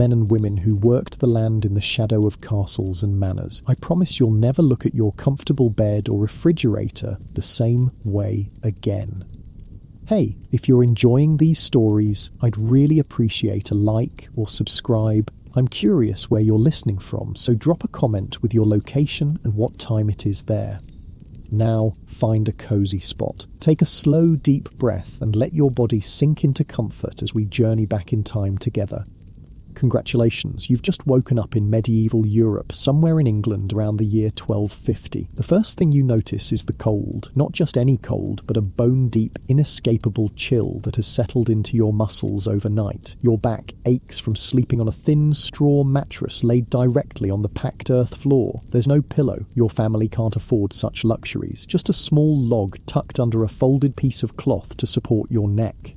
Men and women who worked the land in the shadow of castles and manors. I promise you'll never look at your comfortable bed or refrigerator the same way again. Hey, if you're enjoying these stories, I'd really appreciate a like or subscribe. I'm curious where you're listening from, so drop a comment with your location and what time it is there. Now, find a cozy spot. Take a slow, deep breath and let your body sink into comfort as we journey back in time together. Congratulations, you've just woken up in medieval Europe, somewhere in England around the year 1250. The first thing you notice is the cold. Not just any cold, but a bone-deep, inescapable chill that has settled into your muscles overnight. Your back aches from sleeping on a thin straw mattress laid directly on the packed earth floor. There's no pillow. Your family can't afford such luxuries. Just a small log tucked under a folded piece of cloth to support your neck.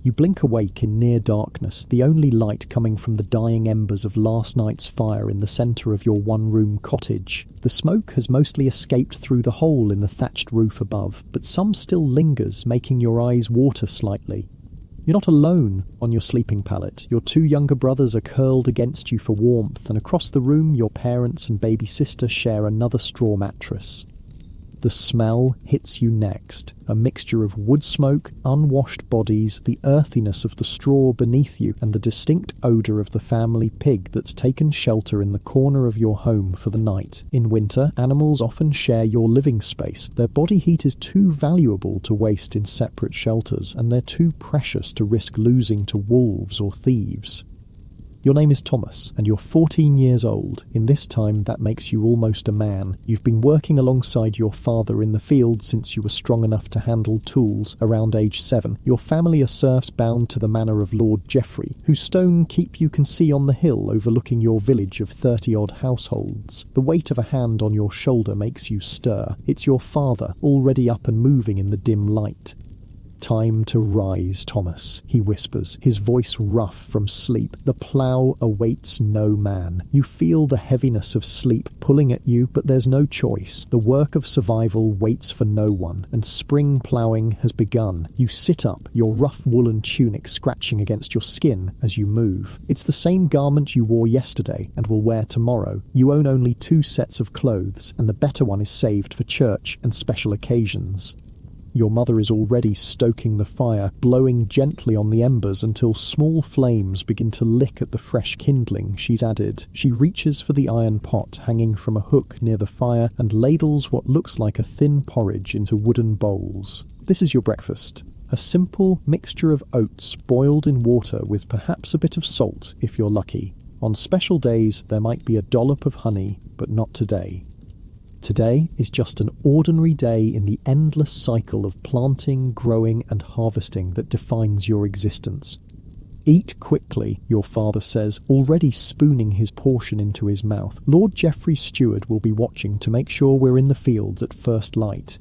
You blink awake in near darkness, the only light coming from the dying embers of last night's fire in the centre of your one-room cottage. The smoke has mostly escaped through the hole in the thatched roof above, but some still lingers, making your eyes water slightly. You're not alone on your sleeping pallet. Your two younger brothers are curled against you for warmth, and across the room your parents and baby sister share another straw mattress. The smell hits you next, a mixture of wood smoke, unwashed bodies, the earthiness of the straw beneath you, and the distinct odour of the family pig that's taken shelter in the corner of your home for the night. In winter, animals often share your living space. Their body heat is too valuable to waste in separate shelters, and they're too precious to risk losing to wolves or thieves. Your name is Thomas, and you're 14 years old. In this time, that makes you almost a man. You've been working alongside your father in the field since you were strong enough to handle tools around age 7. Your family are serfs bound to the manor of Lord Geoffrey, whose stone keep you can see on the hill overlooking your village of 30-odd households. The weight of a hand on your shoulder makes you stir. It's your father, already up and moving in the dim light. "Time to rise, Thomas," he whispers, his voice rough from sleep. "The plough awaits no man." You feel the heaviness of sleep pulling at you, but there's no choice. The work of survival waits for no one, and spring ploughing has begun. You sit up, your rough woolen tunic scratching against your skin as you move. It's the same garment you wore yesterday and will wear tomorrow. You own only 2 sets of clothes, and the better one is saved for church and special occasions. Your mother is already stoking the fire, blowing gently on the embers until small flames begin to lick at the fresh kindling she's added. She reaches for the iron pot hanging from a hook near the fire and ladles what looks like a thin porridge into wooden bowls. This is your breakfast. A simple mixture of oats boiled in water with perhaps a bit of salt if you're lucky. On special days there might be a dollop of honey, but not today. Today is just an ordinary day in the endless cycle of planting, growing and harvesting that defines your existence. "Eat quickly," your father says, already spooning his portion into his mouth. "Lord Geoffrey's steward will be watching to make sure we're in the fields at first light."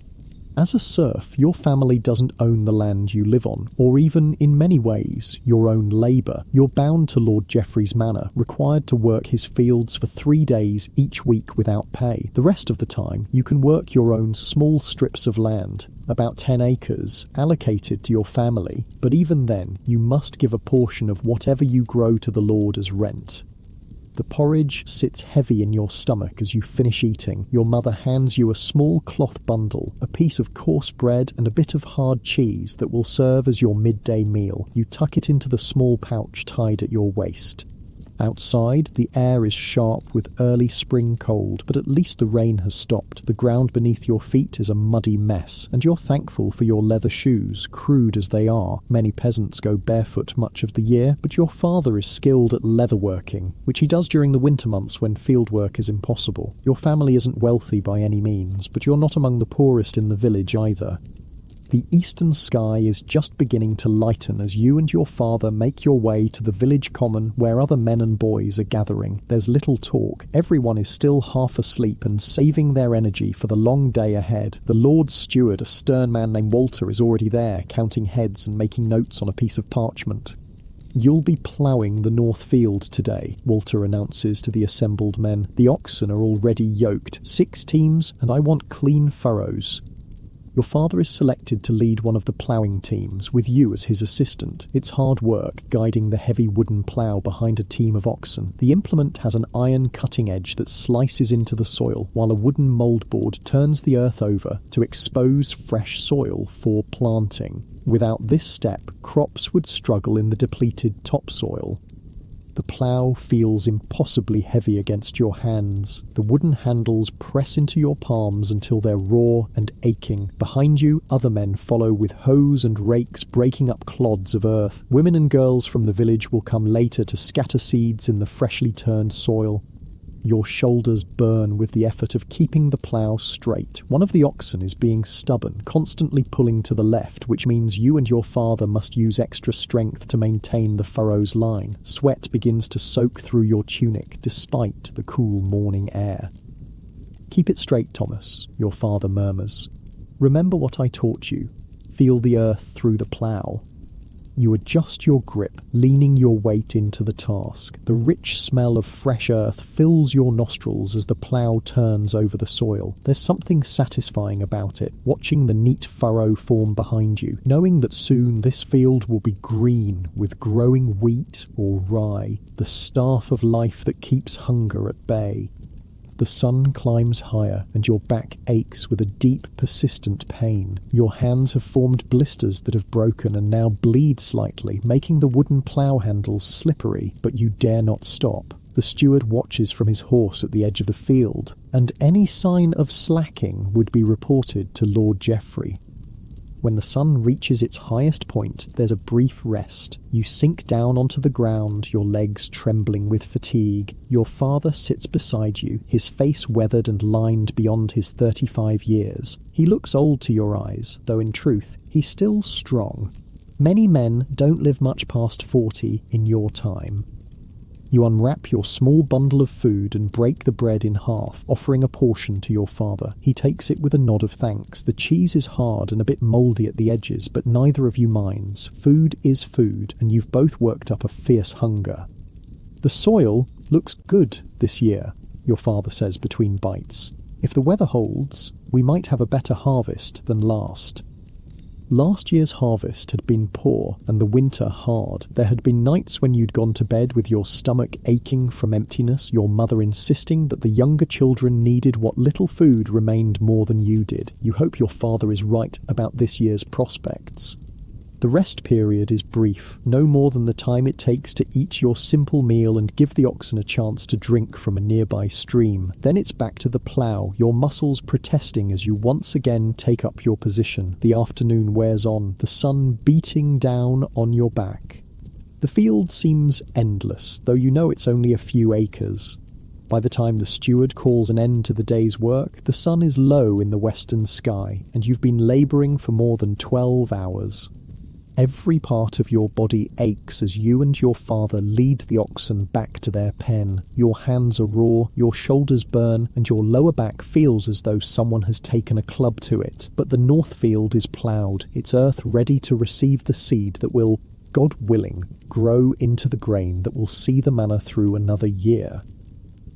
As a serf, your family doesn't own the land you live on, or even, in many ways, your own labour. You're bound to Lord Geoffrey's manor, required to work his fields for 3 days each week without pay. The rest of the time, you can work your own small strips of land, about 10 acres, allocated to your family, but even then, you must give a portion of whatever you grow to the Lord as rent. The porridge sits heavy in your stomach as you finish eating. Your mother hands you a small cloth bundle, a piece of coarse bread and a bit of hard cheese that will serve as your midday meal. You tuck it into the small pouch tied at your waist. Outside, the air is sharp with early spring cold, but at least the rain has stopped. The ground beneath your feet is a muddy mess, and you're thankful for your leather shoes, crude as they are. Many peasants go barefoot much of the year, but your father is skilled at leatherworking, which he does during the winter months when field work is impossible. Your family isn't wealthy by any means, but you're not among the poorest in the village either. The eastern sky is just beginning to lighten as you and your father make your way to the village common where other men and boys are gathering. There's little talk. Everyone is still half asleep and saving their energy for the long day ahead. The Lord's steward, a stern man named Walter, is already there, counting heads and making notes on a piece of parchment. "You'll be ploughing the north field today," Walter announces to the assembled men. "The oxen are already yoked. 6 teams, and I want clean furrows." Your father is selected to lead one of the ploughing teams, with you as his assistant. It's hard work, guiding the heavy wooden plough behind a team of oxen. The implement has an iron cutting edge that slices into the soil, while a wooden mouldboard turns the earth over to expose fresh soil for planting. Without this step, crops would struggle in the depleted topsoil. The plough feels impossibly heavy against your hands. The wooden handles press into your palms until they're raw and aching. Behind you, other men follow with hoes and rakes breaking up clods of earth. Women and girls from the village will come later to scatter seeds in the freshly turned soil. Your shoulders burn with the effort of keeping the plough straight. One of the oxen is being stubborn, constantly pulling to the left, which means you and your father must use extra strength to maintain the furrow's line. Sweat begins to soak through your tunic, despite the cool morning air. "Keep it straight, Thomas," your father murmurs. "Remember what I taught you. Feel the earth through the plough." You adjust your grip, leaning your weight into the task. The rich smell of fresh earth fills your nostrils as the plough turns over the soil. There's something satisfying about it, watching the neat furrow form behind you, knowing that soon this field will be green with growing wheat or rye, the staff of life that keeps hunger at bay. The sun climbs higher, and your back aches with a deep, persistent pain. Your hands have formed blisters that have broken and now bleed slightly, making the wooden plough handles slippery, but you dare not stop. The steward watches from his horse at the edge of the field, and any sign of slacking would be reported to Lord Geoffrey. When the sun reaches its highest point, there's a brief rest. You sink down onto the ground, your legs trembling with fatigue. Your father sits beside you, his face weathered and lined beyond his 35 years. He looks old to your eyes, though in truth, he's still strong. Many men don't live much past 40 in your time. You unwrap your small bundle of food and break the bread in half, offering a portion to your father. He takes it with a nod of thanks. The cheese is hard and a bit mouldy at the edges, but neither of you minds. Food is food, and you've both worked up a fierce hunger. "The soil looks good this year," your father says between bites. "If the weather holds, we might have a better harvest than last." Last year's harvest had been poor and the winter hard. There had been nights when you'd gone to bed with your stomach aching from emptiness, your mother insisting that the younger children needed what little food remained more than you did. You hope your father is right about this year's prospects. The rest period is brief, no more than the time it takes to eat your simple meal and give the oxen a chance to drink from a nearby stream. Then it's back to the plough, your muscles protesting as you once again take up your position. The afternoon wears on, the sun beating down on your back. The field seems endless, though you know it's only a few acres. By the time the steward calls an end to the day's work, the sun is low in the western sky, and you've been labouring for more than 12 hours. Every part of your body aches as you and your father lead the oxen back to their pen. Your hands are raw, your shoulders burn, and your lower back feels as though someone has taken a club to it. But the north field is ploughed, its earth ready to receive the seed that will, God willing, grow into the grain that will see the manor through another year.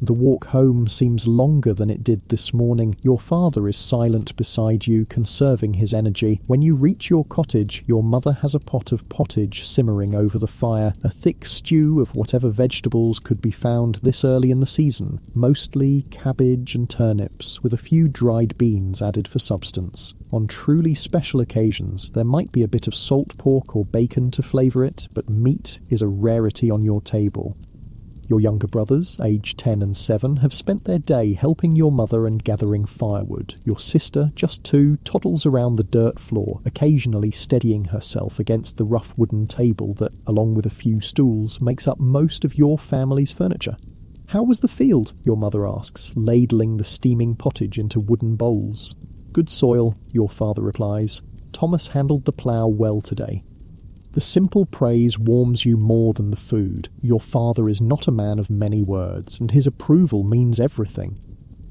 The walk home seems longer than it did this morning. Your father is silent beside you, conserving his energy. When you reach your cottage, your mother has a pot of pottage simmering over the fire, a thick stew of whatever vegetables could be found this early in the season, mostly cabbage and turnips, with a few dried beans added for substance. On truly special occasions, there might be a bit of salt pork or bacon to flavour it, but meat is a rarity on your table. Your younger brothers, aged 10 and 7, have spent their day helping your mother and gathering firewood. Your sister, just 2, toddles around the dirt floor, occasionally steadying herself against the rough wooden table that, along with a few stools, makes up most of your family's furniture. "How was the field?" your mother asks, ladling the steaming pottage into wooden bowls. "Good soil," your father replies. "Thomas handled the plough well today." The simple praise warms you more than the food. Your father is not a man of many words, and his approval means everything.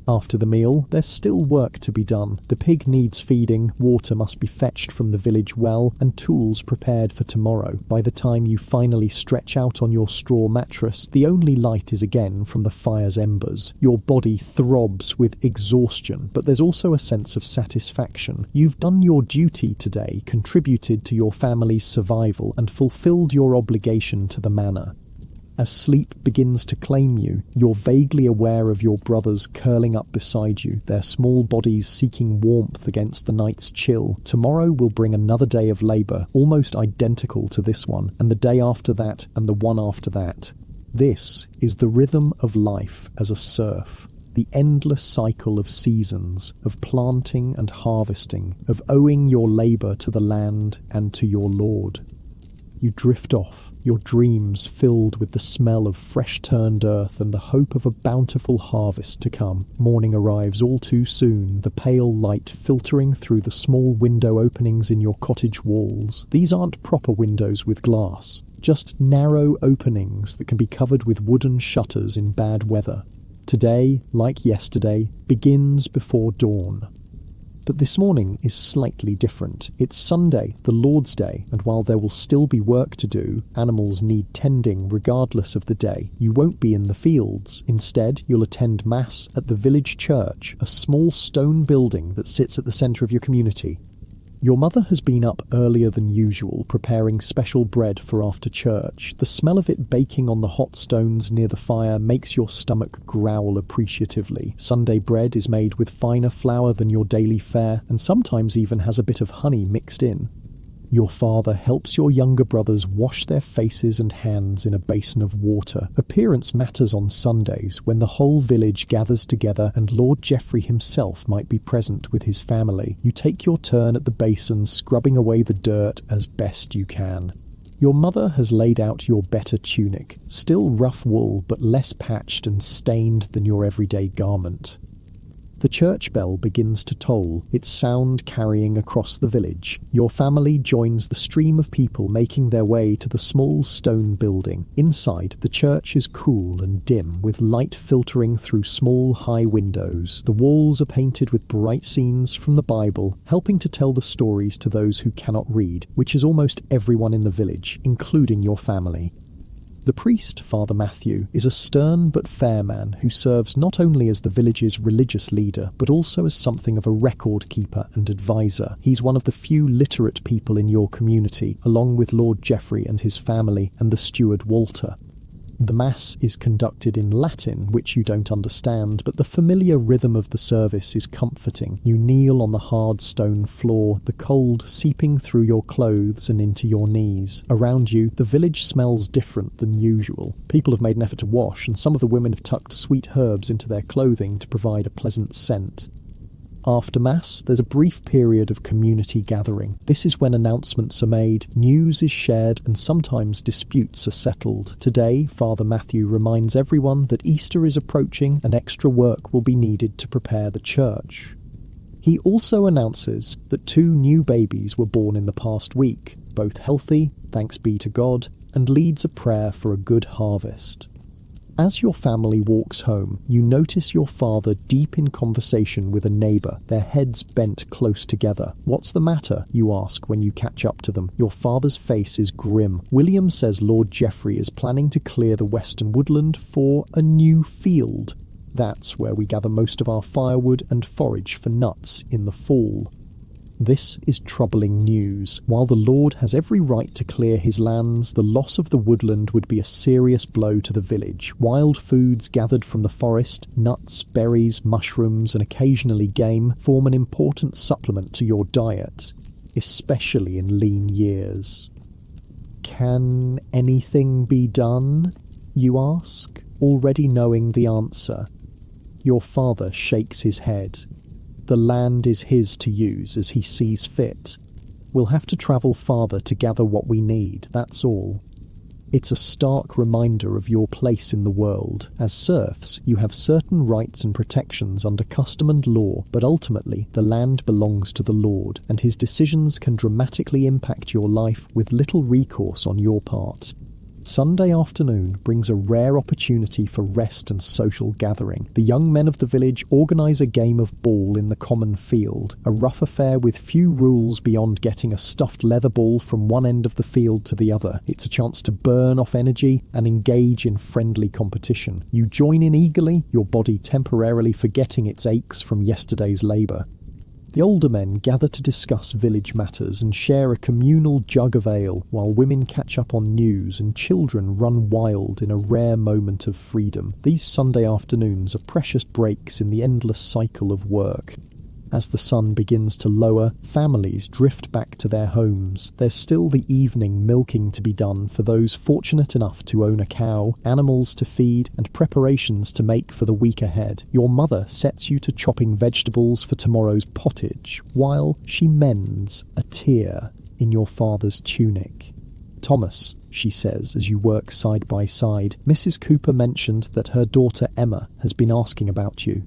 After the meal, there's still work to be done. The pig needs feeding, water must be fetched from the village well, and tools prepared for tomorrow. By the time you finally stretch out on your straw mattress, the only light is again from the fire's embers. Your body throbs with exhaustion, but there's also a sense of satisfaction. You've done your duty today, contributed to your family's survival, and fulfilled your obligation to the manor. As sleep begins to claim you, you're vaguely aware of your brothers curling up beside you, their small bodies seeking warmth against the night's chill. Tomorrow will bring another day of labour, almost identical to this one, and the day after that, and the one after that. This is the rhythm of life as a serf. The endless cycle of seasons, of planting and harvesting, of owing your labour to the land and to your lord. You drift off, your dreams filled with the smell of fresh-turned earth and the hope of a bountiful harvest to come. Morning arrives all too soon, the pale light filtering through the small window openings in your cottage walls. These aren't proper windows with glass, just narrow openings that can be covered with wooden shutters in bad weather. Today, like yesterday, begins before dawn. But this morning is slightly different. It's Sunday, the Lord's Day, and while there will still be work to do, animals need tending regardless of the day. You won't be in the fields. Instead, you'll attend Mass at the village church, a small stone building that sits at the centre of your community. Your mother has been up earlier than usual, preparing special bread for after church. The smell of it baking on the hot stones near the fire makes your stomach growl appreciatively. Sunday bread is made with finer flour than your daily fare, and sometimes even has a bit of honey mixed in. Your father helps your younger brothers wash their faces and hands in a basin of water. Appearance matters on Sundays, when the whole village gathers together and Lord Geoffrey himself might be present with his family. You take your turn at the basin, scrubbing away the dirt as best you can. Your mother has laid out your better tunic, still rough wool but less patched and stained than your everyday garment. The church bell begins to toll, its sound carrying across the village. Your family joins the stream of people making their way to the small stone building. Inside, the church is cool and dim, with light filtering through small, high windows. The walls are painted with bright scenes from the Bible, helping to tell the stories to those who cannot read, which is almost everyone in the village, including your family. The priest, Father Matthew, is a stern but fair man who serves not only as the village's religious leader, but also as something of a record keeper and advisor. He's one of the few literate people in your community, along with Lord Geoffrey and his family and the steward Walter. The Mass is conducted in Latin, which you don't understand, but the familiar rhythm of the service is comforting. You kneel on the hard stone floor, the cold seeping through your clothes and into your knees. Around you, the village smells different than usual. People have made an effort to wash, and some of the women have tucked sweet herbs into their clothing to provide a pleasant scent. After Mass, there's a brief period of community gathering. This is when announcements are made, news is shared, and sometimes disputes are settled. Today, Father Matthew reminds everyone that Easter is approaching and extra work will be needed to prepare the church. He also announces that 2 new babies were born in the past week, both healthy, thanks be to God, and leads a prayer for a good harvest. As your family walks home, you notice your father deep in conversation with a neighbour, their heads bent close together. "What's the matter?" you ask when you catch up to them. Your father's face is grim. William says Lord Geoffrey is planning to clear the western woodland for a new field. That's where we gather most of our firewood and forage for nuts in the fall. This is troubling news. While the Lord has every right to clear his lands, the loss of the woodland would be a serious blow to the village. Wild foods gathered from the forest, nuts, berries, mushrooms, and occasionally game, form an important supplement to your diet, especially in lean years. Can anything be done? You ask, already knowing the answer. Your father shakes his head. The land is his to use as he sees fit. We'll have to travel farther to gather what we need, that's all. It's a stark reminder of your place in the world. As serfs, you have certain rights and protections under custom and law, but ultimately the land belongs to the Lord, and his decisions can dramatically impact your life with little recourse on your part. Sunday afternoon brings a rare opportunity for rest and social gathering. The young men of the village organise a game of ball in the common field, a rough affair with few rules beyond getting a stuffed leather ball from one end of the field to the other. It's a chance to burn off energy and engage in friendly competition. You join in eagerly, your body temporarily forgetting its aches from yesterday's labour. The older men gather to discuss village matters and share a communal jug of ale, while women catch up on news and children run wild in a rare moment of freedom. These Sunday afternoons are precious breaks in the endless cycle of work. As the sun begins to lower, families drift back to their homes. There's still the evening milking to be done for those fortunate enough to own a cow, animals to feed, and preparations to make for the week ahead. Your mother sets you to chopping vegetables for tomorrow's pottage, while she mends a tear in your father's tunic. "Thomas," she says as you work side by side, "Mrs. Cooper mentioned that her daughter Emma has been asking about you."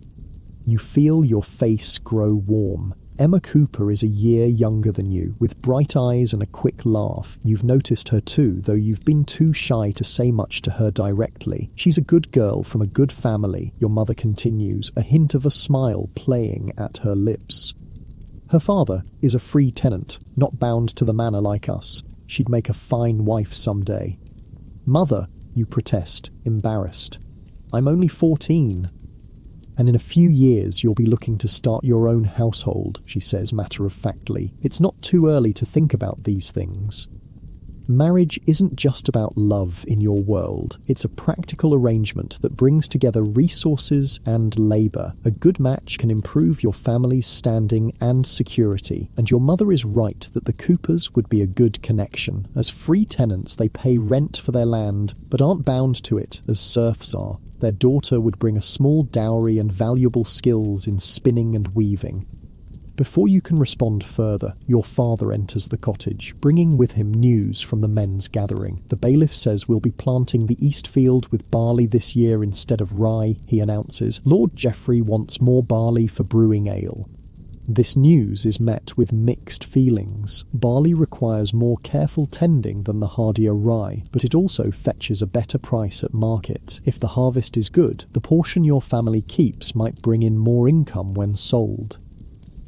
You feel your face grow warm. Emma Cooper is a year younger than you, with bright eyes and a quick laugh. You've noticed her too, though you've been too shy to say much to her directly. She's a good girl from a good family, your mother continues, a hint of a smile playing at her lips. Her father is a free tenant, not bound to the manor like us. She'd make a fine wife someday. "Mother," you protest, embarrassed. "I'm only 14. And in a few years you'll be looking to start your own household," she says matter-of-factly. "It's not too early to think about these things." Marriage isn't just about love in your world. It's a practical arrangement that brings together resources and labour. A good match can improve your family's standing and security, and your mother is right that the Coopers would be a good connection. As free tenants, they pay rent for their land, but aren't bound to it as serfs are. Their daughter would bring a small dowry and valuable skills in spinning and weaving. Before you can respond further, your father enters the cottage, bringing with him news from the men's gathering. "The bailiff says we'll be planting the east field with barley this year instead of rye," he announces. "Lord Geoffrey wants more barley for brewing ale." This news is met with mixed feelings. Barley requires more careful tending than the hardier rye, but it also fetches a better price at market. If the harvest is good, the portion your family keeps might bring in more income when sold.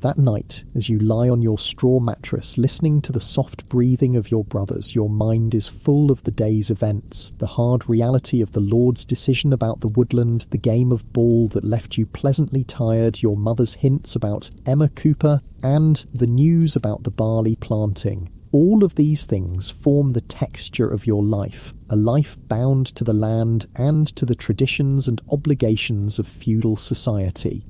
That night, as you lie on your straw mattress listening to the soft breathing of your brothers, your mind is full of the day's events, the hard reality of the Lord's decision about the woodland, the game of ball that left you pleasantly tired, your mother's hints about Emma Cooper, and the news about the barley planting. All of these things form the texture of your life, a life bound to the land and to the traditions and obligations of feudal society.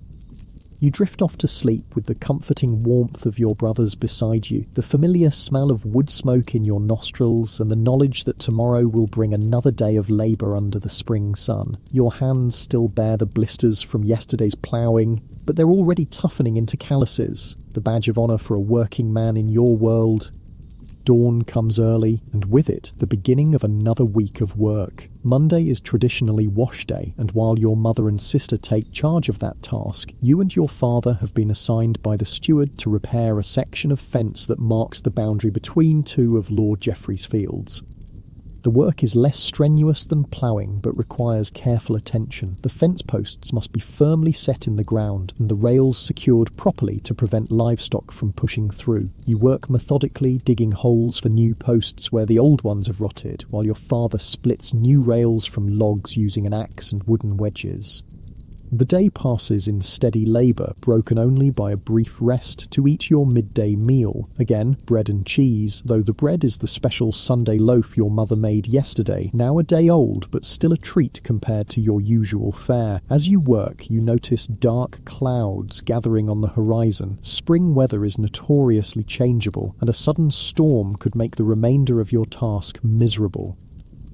You drift off to sleep with the comforting warmth of your brothers beside you, the familiar smell of wood smoke in your nostrils, and the knowledge that tomorrow will bring another day of labour under the spring sun. Your hands still bear the blisters from yesterday's ploughing, but they're already toughening into calluses, the badge of honour for a working man in your world. Dawn comes early, and with it, the beginning of another week of work. Monday is traditionally wash day, and while your mother and sister take charge of that task, you and your father have been assigned by the steward to repair a section of fence that marks the boundary between two of Lord Geoffrey's fields. The work is less strenuous than ploughing, but requires careful attention. The fence posts must be firmly set in the ground, and the rails secured properly to prevent livestock from pushing through. You work methodically, digging holes for new posts where the old ones have rotted, while your father splits new rails from logs using an axe and wooden wedges. The day passes in steady labour, broken only by a brief rest to eat your midday meal. Again, bread and cheese, though the bread is the special Sunday loaf your mother made yesterday, now a day old, but still a treat compared to your usual fare. As you work, you notice dark clouds gathering on the horizon. Spring weather is notoriously changeable, and a sudden storm could make the remainder of your task miserable.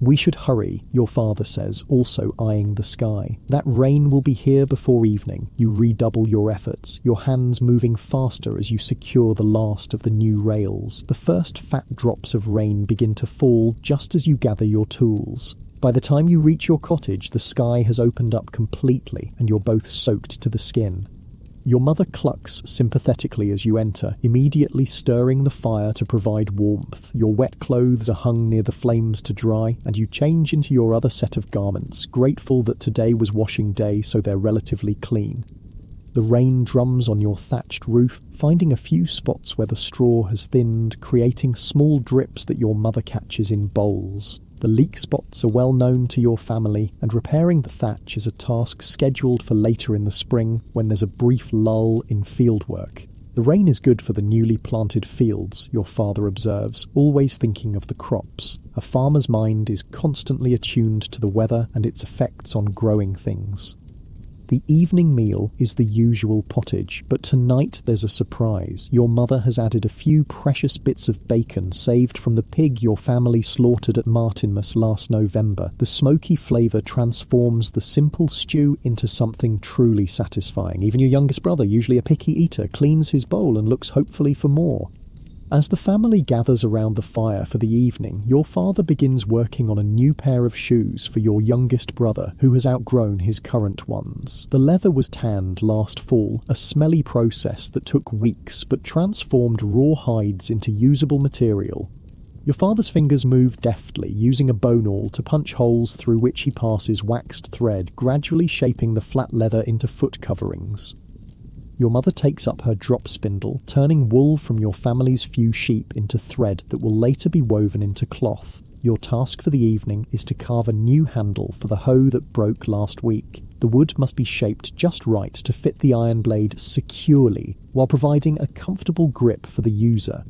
"We should hurry," your father says, also eyeing the sky. "That rain will be here before evening." You redouble your efforts, your hands moving faster as you secure the last of the new rails. The first fat drops of rain begin to fall just as you gather your tools. By the time you reach your cottage, the sky has opened up completely, and you're both soaked to the skin. Your mother clucks sympathetically as you enter, immediately stirring the fire to provide warmth. Your wet clothes are hung near the flames to dry, and you change into your other set of garments, grateful that today was washing day so they're relatively clean. The rain drums on your thatched roof, finding a few spots where the straw has thinned, creating small drips that your mother catches in bowls. The leak spots are well known to your family, and repairing the thatch is a task scheduled for later in the spring when there's a brief lull in fieldwork. The rain is good for the newly planted fields, your father observes, always thinking of the crops. A farmer's mind is constantly attuned to the weather and its effects on growing things. The evening meal is the usual pottage, but tonight there's a surprise. Your mother has added a few precious bits of bacon saved from the pig your family slaughtered at Martinmas last November. The smoky flavour transforms the simple stew into something truly satisfying. Even your youngest brother, usually a picky eater, cleans his bowl and looks hopefully for more. As the family gathers around the fire for the evening, your father begins working on a new pair of shoes for your youngest brother, who has outgrown his current ones. The leather was tanned last fall, a smelly process that took weeks but transformed raw hides into usable material. Your father's fingers move deftly, using a bone awl to punch holes through which he passes waxed thread, gradually shaping the flat leather into foot coverings. Your mother takes up her drop spindle, turning wool from your family's few sheep into thread that will later be woven into cloth. Your task for the evening is to carve a new handle for the hoe that broke last week. The wood must be shaped just right to fit the iron blade securely, while providing a comfortable grip for the user.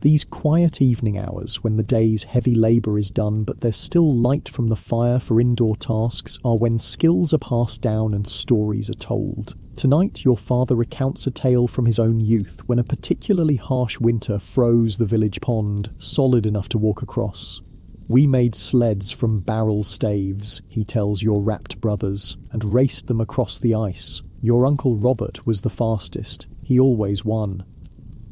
These quiet evening hours, when the day's heavy labour is done but there's still light from the fire for indoor tasks, are when skills are passed down and stories are told. Tonight, your father recounts a tale from his own youth when a particularly harsh winter froze the village pond, solid enough to walk across. "We made sleds from barrel staves," he tells your rapt brothers, "and raced them across the ice. Your Uncle Robert was the fastest. He always won."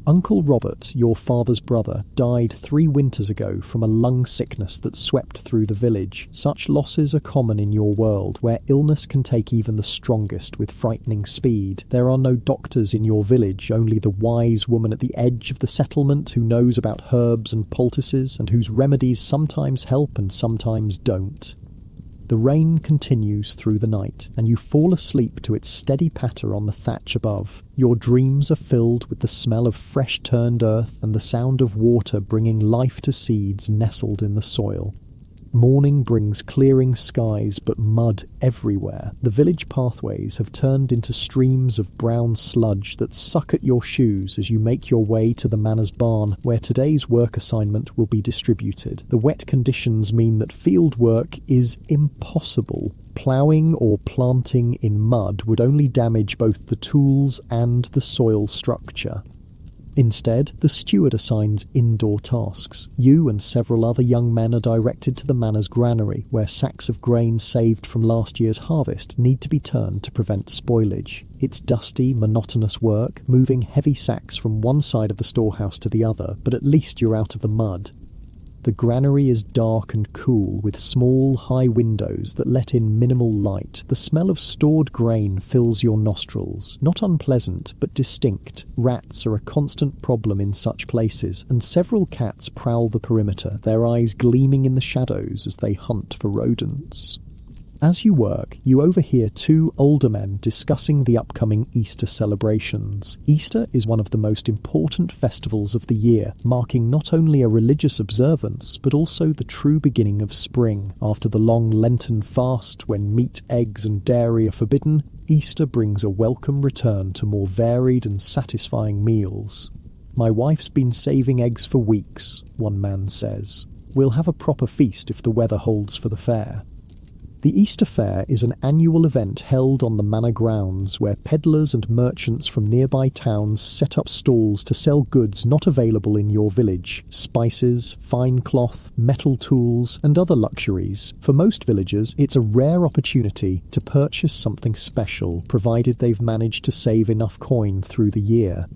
Uncle Robert, your father's brother, died 3 winters ago from a lung sickness that swept through the village. Such losses are common in your world, where illness can take even the strongest with frightening speed. There are no doctors in your village, only the wise woman at the edge of the settlement who knows about herbs and poultices, and whose remedies sometimes help and sometimes don't. The rain continues through the night, and you fall asleep to its steady patter on the thatch above. Your dreams are filled with the smell of fresh turned earth and the sound of water bringing life to seeds nestled in the soil. Morning brings clearing skies, but mud everywhere. The village pathways have turned into streams of brown sludge that suck at your shoes as you make your way to the manor's barn, where today's work assignment will be distributed. The wet conditions mean that field work is impossible. Plowing or planting in mud would only damage both the tools and the soil structure. Instead, the steward assigns indoor tasks. You and several other young men are directed to the manor's granary, where sacks of grain saved from last year's harvest need to be turned to prevent spoilage. It's dusty, monotonous work, moving heavy sacks from one side of the storehouse to the other, but at least you're out of the mud. The granary is dark and cool, with small, high windows that let in minimal light. The smell of stored grain fills your nostrils. Not unpleasant, but distinct. Rats are a constant problem in such places, and several cats prowl the perimeter, their eyes gleaming in the shadows as they hunt for rodents. As you work, you overhear 2 older men discussing the upcoming Easter celebrations. Easter is one of the most important festivals of the year, marking not only a religious observance, but also the true beginning of spring. After the long Lenten fast, when meat, eggs and dairy are forbidden, Easter brings a welcome return to more varied and satisfying meals. "My wife's been saving eggs for weeks," one man says. "We'll have a proper feast if the weather holds for the fair." The Easter Fair is an annual event held on the manor grounds where peddlers and merchants from nearby towns set up stalls to sell goods not available in your village: spices, fine cloth, metal tools, and other luxuries. For most villagers, it's a rare opportunity to purchase something special, provided they've managed to save enough coin through the year.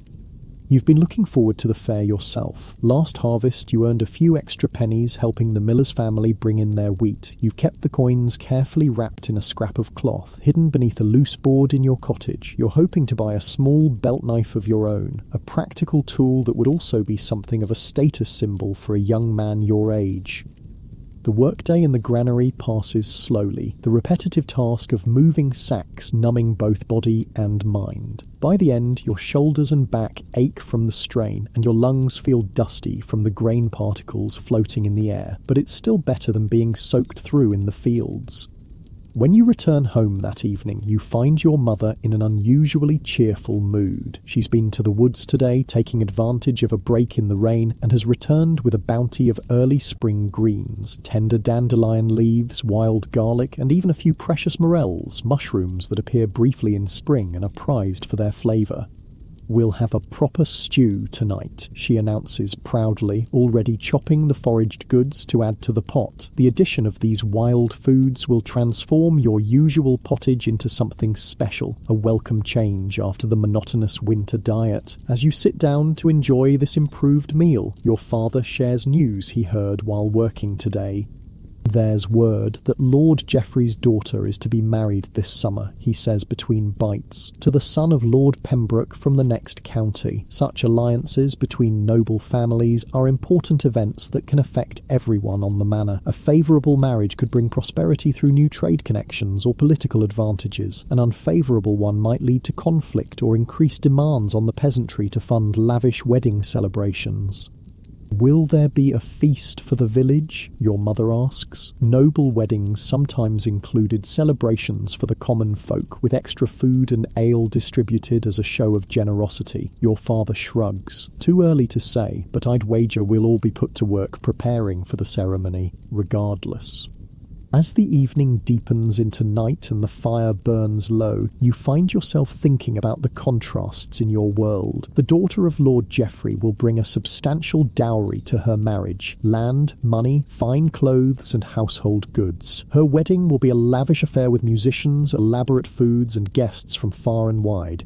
You've been looking forward to the fair yourself. Last harvest, you earned a few extra pennies helping the miller's family bring in their wheat. You've kept the coins carefully wrapped in a scrap of cloth, hidden beneath a loose board in your cottage. You're hoping to buy a small belt knife of your own, a practical tool that would also be something of a status symbol for a young man your age. The workday in the granary passes slowly, the repetitive task of moving sacks numbing both body and mind. By the end, your shoulders and back ache from the strain, and your lungs feel dusty from the grain particles floating in the air, but it's still better than being soaked through in the fields. When you return home that evening, you find your mother in an unusually cheerful mood. She's been to the woods today, taking advantage of a break in the rain, and has returned with a bounty of early spring greens, tender dandelion leaves, wild garlic, and even a few precious morels, mushrooms that appear briefly in spring and are prized for their flavour. "We'll have a proper stew tonight," she announces proudly, already chopping the foraged goods to add to the pot. The addition of these wild foods will transform your usual pottage into something special, a welcome change after the monotonous winter diet. As you sit down to enjoy this improved meal, your father shares news he heard while working today. "There's word that Lord Geoffrey's daughter is to be married this summer," he says between bites, "to the son of Lord Pembroke from the next county. Such alliances between noble families are important events that can affect everyone on the manor. A favourable marriage could bring prosperity through new trade connections or political advantages. An unfavourable one might lead to conflict or increased demands on the peasantry to fund lavish wedding celebrations." "Will there be a feast for the village?" your mother asks. Noble weddings sometimes included celebrations for the common folk, with extra food and ale distributed as a show of generosity. Your father shrugs. "Too early to say, but I'd wager we'll all be put to work preparing for the ceremony, regardless." As the evening deepens into night and the fire burns low, you find yourself thinking about the contrasts in your world. The daughter of Lord Geoffrey will bring a substantial dowry to her marriage: land, money, fine clothes, and household goods. Her wedding will be a lavish affair with musicians, elaborate foods, and guests from far and wide.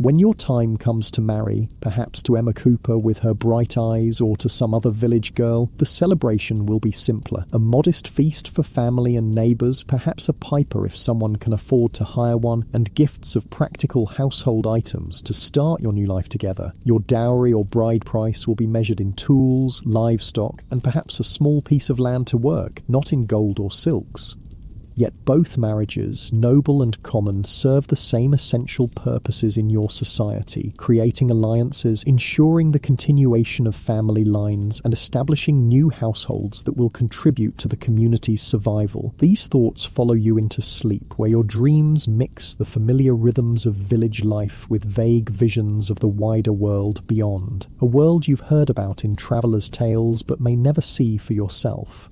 When your time comes to marry, perhaps to Emma Cooper with her bright eyes or to some other village girl, the celebration will be simpler. A modest feast for family and neighbours, perhaps a piper if someone can afford to hire one, and gifts of practical household items to start your new life together. Your dowry or bride price will be measured in tools, livestock, and perhaps a small piece of land to work, not in gold or silks. Yet both marriages, noble and common, serve the same essential purposes in your society, creating alliances, ensuring the continuation of family lines, and establishing new households that will contribute to the community's survival. These thoughts follow you into sleep, where your dreams mix the familiar rhythms of village life with vague visions of the wider world beyond, a world you've heard about in travellers' tales but may never see for yourself.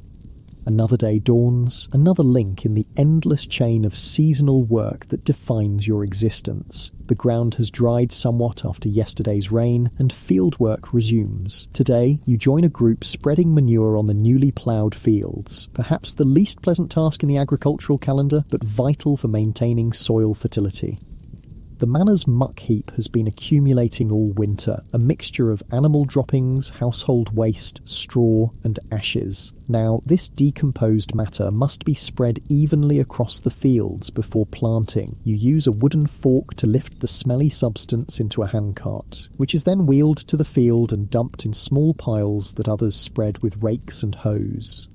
Another day dawns, another link in the endless chain of seasonal work that defines your existence. The ground has dried somewhat after yesterday's rain, and field work resumes. Today, you join a group spreading manure on the newly ploughed fields, perhaps the least pleasant task in the agricultural calendar, but vital for maintaining soil fertility. The manor's muck heap has been accumulating all winter, a mixture of animal droppings, household waste, straw, and ashes. Now, this decomposed matter must be spread evenly across the fields before planting. You use a wooden fork to lift the smelly substance into a handcart, which is then wheeled to the field and dumped in small piles that others spread with rakes and hoes.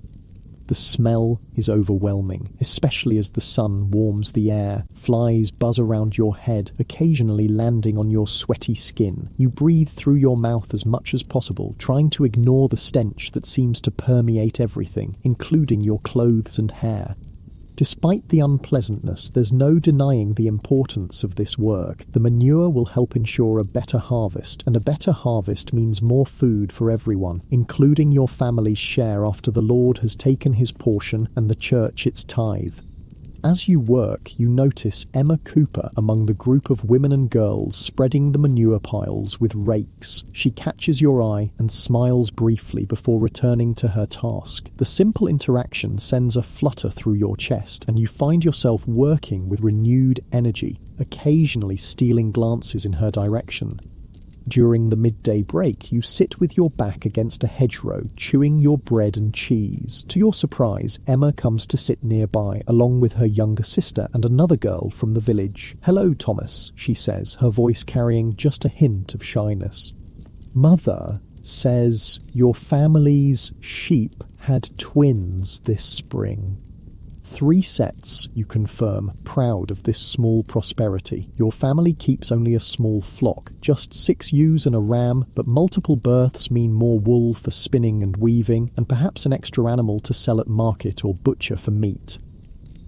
The smell is overwhelming, especially as the sun warms the air. Flies buzz around your head, occasionally landing on your sweaty skin. You breathe through your mouth as much as possible, trying to ignore the stench that seems to permeate everything, including your clothes and hair. Despite the unpleasantness, there's no denying the importance of this work. The manure will help ensure a better harvest, and a better harvest means more food for everyone, including your family's share after the Lord has taken his portion and the church its tithe. As you work, you notice Emma Cooper among the group of women and girls spreading the manure piles with rakes. She catches your eye and smiles briefly before returning to her task. The simple interaction sends a flutter through your chest, and you find yourself working with renewed energy, occasionally stealing glances in her direction. During the midday break, you sit with your back against a hedgerow, chewing your bread and cheese. To your surprise, Emma comes to sit nearby, along with her younger sister and another girl from the village. "Hello, Thomas," she says, her voice carrying just a hint of shyness. "Mother says your family's sheep had twins this spring." 3 sets, you confirm, proud of this small prosperity. Your family keeps only a small flock, just 6 ewes and a ram, but multiple births mean more wool for spinning and weaving, and perhaps an extra animal to sell at market or butcher for meat.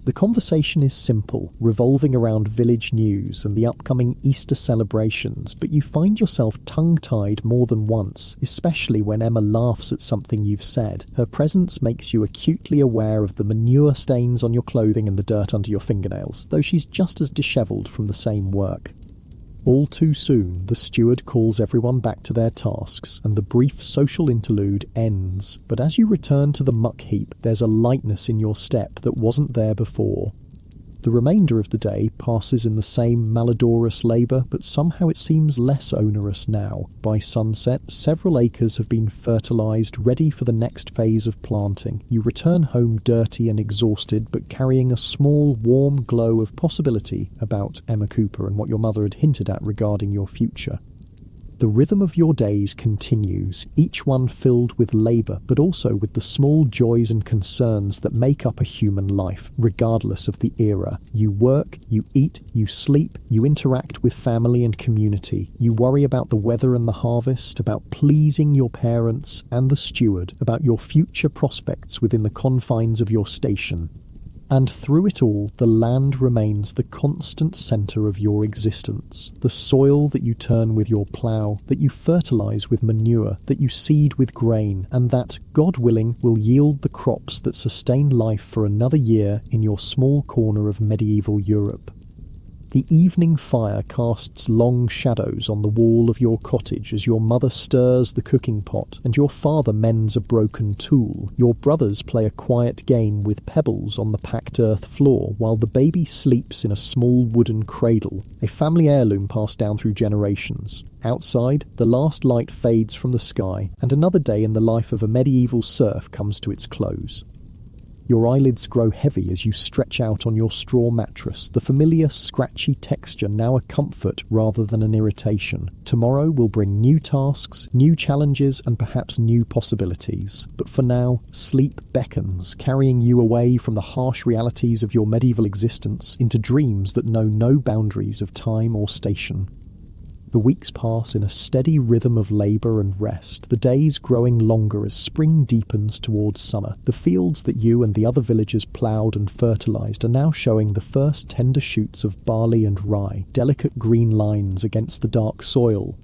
The conversation is simple, revolving around village news and the upcoming Easter celebrations, but you find yourself tongue-tied more than once, especially when Emma laughs at something you've said. Her presence makes you acutely aware of the manure stains on your clothing and the dirt under your fingernails, though she's just as dishevelled from the same work. All too soon, the steward calls everyone back to their tasks, and the brief social interlude ends. But as you return to the muck heap, there's a lightness in your step that wasn't there before. The remainder of the day passes in the same malodorous labour, but somehow it seems less onerous now. By sunset, several acres have been fertilised, ready for the next phase of planting. You return home dirty and exhausted, but carrying a small, warm glow of possibility about Emma Cooper and what your mother had hinted at regarding your future. The rhythm of your days continues, each one filled with labour, but also with the small joys and concerns that make up a human life, regardless of the era. You work, you eat, you sleep, you interact with family and community. You worry about the weather and the harvest, about pleasing your parents and the steward, about your future prospects within the confines of your station. And through it all, the land remains the constant centre of your existence. The soil that you turn with your plough, that you fertilise with manure, that you seed with grain, and that, God willing, will yield the crops that sustain life for another year in your small corner of medieval Europe. The evening fire casts long shadows on the wall of your cottage as your mother stirs the cooking pot and your father mends a broken tool. Your brothers play a quiet game with pebbles on the packed earth floor while the baby sleeps in a small wooden cradle, a family heirloom passed down through generations. Outside, the last light fades from the sky and another day in the life of a medieval serf comes to its close. Your eyelids grow heavy as you stretch out on your straw mattress, the familiar scratchy texture now a comfort rather than an irritation. Tomorrow will bring new tasks, new challenges, and perhaps new possibilities. But for now, sleep beckons, carrying you away from the harsh realities of your medieval existence into dreams that know no boundaries of time or station. The weeks pass in a steady rhythm of labour and rest, the days growing longer as spring deepens towards summer. The fields that you and the other villagers ploughed and fertilised are now showing the first tender shoots of barley and rye, delicate green lines against the dark soil.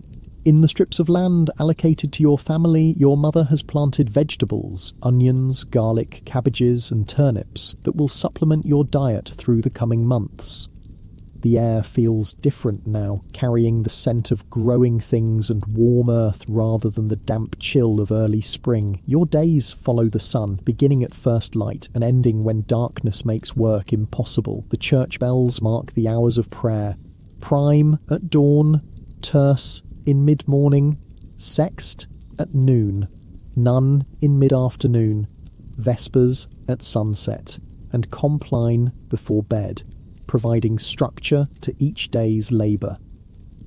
In the strips of land allocated to your family, your mother has planted vegetables, onions, garlic, cabbages and turnips that will supplement your diet through the coming months. The air feels different now, carrying the scent of growing things and warm earth rather than the damp chill of early spring. Your days follow the sun, beginning at first light and ending when darkness makes work impossible. The church bells mark the hours of prayer. Prime at dawn, terce in mid-morning, sext at noon, none in mid-afternoon, vespers at sunset, and compline before bed, providing structure to each day's labour.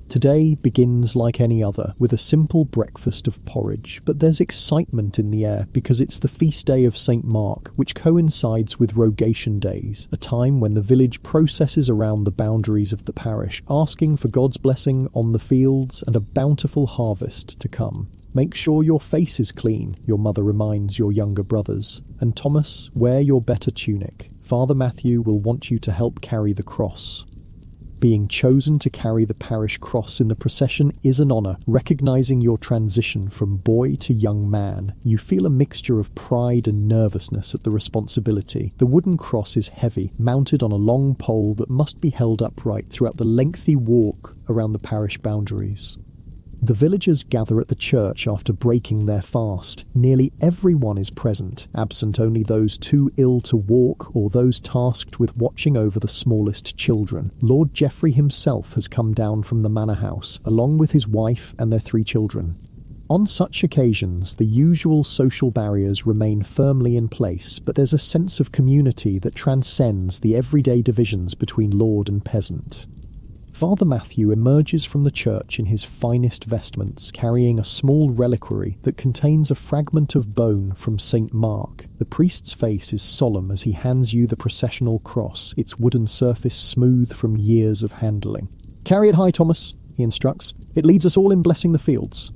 Today begins like any other, with a simple breakfast of porridge, but there's excitement in the air because it's the feast day of St. Mark, which coincides with Rogation Days, a time when the village processes around the boundaries of the parish, asking for God's blessing on the fields and a bountiful harvest to come. Make sure your face is clean, your mother reminds your younger brothers. And Thomas, wear your better tunic. Father Matthew will want you to help carry the cross. Being chosen to carry the parish cross in the procession is an honour, recognising your transition from boy to young man. You feel a mixture of pride and nervousness at the responsibility. The wooden cross is heavy, mounted on a long pole that must be held upright throughout the lengthy walk around the parish boundaries. The villagers gather at the church after breaking their fast. Nearly everyone is present, absent only those too ill to walk or those tasked with watching over the smallest children. Lord Geoffrey himself has come down from the manor house, along with his wife and their 3 children. On such occasions, the usual social barriers remain firmly in place, but there's a sense of community that transcends the everyday divisions between lord and peasant. Father Matthew emerges from the church in his finest vestments, carrying a small reliquary that contains a fragment of bone from St. Mark. The priest's face is solemn as he hands you the processional cross, its wooden surface smooth from years of handling. "Carry it high, Thomas," he instructs. "It leads us all in blessing the fields."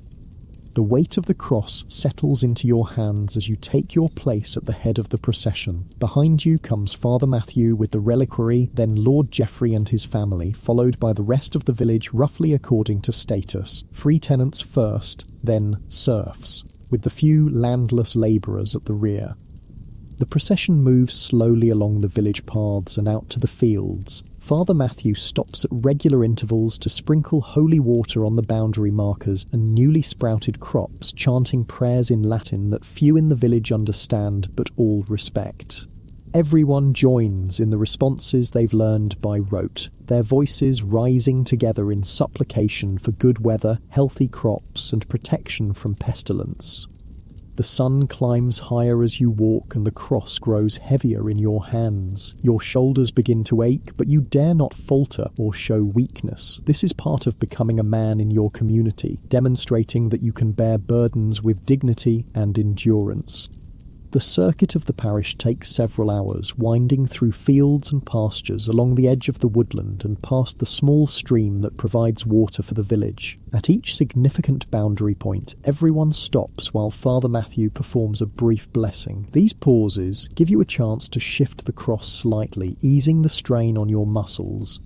The weight of the cross settles into your hands as you take your place at the head of the procession. Behind you comes Father Matthew with the reliquary, then Lord Geoffrey and his family, followed by the rest of the village roughly according to status. Free tenants first, then serfs, with the few landless labourers at the rear. The procession moves slowly along the village paths and out to the fields. Father Matthew stops at regular intervals to sprinkle holy water on the boundary markers and newly sprouted crops, chanting prayers in Latin that few in the village understand but all respect. Everyone joins in the responses they've learned by rote, their voices rising together in supplication for good weather, healthy crops, and protection from pestilence. The sun climbs higher as you walk and the cross grows heavier in your hands. Your shoulders begin to ache, but you dare not falter or show weakness. This is part of becoming a man in your community, demonstrating that you can bear burdens with dignity and endurance. The circuit of the parish takes several hours, winding through fields and pastures along the edge of the woodland and past the small stream that provides water for the village. At each significant boundary point, everyone stops while Father Matthew performs a brief blessing. These pauses give you a chance to shift the cross slightly, easing the strain on your muscles.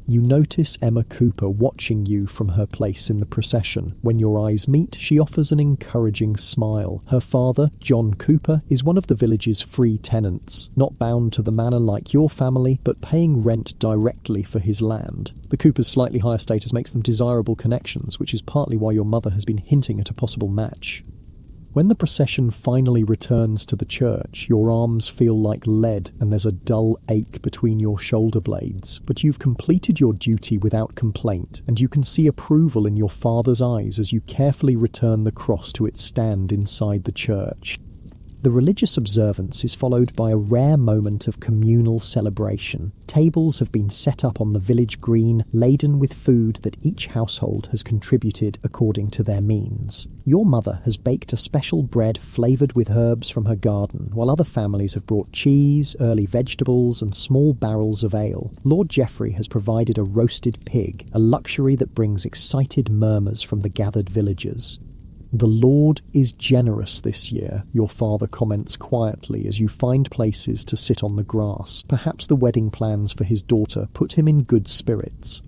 You notice Emma Cooper watching you from her place in the procession. When your eyes meet, she offers an encouraging smile. Her father, John Cooper, is one of the village's free tenants, not bound to the manor like your family, but paying rent directly for his land. The Coopers' slightly higher status makes them desirable connections, which is partly why your mother has been hinting at a possible match. When the procession finally returns to the church, your arms feel like lead and there's a dull ache between your shoulder blades. But you've completed your duty without complaint, and you can see approval in your father's eyes as you carefully return the cross to its stand inside the church. The religious observance is followed by a rare moment of communal celebration. Tables have been set up on the village green, laden with food that each household has contributed according to their means. Your mother has baked a special bread flavoured with herbs from her garden, while other families have brought cheese, early vegetables, and small barrels of ale. Lord Geoffrey has provided a roasted pig, a luxury that brings excited murmurs from the gathered villagers. "The Lord is generous this year," your father comments quietly as you find places to sit on the grass. Perhaps the wedding plans for his daughter put him in good spirits.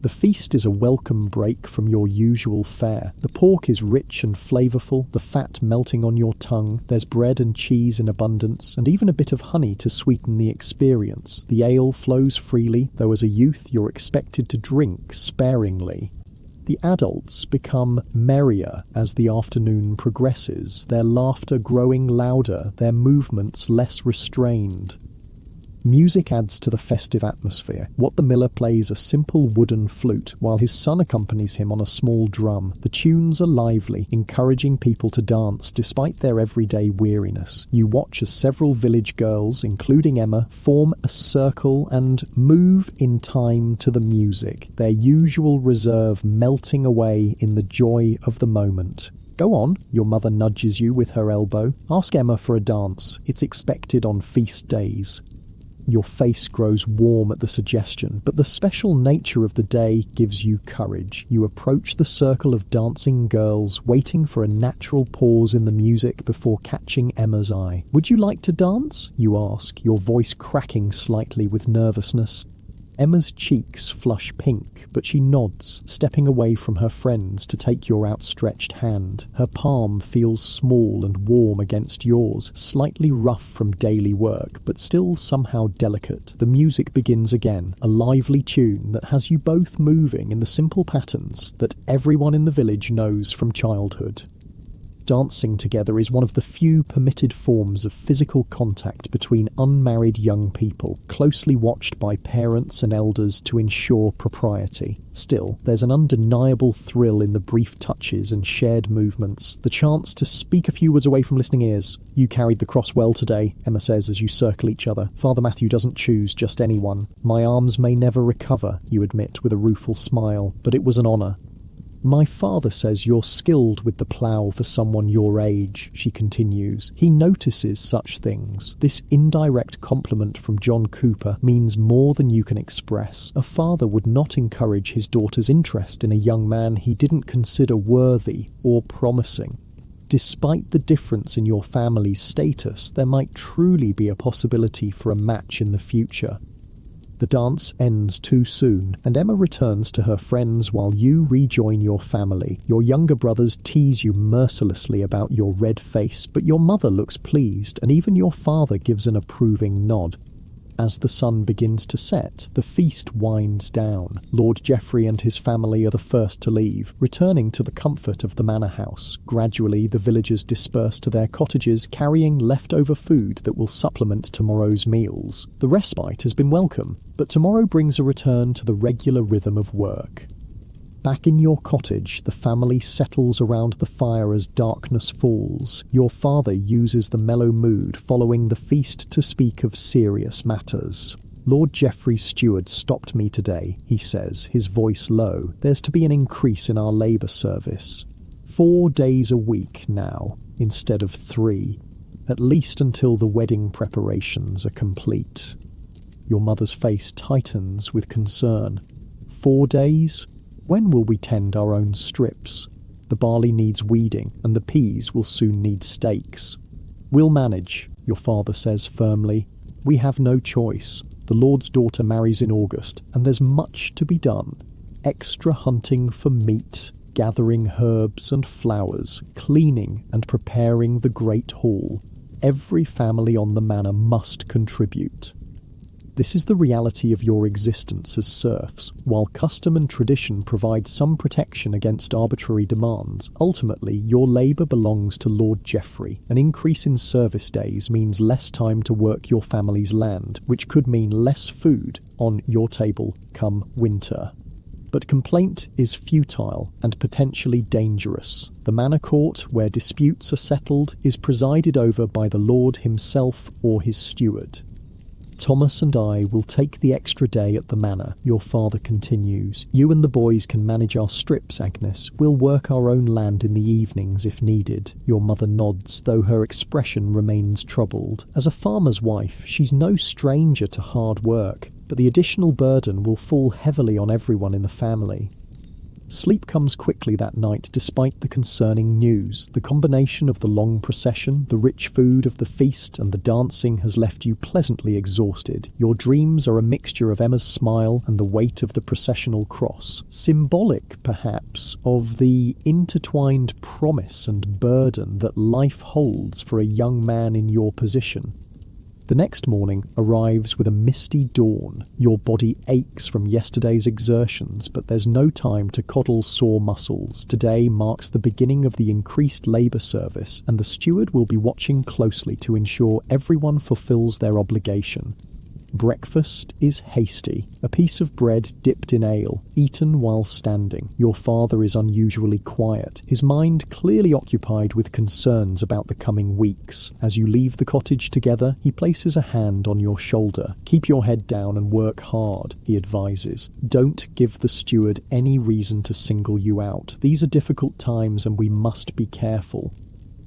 The feast is a welcome break from your usual fare. The pork is rich and flavourful, the fat melting on your tongue. There's bread and cheese in abundance, and even a bit of honey to sweeten the experience. The ale flows freely, though as a youth you're expected to drink sparingly. The adults become merrier as the afternoon progresses, their laughter growing louder, their movements less restrained. Music adds to the festive atmosphere. Wat the Miller plays a simple wooden flute, while his son accompanies him on a small drum. The tunes are lively, encouraging people to dance despite their everyday weariness. You watch as several village girls, including Emma, form a circle and move in time to the music, their usual reserve melting away in the joy of the moment. "Go on," your mother nudges you with her elbow. "Ask Emma for a dance. It's expected on feast days." Your face grows warm at the suggestion, but the special nature of the day gives you courage. You approach the circle of dancing girls, waiting for a natural pause in the music before catching Emma's eye. "Would you like to dance?" you ask, your voice cracking slightly with nervousness. Emma's cheeks flush pink, but she nods, stepping away from her friends to take your outstretched hand. Her palm feels small and warm against yours, slightly rough from daily work, but still somehow delicate. The music begins again, a lively tune that has you both moving in the simple patterns that everyone in the village knows from childhood. Dancing together is one of the few permitted forms of physical contact between unmarried young people, closely watched by parents and elders to ensure propriety. Still, there's an undeniable thrill in the brief touches and shared movements, the chance to speak a few words away from listening ears. "You carried the cross well today," Emma says as you circle each other. "Father Matthew doesn't choose just anyone. My arms may never recover," you admit with a rueful smile, "but it was an honour." "My father says you're skilled with the plough for someone your age," she continues. "He notices such things." This indirect compliment from John Cooper means more than you can express. A father would not encourage his daughter's interest in a young man he didn't consider worthy or promising. Despite the difference in your family's status, there might truly be a possibility for a match in the future. The dance ends too soon, and Emma returns to her friends while you rejoin your family. Your younger brothers tease you mercilessly about your red face, but your mother looks pleased, and even your father gives an approving nod. As the sun begins to set, the feast winds down. Lord Geoffrey and his family are the first to leave, returning to the comfort of the manor house. Gradually, the villagers disperse to their cottages, carrying leftover food that will supplement tomorrow's meals. The respite has been welcome, but tomorrow brings a return to the regular rhythm of work. Back in your cottage, the family settles around the fire as darkness falls. Your father uses the mellow mood following the feast to speak of serious matters. "Lord Geoffrey's steward stopped me today," he says, his voice low. "There's to be an increase in our labour service. 4 days a week now, instead of 3. At least until the wedding preparations are complete." Your mother's face tightens with concern. 4 days? When will we tend our own strips? The barley needs weeding, and the peas will soon need stakes. "We'll manage," your father says firmly. "We have no choice. The Lord's daughter marries in August, and there's much to be done. Extra hunting for meat, gathering herbs and flowers, cleaning and preparing the great hall. Every family on the manor must contribute. This is the reality of your existence as serfs. While custom and tradition provide some protection against arbitrary demands, ultimately your labour belongs to Lord Geoffrey. An increase in service days means less time to work your family's land, which could mean less food on your table come winter. But complaint is futile and potentially dangerous. The manor court, where disputes are settled, is presided over by the Lord himself or his steward. "Thomas and I will take the extra day at the manor," your father continues. "You and the boys can manage our strips, Agnes. We'll work our own land in the evenings if needed." Your mother nods, though her expression remains troubled. As a farmer's wife, she's no stranger to hard work, but the additional burden will fall heavily on everyone in the family. Sleep comes quickly that night despite the concerning news. The combination of the long procession, the rich food of the feast, and the dancing has left you pleasantly exhausted. Your dreams are a mixture of Emma's smile and the weight of the processional cross, symbolic, perhaps, of the intertwined promise and burden that life holds for a young man in your position. The next morning arrives with a misty dawn. Your body aches from yesterday's exertions, but there's no time to coddle sore muscles. Today marks the beginning of the increased labour service, and the steward will be watching closely to ensure everyone fulfills their obligation. Breakfast is hasty. A piece of bread dipped in ale, eaten while standing. Your father is unusually quiet, his mind clearly occupied with concerns about the coming weeks. As you leave the cottage together, he places a hand on your shoulder. "Keep your head down and work hard," he advises. "Don't give the steward any reason to single you out. These are difficult times and we must be careful."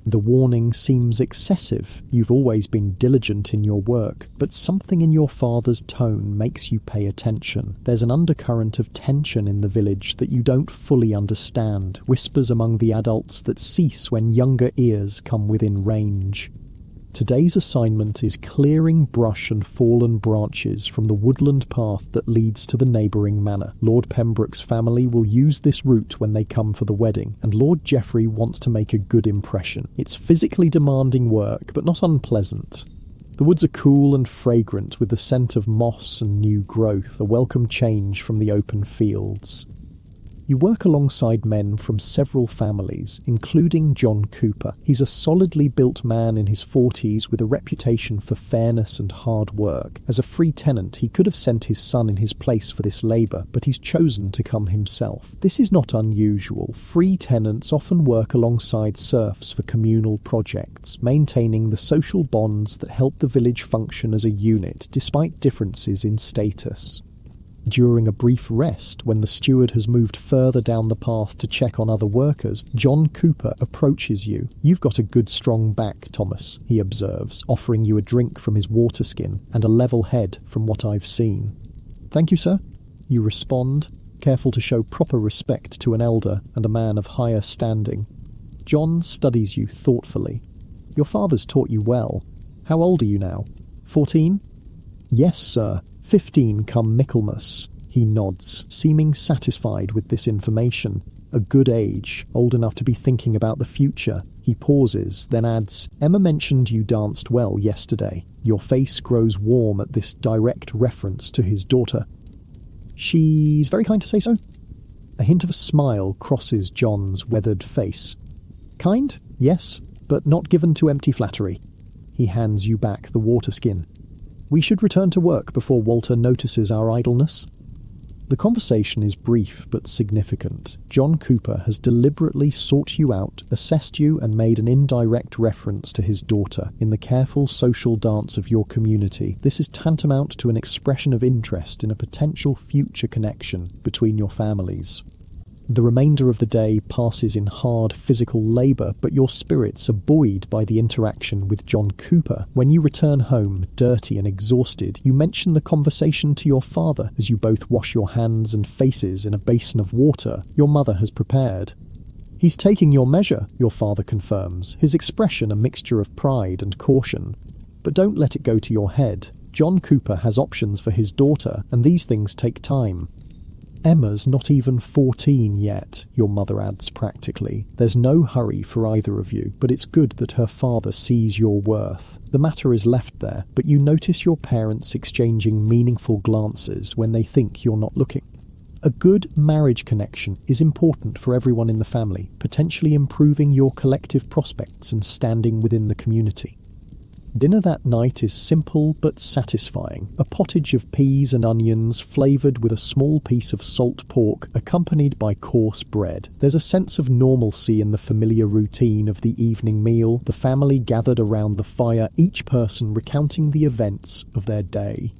The warning seems excessive. You've always been diligent in your work, but something in your father's tone makes you pay attention. There's an undercurrent of tension in the village that you don't fully understand, whispers among the adults that cease when younger ears come within range. Today's assignment is clearing brush and fallen branches from the woodland path that leads to the neighbouring manor. Lord Pembroke's family will use this route when they come for the wedding, and Lord Geoffrey wants to make a good impression. It's physically demanding work, but not unpleasant. The woods are cool and fragrant with the scent of moss and new growth, a welcome change from the open fields. You work alongside men from several families, including John Cooper. He's a solidly built man in his 40s with a reputation for fairness and hard work. As a free tenant, he could have sent his son in his place for this labour, but he's chosen to come himself. This is not unusual. Free tenants often work alongside serfs for communal projects, maintaining the social bonds that help the village function as a unit, despite differences in status. During a brief rest, when the steward has moved further down the path to check on other workers, John Cooper approaches you. "You've got a good strong back, Thomas," he observes, offering you a drink from his water skin and a level head from what I've seen. "Thank you, sir," you respond, careful to show proper respect to an elder and a man of higher standing. John studies you thoughtfully. "Your father's taught you well. How old are you now? 14? "Yes, sir. 15 come Michaelmas," he nods, seeming satisfied with this information. A good age, old enough to be thinking about the future. He pauses, then adds, "Emma mentioned you danced well yesterday." Your face grows warm at this direct reference to his daughter. "She's very kind to say so." A hint of a smile crosses John's weathered face. "Kind? Yes, but not given to empty flattery." He hands you back the water skin. "We should return to work before Walter notices our idleness." The conversation is brief but significant. John Cooper has deliberately sought you out, assessed you, and made an indirect reference to his daughter in the careful social dance of your community. This is tantamount to an expression of interest in a potential future connection between your families. The remainder of the day passes in hard physical labour, but your spirits are buoyed by the interaction with John Cooper. When you return home, dirty and exhausted, you mention the conversation to your father as you both wash your hands and faces in a basin of water your mother has prepared. "He's taking your measure," your father confirms, his expression a mixture of pride and caution. "But don't let it go to your head. John Cooper has options for his daughter, and these things take time." "Emma's not even 14 yet," your mother adds practically. "There's no hurry for either of you, but it's good that her father sees your worth." The matter is left there, but you notice your parents exchanging meaningful glances when they think you're not looking. A good marriage connection is important for everyone in the family, potentially improving your collective prospects and standing within the community. Dinner that night is simple but satisfying. A pottage of peas and onions flavoured with a small piece of salt pork accompanied by coarse bread. There's a sense of normalcy in the familiar routine of the evening meal, the family gathered around the fire, each person recounting the events of their day.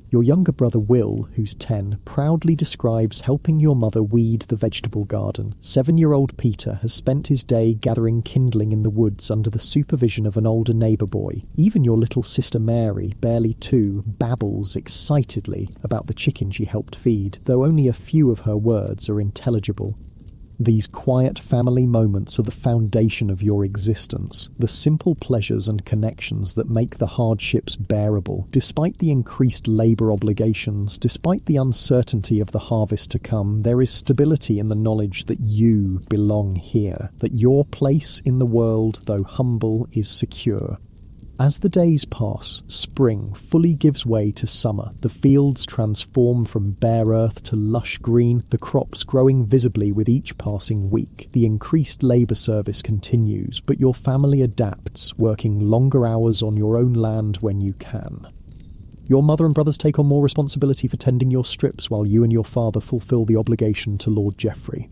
Your younger brother Will, who's 10, proudly describes helping your mother weed the vegetable garden. 7-year-old Peter has spent his day gathering kindling in the woods under the supervision of an older neighbour boy. Even your little sister Mary, barely 2, babbles excitedly about the chicken she helped feed, though only a few of her words are intelligible. These quiet family moments are the foundation of your existence, the simple pleasures and connections that make the hardships bearable. Despite the increased labour obligations, despite the uncertainty of the harvest to come, there is stability in the knowledge that you belong here, that your place in the world, though humble, is secure. As the days pass, spring fully gives way to summer. The fields transform from bare earth to lush green, the crops growing visibly with each passing week. The increased labour service continues, but your family adapts, working longer hours on your own land when you can. Your mother and brothers take on more responsibility for tending your strips while you and your father fulfil the obligation to Lord Geoffrey.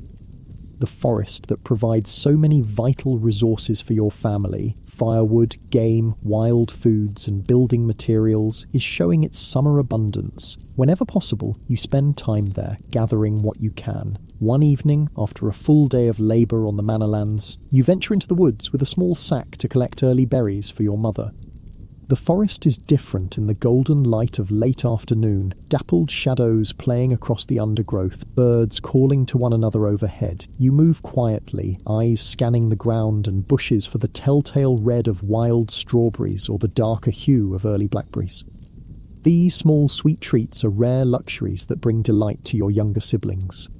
The forest that provides so many vital resources for your family, firewood, game, wild foods and building materials, is showing its summer abundance. Whenever possible, you spend time there, gathering what you can. One evening, after a full day of labour on the manor lands, you venture into the woods with a small sack to collect early berries for your mother. The forest is different in the golden light of late afternoon, dappled shadows playing across the undergrowth, birds calling to one another overhead. You move quietly, eyes scanning the ground and bushes for the telltale red of wild strawberries or the darker hue of early blackberries. These small sweet treats are rare luxuries that bring delight to your younger siblings.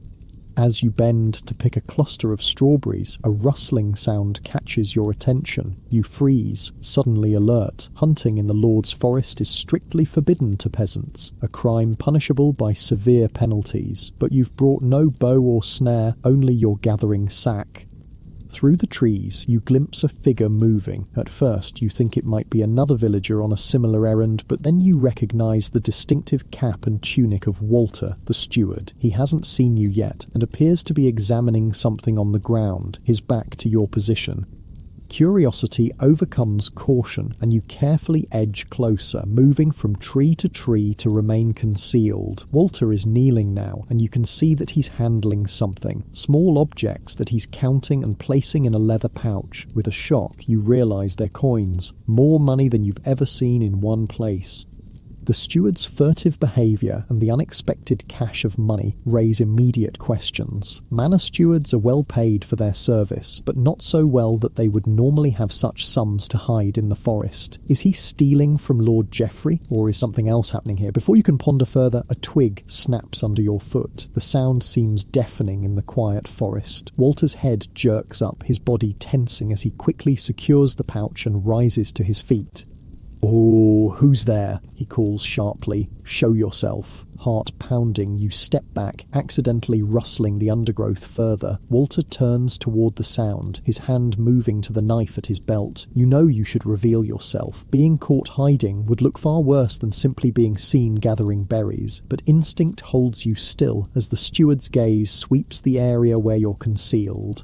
As you bend to pick a cluster of strawberries, a rustling sound catches your attention. You freeze, suddenly alert. Hunting in the Lord's forest is strictly forbidden to peasants, a crime punishable by severe penalties. But you've brought no bow or snare, only your gathering sack. Through the trees, you glimpse a figure moving. At first, you think it might be another villager on a similar errand, but then you recognise the distinctive cap and tunic of Walter, the steward. He hasn't seen you yet, and appears to be examining something on the ground, his back to your position. Curiosity overcomes caution, and you carefully edge closer, moving from tree to remain concealed. Walter is kneeling now, and you can see that he's handling something. Small objects that he's counting and placing in a leather pouch. With a shock, you realise they're coins. More money than you've ever seen in one place. The steward's furtive behaviour and the unexpected cache of money raise immediate questions. Manor stewards are well paid for their service, but not so well that they would normally have such sums to hide in the forest. Is he stealing from Lord Geoffrey, or is something else happening here? Before you can ponder further, a twig snaps under your foot. The sound seems deafening in the quiet forest. Walter's head jerks up, his body tensing as he quickly secures the pouch and rises to his feet. "Oh, who's there?" he calls sharply. "Show yourself." Heart pounding, you step back, accidentally rustling the undergrowth further. Walter turns toward the sound, his hand moving to the knife at his belt. You know you should reveal yourself. Being caught hiding would look far worse than simply being seen gathering berries, but instinct holds you still as the steward's gaze sweeps the area where you're concealed.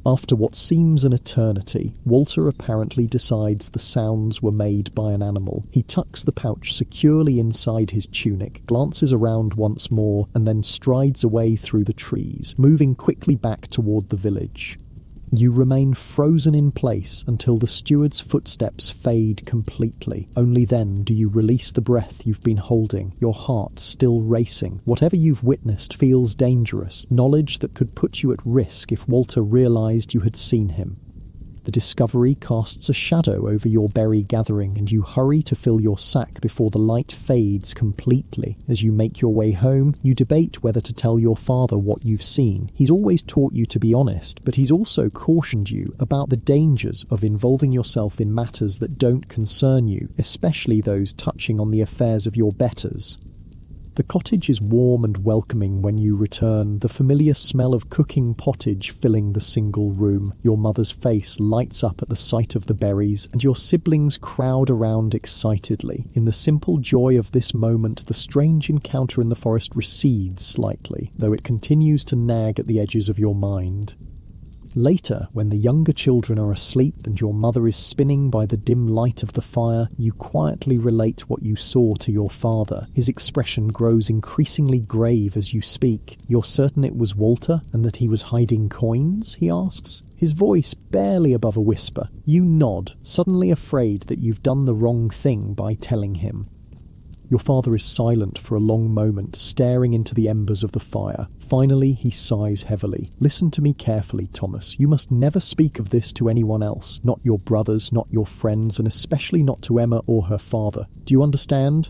After what seems an eternity, Walter apparently decides the sounds were made by an animal. He tucks the pouch securely inside his tunic, glances around once more, and then strides away through the trees, moving quickly back toward the village. You remain frozen in place until the steward's footsteps fade completely. Only then do you release the breath you've been holding, your heart still racing. Whatever you've witnessed feels dangerous, knowledge that could put you at risk if Walter realised you had seen him. The discovery casts a shadow over your berry gathering, and you hurry to fill your sack before the light fades completely. As you make your way home, you debate whether to tell your father what you've seen. He's always taught you to be honest, but he's also cautioned you about the dangers of involving yourself in matters that don't concern you, especially those touching on the affairs of your betters. The cottage is warm and welcoming when you return, the familiar smell of cooking pottage filling the single room. Your mother's face lights up at the sight of the berries, and your siblings crowd around excitedly. In the simple joy of this moment, the strange encounter in the forest recedes slightly, though it continues to nag at the edges of your mind. Later, when the younger children are asleep and your mother is spinning by the dim light of the fire, you quietly relate what you saw to your father. His expression grows increasingly grave as you speak. "You're certain it was Walter, and that he was hiding coins?" he asks, his voice barely above a whisper. You nod, suddenly afraid that you've done the wrong thing by telling him. Your father is silent for a long moment, staring into the embers of the fire. Finally, he sighs heavily. "Listen to me carefully, Thomas. You must never speak of this to anyone else. Not your brothers, not your friends, and especially not to Emma or her father. Do you understand?"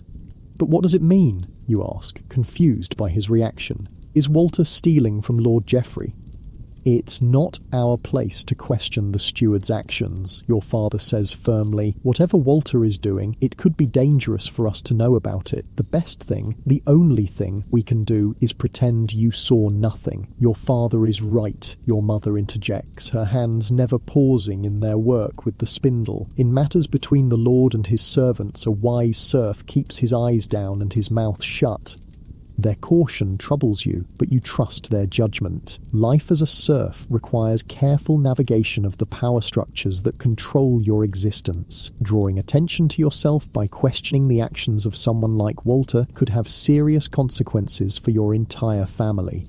"But what does it mean?" you ask, confused by his reaction. "Is Walter stealing from Lord Geoffrey?" "It's not our place to question the steward's actions," your father says firmly. "Whatever Walter is doing, it could be dangerous for us to know about it. The best thing, the only thing we can do is pretend you saw nothing." "Your father is right," your mother interjects, her hands never pausing in their work with the spindle. "In matters between the Lord and his servants, a wise serf keeps his eyes down and his mouth shut. Their caution troubles you, but you trust their judgment. Life as a serf requires careful navigation of the power structures that control your existence. Drawing attention to yourself by questioning the actions of someone like Walter could have serious consequences for your entire family."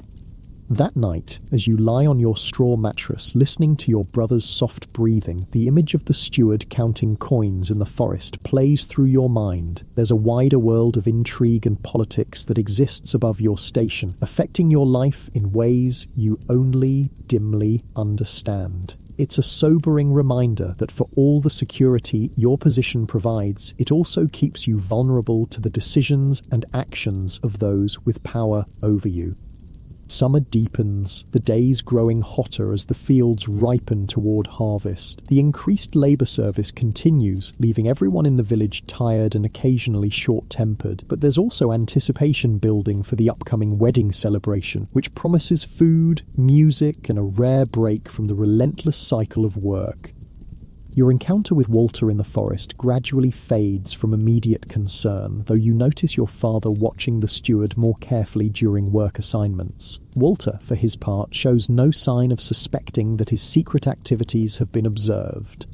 That night, as you lie on your straw mattress listening to your brother's soft breathing, the image of the steward counting coins in the forest plays through your mind. There's a wider world of intrigue and politics that exists above your station, affecting your life in ways you only dimly understand. It's a sobering reminder that for all the security your position provides, it also keeps you vulnerable to the decisions and actions of those with power over you. Summer deepens, the days growing hotter as the fields ripen toward harvest. The increased labour service continues, leaving everyone in the village tired and occasionally short-tempered. But there's also anticipation building for the upcoming wedding celebration, which promises food, music, and a rare break from the relentless cycle of work. Your encounter with Walter in the forest gradually fades from immediate concern, though you notice your father watching the steward more carefully during work assignments. Walter, for his part, shows no sign of suspecting that his secret activities have been observed.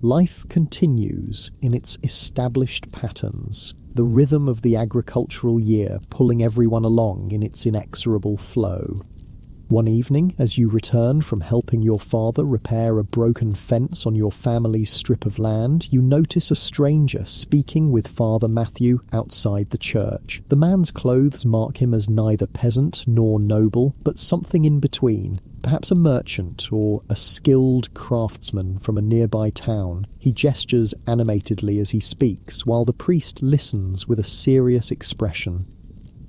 Life continues in its established patterns, the rhythm of the agricultural year pulling everyone along in its inexorable flow. One evening, as you return from helping your father repair a broken fence on your family's strip of land, you notice a stranger speaking with Father Matthew outside the church. The man's clothes mark him as neither peasant nor noble, but something in between. Perhaps a merchant or a skilled craftsman from a nearby town. He gestures animatedly as he speaks, while the priest listens with a serious expression.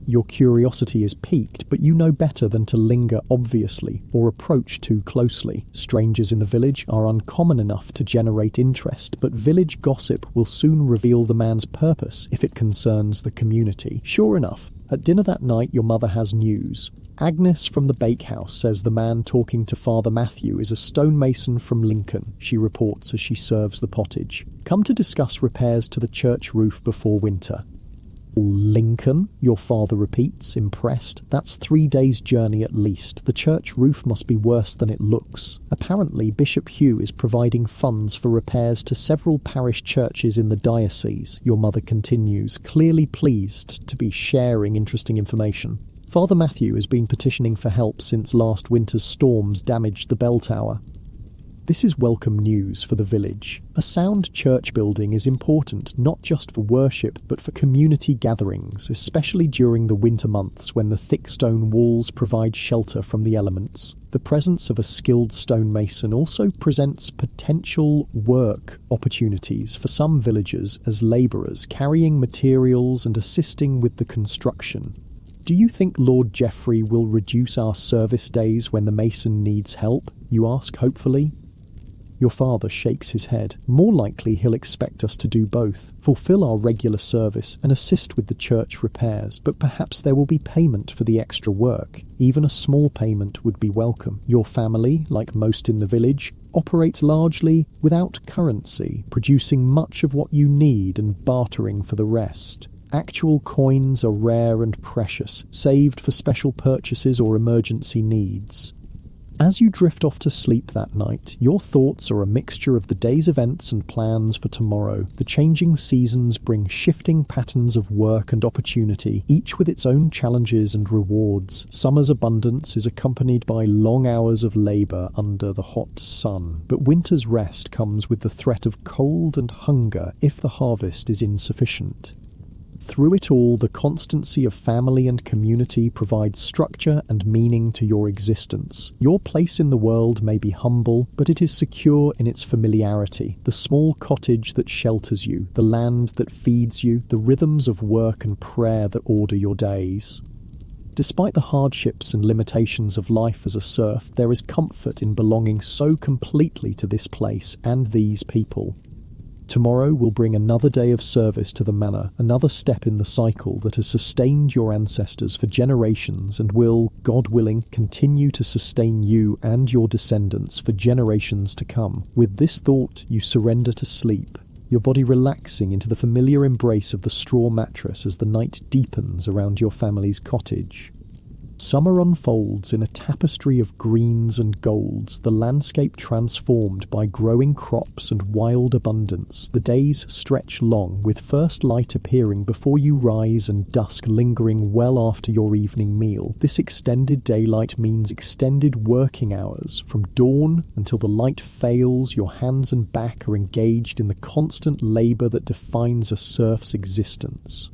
Your curiosity is piqued, but you know better than to linger obviously or approach too closely. Strangers in the village are uncommon enough to generate interest, but village gossip will soon reveal the man's purpose if it concerns the community. Sure enough, at dinner that night your mother has news. Agnes from the bakehouse says the man talking to Father Matthew is a stonemason from Lincoln, she reports as she serves the pottage. Come to discuss repairs to the church roof before winter. Lincoln, your father repeats, impressed. That's 3 days' journey at least. The church roof must be worse than it looks. Apparently, Bishop Hugh is providing funds for repairs to several parish churches in the diocese, your mother continues, clearly pleased to be sharing interesting information. Father Matthew has been petitioning for help since last winter's storms damaged the bell tower. This is welcome news for the village. A sound church building is important not just for worship but for community gatherings, especially during the winter months when the thick stone walls provide shelter from the elements. The presence of a skilled stonemason also presents potential work opportunities for some villagers as labourers, carrying materials and assisting with the construction. Do you think Lord Geoffrey will reduce our service days when the mason needs help? You ask hopefully. Your father shakes his head. More likely he'll expect us to do both, fulfill our regular service and assist with the church repairs, but perhaps there will be payment for the extra work. Even a small payment would be welcome. Your family, like most in the village, operates largely without currency, producing much of what you need and bartering for the rest. Actual coins are rare and precious, saved for special purchases or emergency needs. As you drift off to sleep that night, your thoughts are a mixture of the day's events and plans for tomorrow. The changing seasons bring shifting patterns of work and opportunity, each with its own challenges and rewards. Summer's abundance is accompanied by long hours of labour under the hot sun, but winter's rest comes with the threat of cold and hunger if the harvest is insufficient. Through it all, the constancy of family and community provides structure and meaning to your existence. Your place in the world may be humble, but it is secure in its familiarity. The small cottage that shelters you, the land that feeds you, the rhythms of work and prayer that order your days. Despite the hardships and limitations of life as a serf, there is comfort in belonging so completely to this place and these people. Tomorrow will bring another day of service to the manor, another step in the cycle that has sustained your ancestors for generations and will, God willing, continue to sustain you and your descendants for generations to come. With this thought, you surrender to sleep, your body relaxing into the familiar embrace of the straw mattress as the night deepens around your family's cottage. Summer unfolds in a tapestry of greens and golds, the landscape transformed by growing crops and wild abundance. The days stretch long, with first light appearing before you rise and dusk lingering well after your evening meal. This extended daylight means extended working hours. From dawn until the light fails, your hands and back are engaged in the constant labour that defines a serf's existence.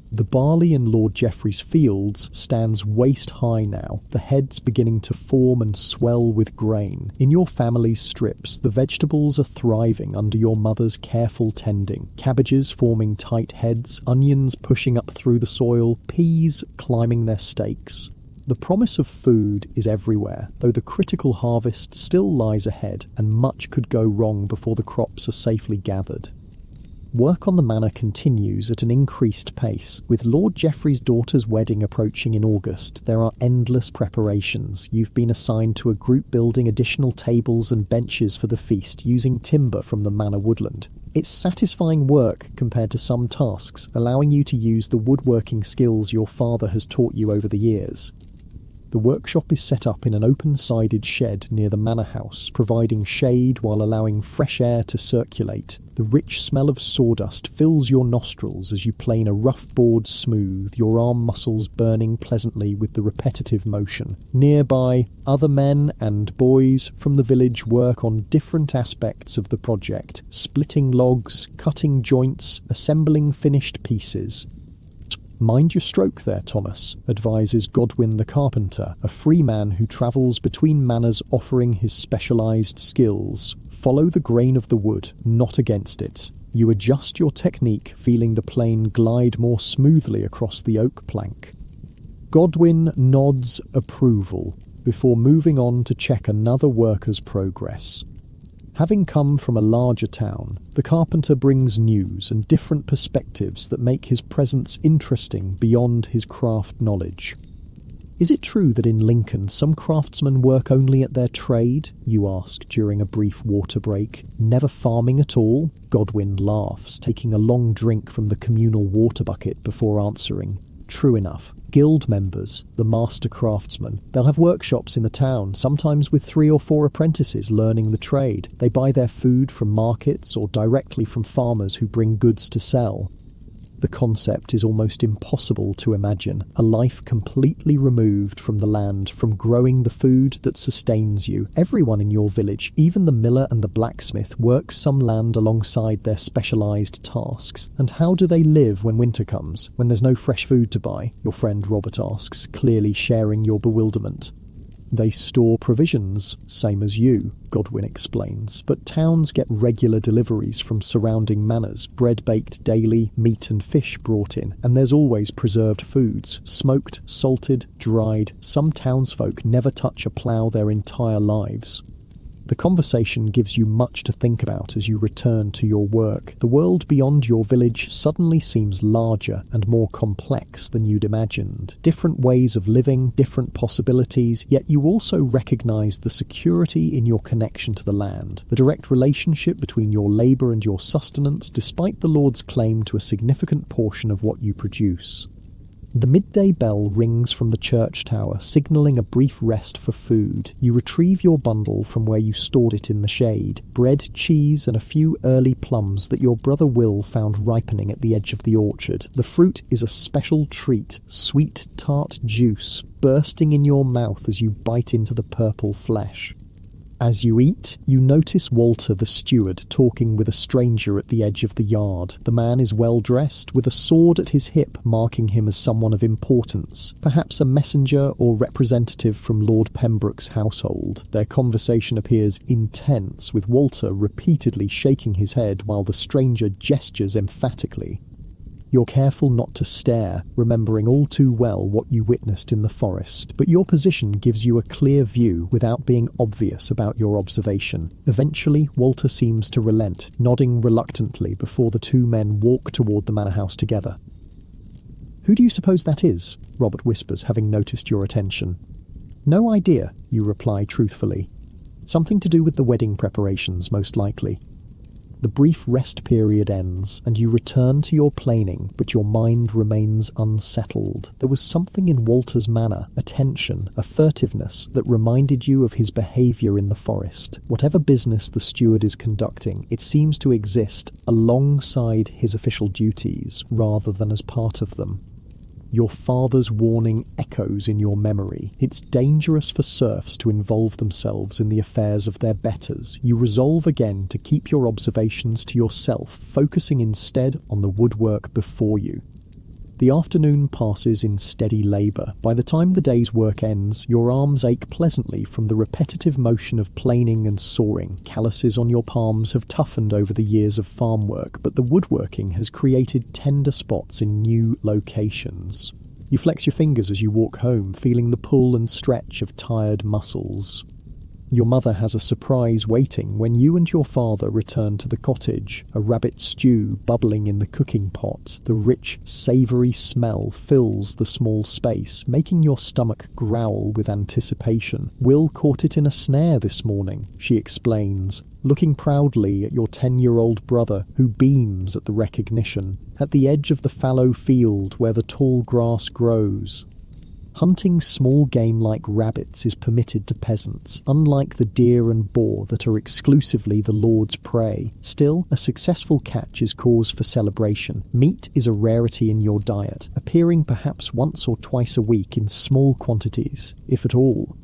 The barley in Lord Geoffrey's fields stands waist-high now, the heads beginning to form and swell with grain. In your family's strips, the vegetables are thriving under your mother's careful tending. Cabbages forming tight heads, onions pushing up through the soil, peas climbing their stakes. The promise of food is everywhere, though the critical harvest still lies ahead, and much could go wrong before the crops are safely gathered. Work on the manor continues at an increased pace. With Lord Geoffrey's daughter's wedding approaching in August, there are endless preparations. You've been assigned to a group building additional tables and benches for the feast using timber from the manor woodland. It's satisfying work compared to some tasks, allowing you to use the woodworking skills your father has taught you over the years. The workshop is set up in an open-sided shed near the manor house, providing shade while allowing fresh air to circulate. The rich smell of sawdust fills your nostrils as you plane a rough board smooth, your arm muscles burning pleasantly with the repetitive motion. Nearby, other men and boys from the village work on different aspects of the project, splitting logs, cutting joints, assembling finished pieces. "Mind your stroke there, Thomas," advises Godwin the carpenter, a free man who travels between manors offering his specialised skills. "Follow the grain of the wood, not against it." You adjust your technique, feeling the plane glide more smoothly across the oak plank. Godwin nods approval before moving on to check another worker's progress. Having come from a larger town, the carpenter brings news and different perspectives that make his presence interesting beyond his craft knowledge. "Is it true that in Lincoln some craftsmen work only at their trade?" you ask during a brief water break. "Never farming at all?" Godwin laughs, taking a long drink from the communal water bucket before answering. "True enough. Guild members, the master craftsmen, they'll have workshops in the town, sometimes with 3 or 4 apprentices learning the trade. They buy their food from markets or directly from farmers who bring goods to sell." The concept is almost impossible to imagine, a life completely removed from the land, from growing the food that sustains you. Everyone in your village, even the miller and the blacksmith, works some land alongside their specialised tasks. "And how do they live when winter comes, when there's no fresh food to buy?" your friend Robert asks, clearly sharing your bewilderment. "They store provisions, same as you," Godwin explains, "but towns get regular deliveries from surrounding manors, bread baked daily, meat and fish brought in, and there's always preserved foods, smoked, salted, dried. Some townsfolk never touch a plough their entire lives." The conversation gives you much to think about as you return to your work. The world beyond your village suddenly seems larger and more complex than you'd imagined. Different ways of living, different possibilities, yet you also recognise the security in your connection to the land, the direct relationship between your labour and your sustenance, despite the Lord's claim to a significant portion of what you produce. The midday bell rings from the church tower, signalling a brief rest for food. You retrieve your bundle from where you stored it in the shade. Bread, cheese, and a few early plums that your brother Will found ripening at the edge of the orchard. The fruit is a special treat, sweet, tart juice bursting in your mouth as you bite into the purple flesh. As you eat, you notice Walter the steward talking with a stranger at the edge of the yard. The man is well dressed, with a sword at his hip marking him as someone of importance, perhaps a messenger or representative from Lord Pembroke's household. Their conversation appears intense, with Walter repeatedly shaking his head while the stranger gestures emphatically. You're careful not to stare, remembering all too well what you witnessed in the forest, but your position gives you a clear view without being obvious about your observation. Eventually, Walter seems to relent, nodding reluctantly before the two men walk toward the manor house together. "Who do you suppose that is?" Robert whispers, having noticed your attention. "No idea," you reply truthfully. "Something to do with the wedding preparations, most likely." The brief rest period ends, and you return to your planing, but your mind remains unsettled. There was something in Walter's manner, a tension, a furtiveness, that reminded you of his behaviour in the forest. Whatever business the steward is conducting, it seems to exist alongside his official duties, rather than as part of them. Your father's warning echoes in your memory. It's dangerous for serfs to involve themselves in the affairs of their betters. You resolve again to keep your observations to yourself, focusing instead on the woodwork before you. The afternoon passes in steady labour. By the time the day's work ends, your arms ache pleasantly from the repetitive motion of planing and sawing. Calluses on your palms have toughened over the years of farm work, but the woodworking has created tender spots in new locations. You flex your fingers as you walk home, feeling the pull and stretch of tired muscles. Your mother has a surprise waiting when you and your father return to the cottage, a rabbit stew bubbling in the cooking pot. The rich, savoury smell fills the small space, making your stomach growl with anticipation. Will caught it in a snare this morning, she explains, looking proudly at your 10-year-old brother, who beams at the recognition. At the edge of the fallow field where the tall grass grows, hunting small game like rabbits is permitted to peasants, unlike the deer and boar that are exclusively the Lord's prey. Still, a successful catch is cause for celebration. Meat is a rarity in your diet, appearing perhaps once or twice a week in small quantities, if at all.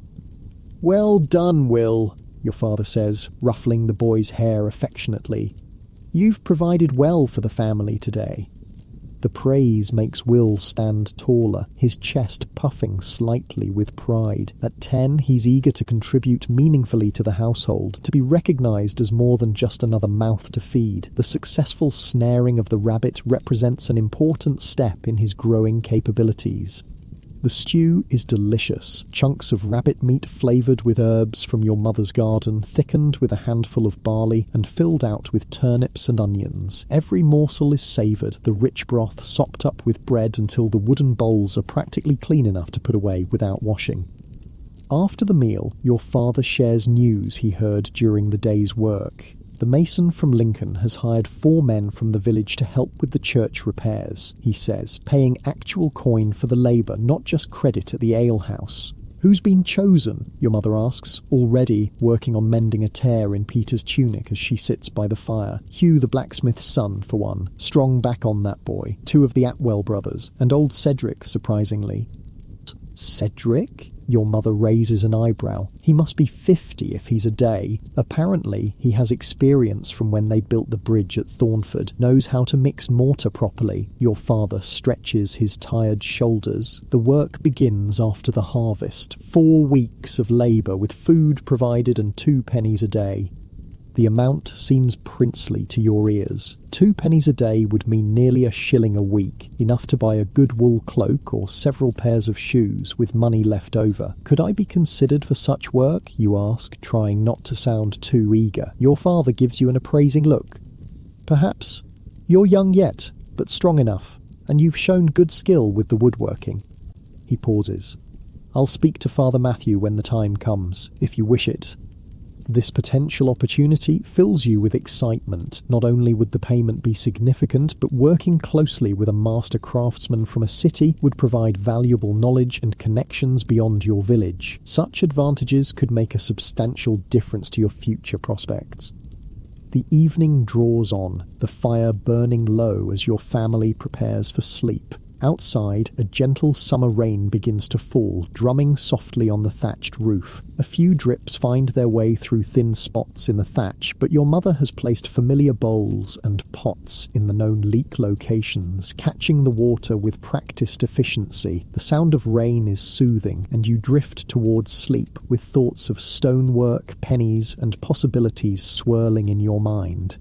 "Well done, Will," your father says, ruffling the boy's hair affectionately. "You've provided well for the family today." The praise makes Will stand taller, his chest puffing slightly with pride. At 10, he's eager to contribute meaningfully to the household, to be recognised as more than just another mouth to feed. The successful snaring of the rabbit represents an important step in his growing capabilities. The stew is delicious. Chunks of rabbit meat flavoured with herbs from your mother's garden, thickened with a handful of barley and filled out with turnips and onions. Every morsel is savoured, the rich broth sopped up with bread until the wooden bowls are practically clean enough to put away without washing. After the meal, your father shares news he heard during the day's work. The mason from Lincoln has hired 4 men from the village to help with the church repairs, he says, paying actual coin for the labour, not just credit at the alehouse. "Who's been chosen?" your mother asks, already working on mending a tear in Peter's tunic as she sits by the fire. Hugh the blacksmith's son, for one, strong back on that boy, 2 of the Atwell brothers, and old Cedric, surprisingly. "Cedric?" Your mother raises an eyebrow. He must be 50 if he's a day. Apparently, he has experience from when they built the bridge at Thornford, knows how to mix mortar properly. Your father stretches his tired shoulders. The work begins after the harvest. 4 weeks of labour with food provided and 2 pennies a day. The amount seems princely to your ears. 2 pennies a day would mean nearly a shilling a week, enough to buy a good wool cloak or several pairs of shoes with money left over. "Could I be considered for such work?" you ask, trying not to sound too eager. Your father gives you an appraising look. "Perhaps. You're young yet, but strong enough, and you've shown good skill with the woodworking." He pauses. "I'll speak to Father Matthew when the time comes, if you wish it." This potential opportunity fills you with excitement. Not only would the payment be significant, but working closely with a master craftsman from a city would provide valuable knowledge and connections beyond your village. Such advantages could make a substantial difference to your future prospects. The evening draws on, the fire burning low as your family prepares for sleep. Outside, a gentle summer rain begins to fall, drumming softly on the thatched roof. A few drips find their way through thin spots in the thatch, but your mother has placed familiar bowls and pots in the known leak locations, catching the water with practiced efficiency. The sound of rain is soothing, and you drift towards sleep with thoughts of stonework, pennies, and possibilities swirling in your mind.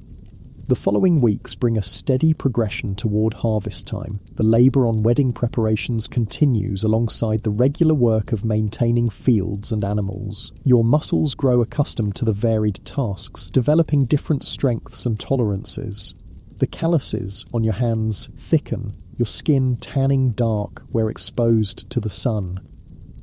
The following weeks bring a steady progression toward harvest time. The labour on wedding preparations continues alongside the regular work of maintaining fields and animals. Your muscles grow accustomed to the varied tasks, developing different strengths and tolerances. The calluses on your hands thicken, your skin tanning dark where exposed to the sun.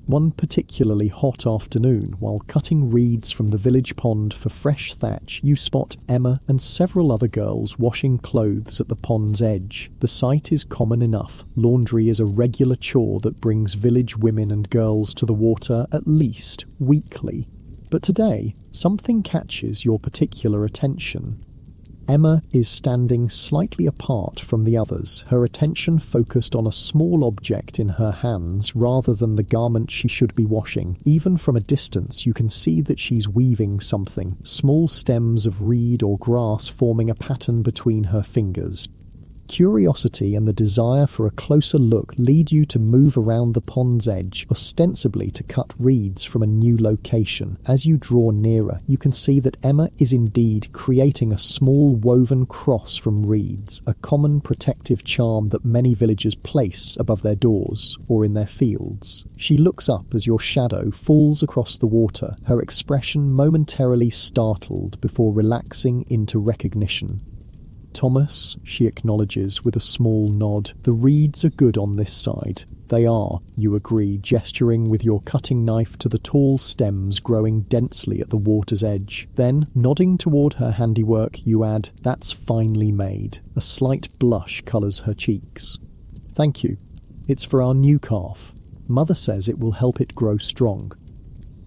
One particularly hot afternoon, while cutting reeds from the village pond for fresh thatch, you spot Emma and several other girls washing clothes at the pond's edge. The sight is common enough. Laundry is a regular chore that brings village women and girls to the water at least weekly. But today, something catches your particular attention. Emma is standing slightly apart from the others, her attention focused on a small object in her hands rather than the garment she should be washing. Even from a distance, you can see that she's weaving something, small stems of reed or grass forming a pattern between her fingers. Curiosity and the desire for a closer look lead you to move around the pond's edge, ostensibly to cut reeds from a new location. As you draw nearer, you can see that Emma is indeed creating a small woven cross from reeds, a common protective charm that many villagers place above their doors or in their fields. She looks up as your shadow falls across the water, her expression momentarily startled before relaxing into recognition. "Thomas," she acknowledges with a small nod. "The reeds are good on this side." "They are," you agree, gesturing with your cutting knife to the tall stems growing densely at the water's edge. Then, nodding toward her handiwork, you add, "That's finely made." A slight blush colours her cheeks. "Thank you. It's for our new calf. Mother says it will help it grow strong."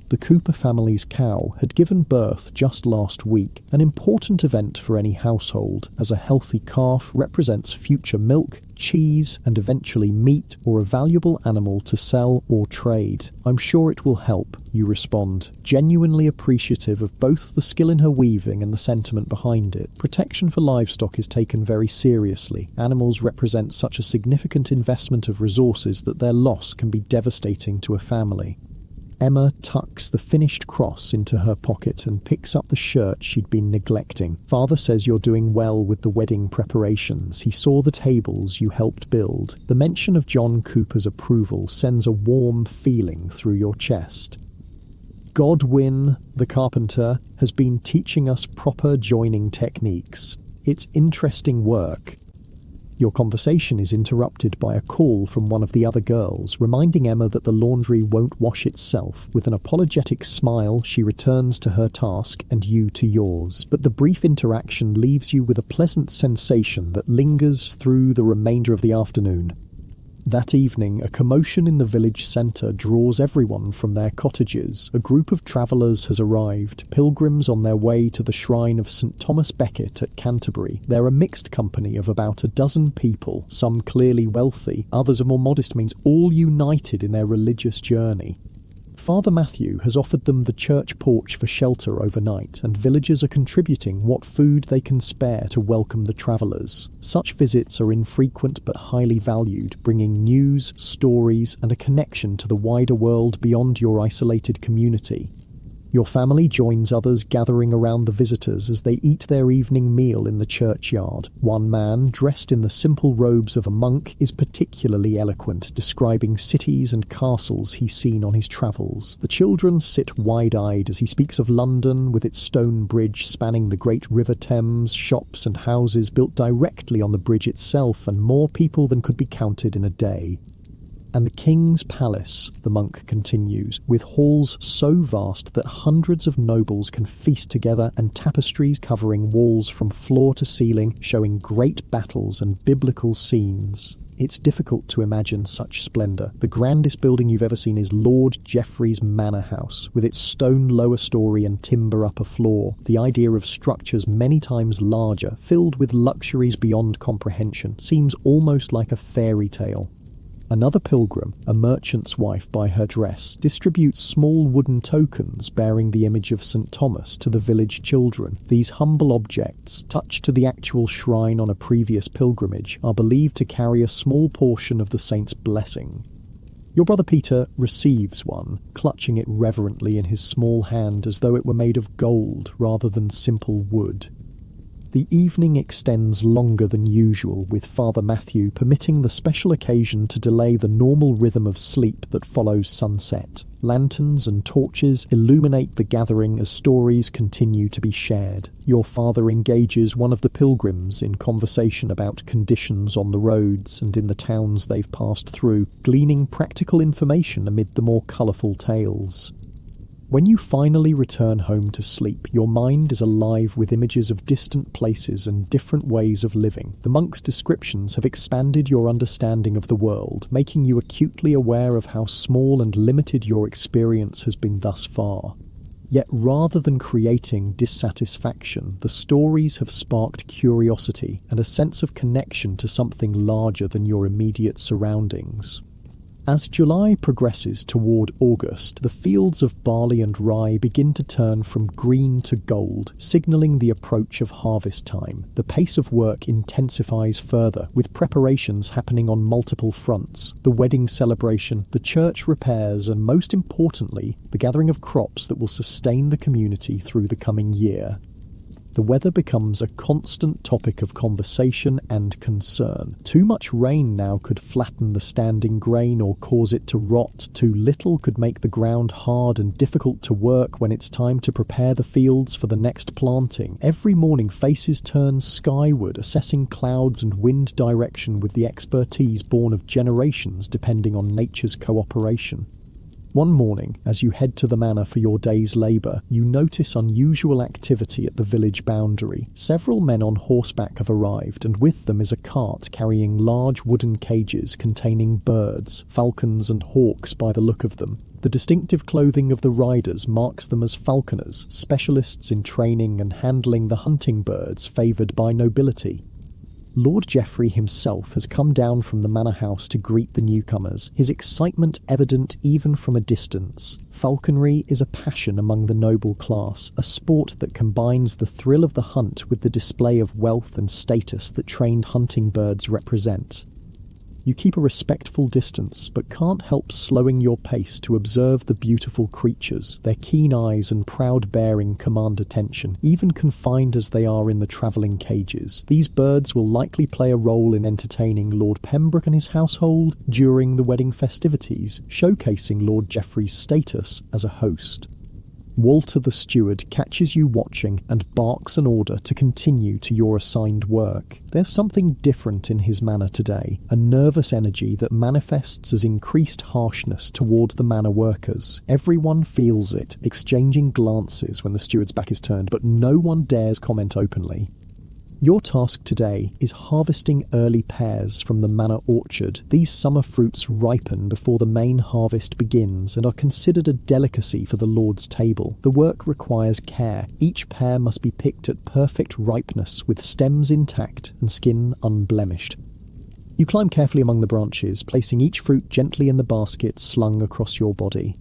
The Cooper family's cow had given birth just last week, an important event for any household, as a healthy calf represents future milk, cheese, and eventually meat, or a valuable animal to sell or trade. "I'm sure it will help," you respond, genuinely appreciative of both the skill in her weaving and the sentiment behind it. Protection for livestock is taken very seriously. Animals represent such a significant investment of resources that their loss can be devastating to a family. Emma tucks the finished cross into her pocket and picks up the shirt she'd been neglecting. "Father says you're doing well with the wedding preparations. He saw the tables you helped build." The mention of John Cooper's approval sends a warm feeling through your chest. "Godwin, the carpenter, has been teaching us proper joining techniques. It's interesting work." Your conversation is interrupted by a call from one of the other girls, reminding Emma that the laundry won't wash itself. With an apologetic smile, she returns to her task and you to yours. But the brief interaction leaves you with a pleasant sensation that lingers through the remainder of the afternoon. That evening, a commotion in the village centre draws everyone from their cottages. A group of travellers has arrived, pilgrims on their way to the shrine of St Thomas Becket at Canterbury. They're a mixed company of about a dozen people, some clearly wealthy, others of more modest means, all united in their religious journey. Father Matthew has offered them the church porch for shelter overnight, and villagers are contributing what food they can spare to welcome the travellers. Such visits are infrequent but highly valued, bringing news, stories, and a connection to the wider world beyond your isolated community. Your family joins others gathering around the visitors as they eat their evening meal in the churchyard. One man, dressed in the simple robes of a monk, is particularly eloquent, describing cities and castles he's seen on his travels. The children sit wide-eyed as he speaks of London, with its stone bridge spanning the great River Thames, shops and houses built directly on the bridge itself, and more people than could be counted in a day. "And the king's palace," the monk continues, "with halls so vast that hundreds of nobles can feast together, and tapestries covering walls from floor to ceiling, showing great battles and biblical scenes. It's difficult to imagine such splendour. The grandest building you've ever seen is Lord Geoffrey's manor house, with its stone lower storey and timber upper floor. The idea of structures many times larger, filled with luxuries beyond comprehension, seems almost like a fairy tale." Another pilgrim, a merchant's wife by her dress, distributes small wooden tokens bearing the image of St Thomas to the village children. These humble objects, touched to the actual shrine on a previous pilgrimage, are believed to carry a small portion of the saint's blessing. Your brother Peter receives one, clutching it reverently in his small hand as though it were made of gold rather than simple wood. The evening extends longer than usual, with Father Matthew permitting the special occasion to delay the normal rhythm of sleep that follows sunset. Lanterns and torches illuminate the gathering as stories continue to be shared. Your father engages one of the pilgrims in conversation about conditions on the roads and in the towns they've passed through, gleaning practical information amid the more colourful tales. When you finally return home to sleep, your mind is alive with images of distant places and different ways of living. The monk's descriptions have expanded your understanding of the world, making you acutely aware of how small and limited your experience has been thus far. Yet rather than creating dissatisfaction, the stories have sparked curiosity and a sense of connection to something larger than your immediate surroundings. As July progresses toward August, the fields of barley and rye begin to turn from green to gold, signalling the approach of harvest time. The pace of work intensifies further, with preparations happening on multiple fronts: the wedding celebration, the church repairs, and most importantly, the gathering of crops that will sustain the community through the coming year. The weather becomes a constant topic of conversation and concern. Too much rain now could flatten the standing grain or cause it to rot. Too little could make the ground hard and difficult to work when it's time to prepare the fields for the next planting. Every morning faces turn skyward, assessing clouds and wind direction with the expertise born of generations depending on nature's cooperation. One morning, as you head to the manor for your day's labour, you notice unusual activity at the village boundary. Several men on horseback have arrived, and with them is a cart carrying large wooden cages containing birds, falcons and hawks by the look of them. The distinctive clothing of the riders marks them as falconers, specialists in training and handling the hunting birds favoured by nobility. Lord Geoffrey himself has come down from the manor house to greet the newcomers, his excitement evident even from a distance. Falconry is a passion among the noble class, a sport that combines the thrill of the hunt with the display of wealth and status that trained hunting birds represent. You keep a respectful distance, but can't help slowing your pace to observe the beautiful creatures. Their keen eyes and proud bearing command attention, even confined as they are in the travelling cages. These birds will likely play a role in entertaining Lord Pembroke and his household during the wedding festivities, showcasing Lord Geoffrey's status as a host. Walter the steward catches you watching and barks an order to continue to your assigned work. There's something different in his manner today, a nervous energy that manifests as increased harshness toward the manor workers. Everyone feels it, exchanging glances when the steward's back is turned, but no one dares comment openly. Your task today is harvesting early pears from the manor orchard. These summer fruits ripen before the main harvest begins and are considered a delicacy for the Lord's table. The work requires care. Each pear must be picked at perfect ripeness, with stems intact and skin unblemished. You climb carefully among the branches, placing each fruit gently in the basket slung across your body.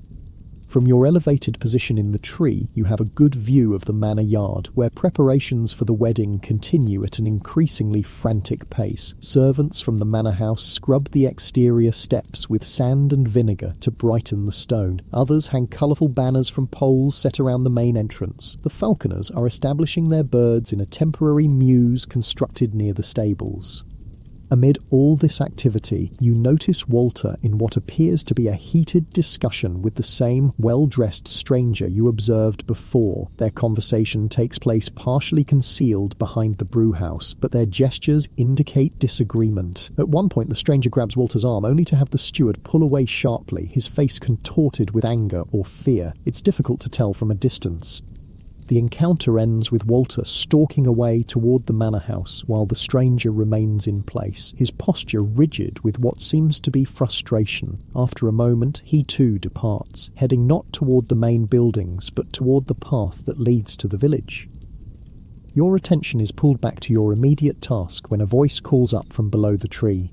From your elevated position in the tree, you have a good view of the manor yard, where preparations for the wedding continue at an increasingly frantic pace. Servants from the manor house scrub the exterior steps with sand and vinegar to brighten the stone. Others hang colourful banners from poles set around the main entrance. The falconers are establishing their birds in a temporary mews constructed near the stables. Amid all this activity, you notice Walter in what appears to be a heated discussion with the same well-dressed stranger you observed before. Their conversation takes place partially concealed behind the brewhouse, but their gestures indicate disagreement. At one point, the stranger grabs Walter's arm, only to have the steward pull away sharply, his face contorted with anger or fear. It's difficult to tell from a distance. The encounter ends with Walter stalking away toward the manor house while the stranger remains in place, his posture rigid with what seems to be frustration. After a moment, he too departs, heading not toward the main buildings but toward the path that leads to the village. Your attention is pulled back to your immediate task when a voice calls up from below the tree.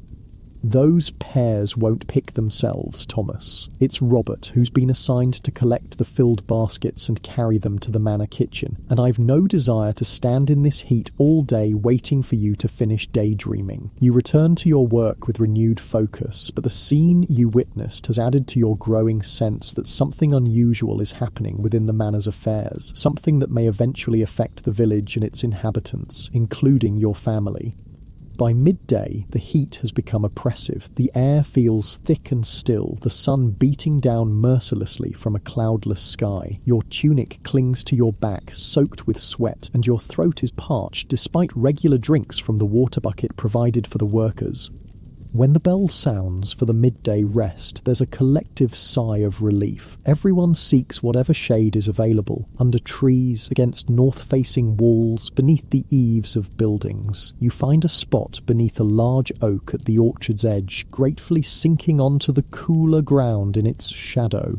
"Those pears won't pick themselves, Thomas. It's Robert who's been assigned to collect the filled baskets and carry them to the manor kitchen, and I've no desire to stand in this heat all day waiting for you to finish daydreaming." You return to your work with renewed focus, but the scene you witnessed has added to your growing sense that something unusual is happening within the manor's affairs, something that may eventually affect the village and its inhabitants, including your family. By midday, the heat has become oppressive. The air feels thick and still, the sun beating down mercilessly from a cloudless sky. Your tunic clings to your back, soaked with sweat, and your throat is parched despite regular drinks from the water bucket provided for the workers. When the bell sounds for the midday rest, there's a collective sigh of relief. Everyone seeks whatever shade is available, under trees, against north-facing walls, beneath the eaves of buildings. You find a spot beneath a large oak at the orchard's edge, gratefully sinking onto the cooler ground in its shadow.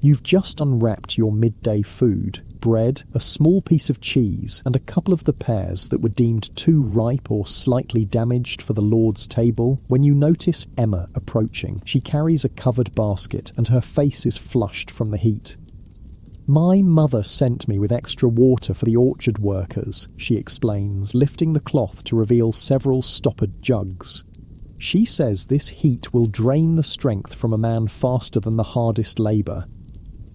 You've just unwrapped your midday food: bread, a small piece of cheese, and a couple of the pears that were deemed too ripe or slightly damaged for the Lord's table, when you notice Emma approaching. She carries a covered basket, and her face is flushed from the heat. "My mother sent me with extra water for the orchard workers," she explains, lifting the cloth to reveal several stoppered jugs. She says this heat will drain the strength from a man faster than the hardest labour.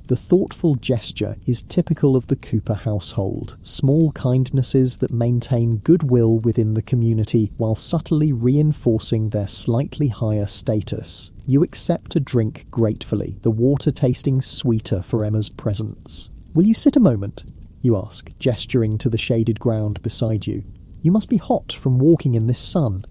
The thoughtful gesture is typical of the Cooper household, small kindnesses that maintain goodwill within the community while subtly reinforcing their slightly higher status. You accept a drink gratefully, the water tasting sweeter for Emma's presence. "Will you sit a moment?" you ask, gesturing to the shaded ground beside you. "You must be hot from walking in this sun."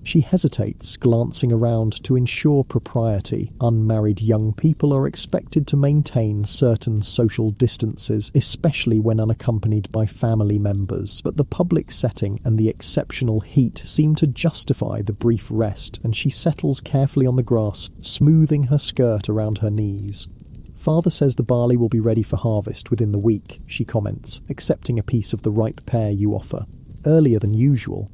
She hesitates, glancing around to ensure propriety. Unmarried young people are expected to maintain certain social distances, especially when unaccompanied by family members, but the public setting and the exceptional heat seem to justify the brief rest, and she settles carefully on the grass, smoothing her skirt around her knees. "Father says the barley will be ready for harvest within the week," she comments, accepting a piece of the ripe pear you offer. "Earlier than usual."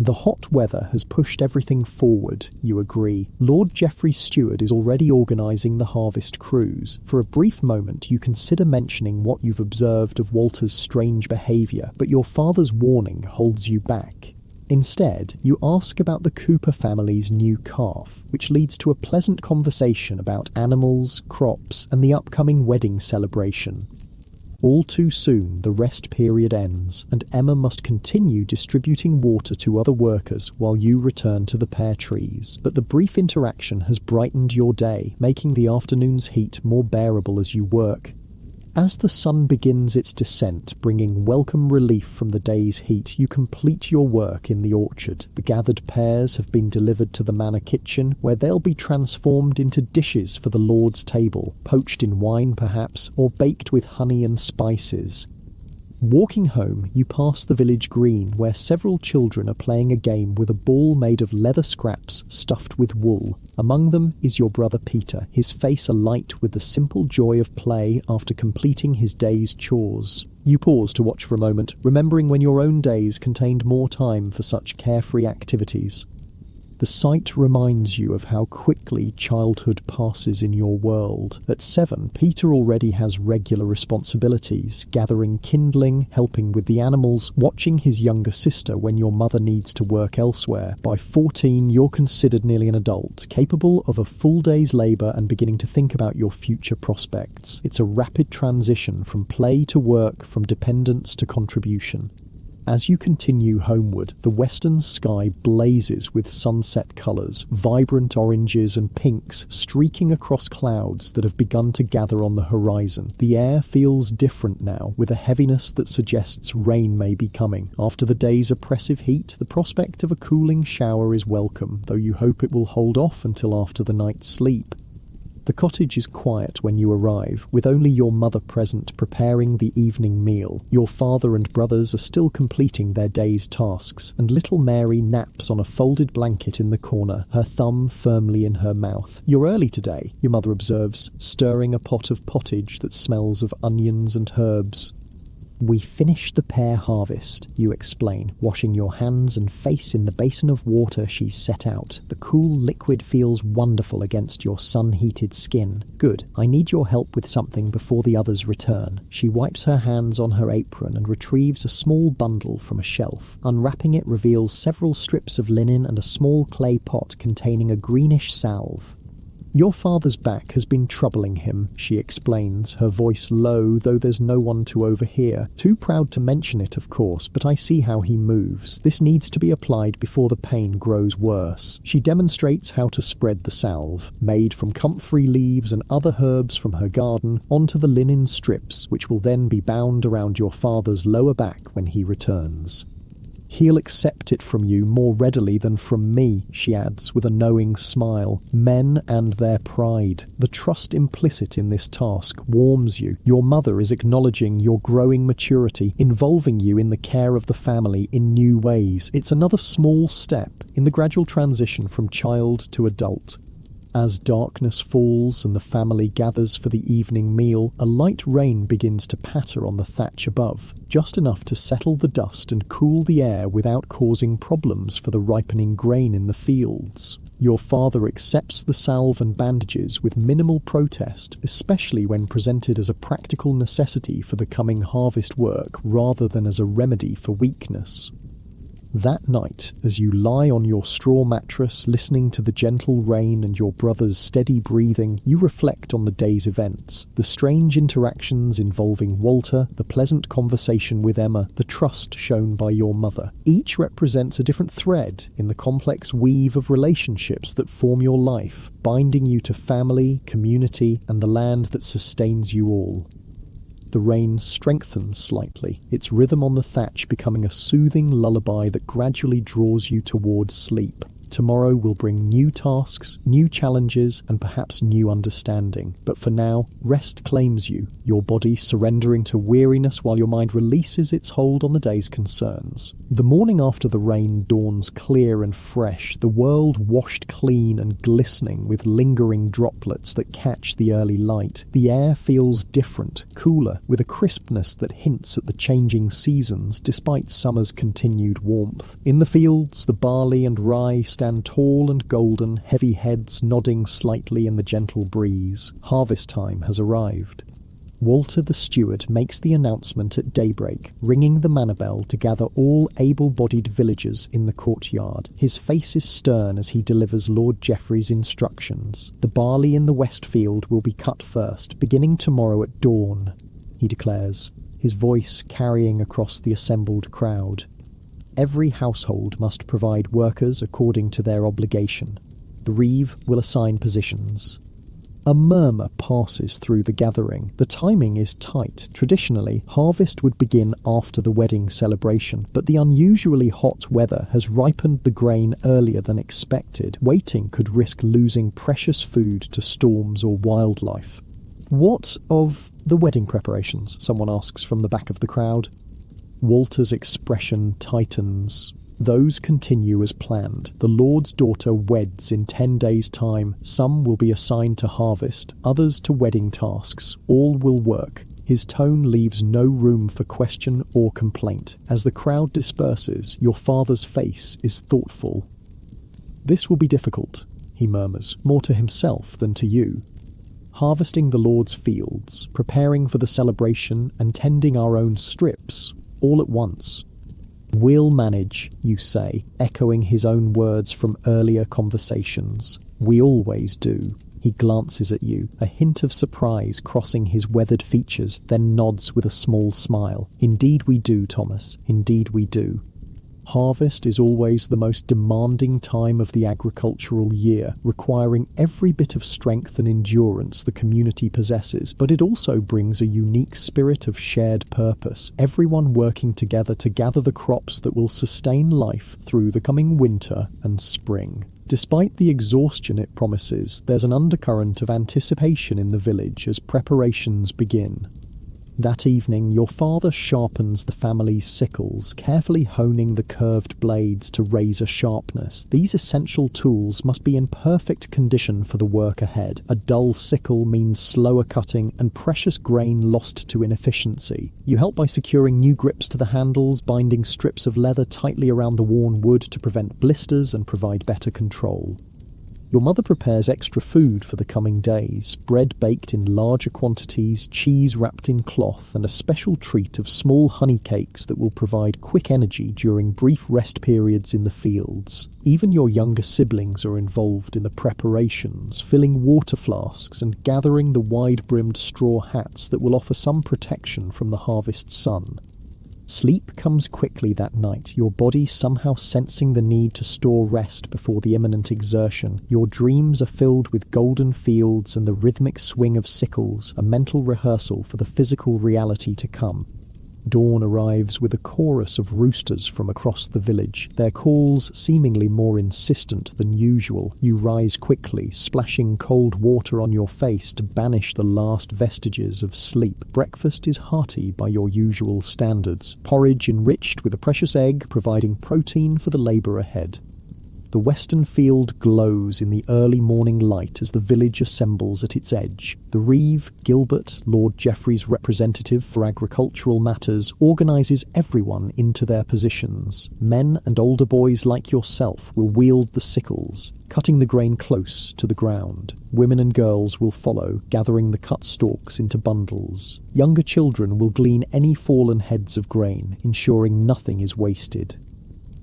"The hot weather has pushed everything forward," you agree. Lord Geoffrey's steward is already organising the harvest cruise. For a brief moment you consider mentioning what you've observed of Walter's strange behaviour, but your father's warning holds you back. Instead, you ask about the Cooper family's new calf, which leads to a pleasant conversation about animals, crops, and the upcoming wedding celebration. All too soon, the rest period ends, and Emma must continue distributing water to other workers while you return to the pear trees. But the brief interaction has brightened your day, making the afternoon's heat more bearable as you work. As the sun begins its descent, bringing welcome relief from the day's heat, you complete your work in the orchard. The gathered pears have been delivered to the manor kitchen, where they'll be transformed into dishes for the Lord's table, poached in wine perhaps, or baked with honey and spices. Walking home, you pass the village green, where several children are playing a game with a ball made of leather scraps stuffed with wool. Among them is your brother Peter, his face alight with the simple joy of play after completing his day's chores. You pause to watch for a moment, remembering when your own days contained more time for such carefree activities. The sight reminds you of how quickly childhood passes in your world. At 7, Peter already has regular responsibilities, gathering kindling, helping with the animals, watching his younger sister when your mother needs to work elsewhere. By 14, you're considered nearly an adult, capable of a full day's labour and beginning to think about your future prospects. It's a rapid transition from play to work, from dependence to contribution. As you continue homeward, the western sky blazes with sunset colours, vibrant oranges and pinks streaking across clouds that have begun to gather on the horizon. The air feels different now, with a heaviness that suggests rain may be coming. After the day's oppressive heat, the prospect of a cooling shower is welcome, though you hope it will hold off until after the night's sleep. The cottage is quiet when you arrive, with only your mother present preparing the evening meal. Your father and brothers are still completing their day's tasks, and little Mary naps on a folded blanket in the corner, her thumb firmly in her mouth. "You're early today," your mother observes, stirring a pot of pottage that smells of onions and herbs. "We finished the pear harvest," you explain, washing your hands and face in the basin of water she's set out. The cool liquid feels wonderful against your sun-heated skin. "Good. I need your help with something before the others return." She wipes her hands on her apron and retrieves a small bundle from a shelf. Unwrapping it reveals several strips of linen and a small clay pot containing a greenish salve. Your father's back has been troubling him, she explains, her voice low, though there's no one to overhear. Too proud to mention it, of course, but I see how he moves. This needs to be applied before the pain grows worse. She demonstrates how to spread the salve, made from comfrey leaves and other herbs from her garden, onto the linen strips, which will then be bound around your father's lower back when he returns. He'll accept it from you more readily than from me, she adds with a knowing smile. Men and their pride. The trust implicit in this task warms you. Your mother is acknowledging your growing maturity, involving you in the care of the family in new ways. It's another small step in the gradual transition from child to adult. As darkness falls and the family gathers for the evening meal, a light rain begins to patter on the thatch above, just enough to settle the dust and cool the air without causing problems for the ripening grain in the fields. Your father accepts the salve and bandages with minimal protest, especially when presented as a practical necessity for the coming harvest work rather than as a remedy for weakness. That night, as you lie on your straw mattress listening to the gentle rain and your brother's steady breathing, you reflect on the day's events, the strange interactions involving Walter, the pleasant conversation with Emma, the trust shown by your mother. Each represents a different thread in the complex weave of relationships that form your life, binding you to family, community, and the land that sustains you all. The rain strengthens slightly, its rhythm on the thatch becoming a soothing lullaby that gradually draws you towards sleep. Tomorrow will bring new tasks, new challenges, and perhaps new understanding. But for now, rest claims you, your body surrendering to weariness while your mind releases its hold on the day's concerns. The morning after the rain dawns clear and fresh, the world washed clean and glistening with lingering droplets that catch the early light. The air feels different, cooler, with a crispness that hints at the changing seasons despite summer's continued warmth. In the fields, the barley and rye stand tall and golden, heavy heads nodding slightly in the gentle breeze. Harvest time has arrived. Walter the steward makes the announcement at daybreak, ringing the manor bell to gather all able-bodied villagers in the courtyard. His face is stern as he delivers Lord Geoffrey's instructions. The barley in the west field will be cut first, beginning tomorrow at dawn, he declares, his voice carrying across the assembled crowd. Every household must provide workers according to their obligation. The reeve will assign positions. A murmur passes through the gathering. The timing is tight. Traditionally, harvest would begin after the wedding celebration, but the unusually hot weather has ripened the grain earlier than expected. Waiting could risk losing precious food to storms or wildlife. What of the wedding preparations? Someone asks from the back of the crowd. Walter's expression tightens. Those continue as planned. The Lord's daughter weds in 10 days' time. Some will be assigned to harvest, others to wedding tasks. All will work. His tone leaves no room for question or complaint. As the crowd disperses, your father's face is thoughtful. This will be difficult, he murmurs, more to himself than to you. Harvesting the Lord's fields, preparing for the celebration, and tending our own strips, all at once. We'll manage, you say, echoing his own words from earlier conversations. We always do. He glances at you, a hint of surprise crossing his weathered features, then nods with a small smile. Indeed we do, Thomas. Indeed we do. Harvest is always the most demanding time of the agricultural year, requiring every bit of strength and endurance the community possesses, but it also brings a unique spirit of shared purpose, everyone working together to gather the crops that will sustain life through the coming winter and spring. Despite the exhaustion it promises, there's an undercurrent of anticipation in the village as preparations begin. That evening, your father sharpens the family's sickles, carefully honing the curved blades to razor sharpness. These essential tools must be in perfect condition for the work ahead. A dull sickle means slower cutting and precious grain lost to inefficiency. You help by securing new grips to the handles, binding strips of leather tightly around the worn wood to prevent blisters and provide better control. Your mother prepares extra food for the coming days, bread baked in larger quantities, cheese wrapped in cloth, and a special treat of small honey cakes that will provide quick energy during brief rest periods in the fields. Even your younger siblings are involved in the preparations, filling water flasks and gathering the wide-brimmed straw hats that will offer some protection from the harvest sun. Sleep comes quickly that night, your body somehow sensing the need to store rest before the imminent exertion. Your dreams are filled with golden fields and the rhythmic swing of sickles, a mental rehearsal for the physical reality to come. Dawn arrives with a chorus of roosters from across the village, their calls seemingly more insistent than usual. You rise quickly, splashing cold water on your face to banish the last vestiges of sleep. Breakfast is hearty by your usual standards, porridge enriched with a precious egg providing protein for the labour ahead. The western field glows in the early morning light as the village assembles at its edge. The Reeve, Gilbert, Lord Geoffrey's representative for agricultural matters, organises everyone into their positions. Men and older boys like yourself will wield the sickles, cutting the grain close to the ground. Women and girls will follow, gathering the cut stalks into bundles. Younger children will glean any fallen heads of grain, ensuring nothing is wasted.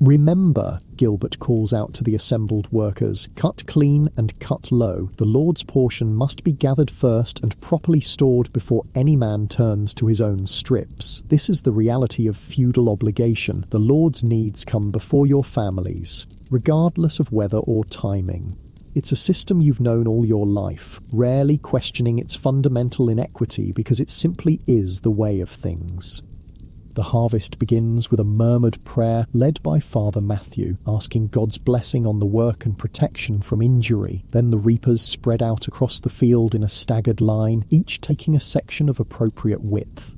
"Remember," Gilbert calls out to the assembled workers, "cut clean and cut low. The Lord's portion must be gathered first and properly stored before any man turns to his own strips. This is the reality of feudal obligation. The Lord's needs come before your family's, regardless of weather or timing." It's a system you've known all your life, rarely questioning its fundamental inequity because it simply is the way of things. The harvest begins with a murmured prayer led by Father Matthew, asking God's blessing on the work and protection from injury. Then the reapers spread out across the field in a staggered line, each taking a section of appropriate width.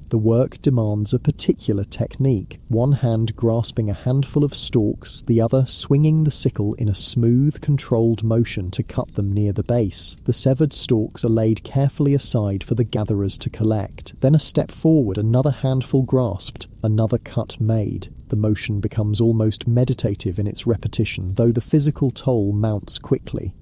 The work demands a particular technique, one hand grasping a handful of stalks, the other swinging the sickle in a smooth, controlled motion to cut them near the base. The severed stalks are laid carefully aside for the gatherers to collect. Then a step forward, another handful grasped, another cut made. The motion becomes almost meditative in its repetition, though the physical toll mounts quickly.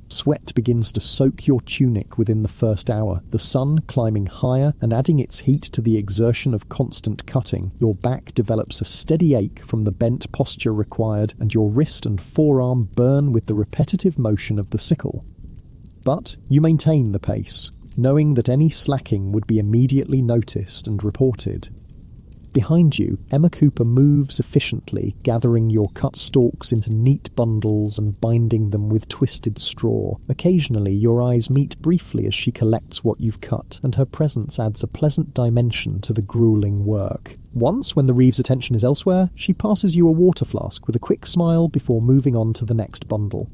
Sweat begins to soak your tunic within the first hour, the sun climbing higher and adding its heat to the exertion of constant cutting. Your back develops a steady ache from the bent posture required, and your wrist and forearm burn with the repetitive motion of the sickle. But you maintain the pace, knowing that any slacking would be immediately noticed and reported. Behind you, Emma Cooper moves efficiently, gathering your cut stalks into neat bundles and binding them with twisted straw. Occasionally, your eyes meet briefly as she collects what you've cut, and her presence adds a pleasant dimension to the gruelling work. Once, when the Reeve's attention is elsewhere, she passes you a water flask with a quick smile before moving on to the next bundle.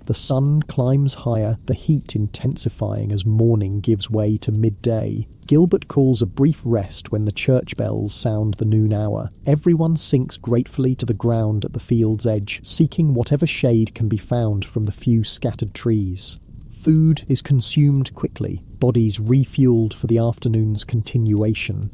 The sun climbs higher, the heat intensifying as morning gives way to midday. Gilbert calls a brief rest when the church bells sound the noon hour. Everyone sinks gratefully to the ground at the field's edge, seeking whatever shade can be found from the few scattered trees. Food is consumed quickly, bodies refueled for the afternoon's continuation.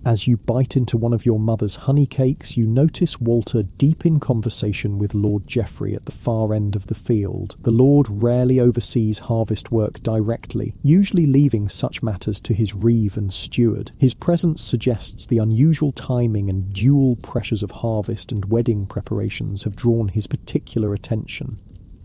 As you bite into one of your mother's honey cakes, you notice Walter deep in conversation with Lord Geoffrey at the far end of the field. The Lord rarely oversees harvest work directly, usually leaving such matters to his reeve and steward. His presence suggests the unusual timing and dual pressures of harvest and wedding preparations have drawn his particular attention.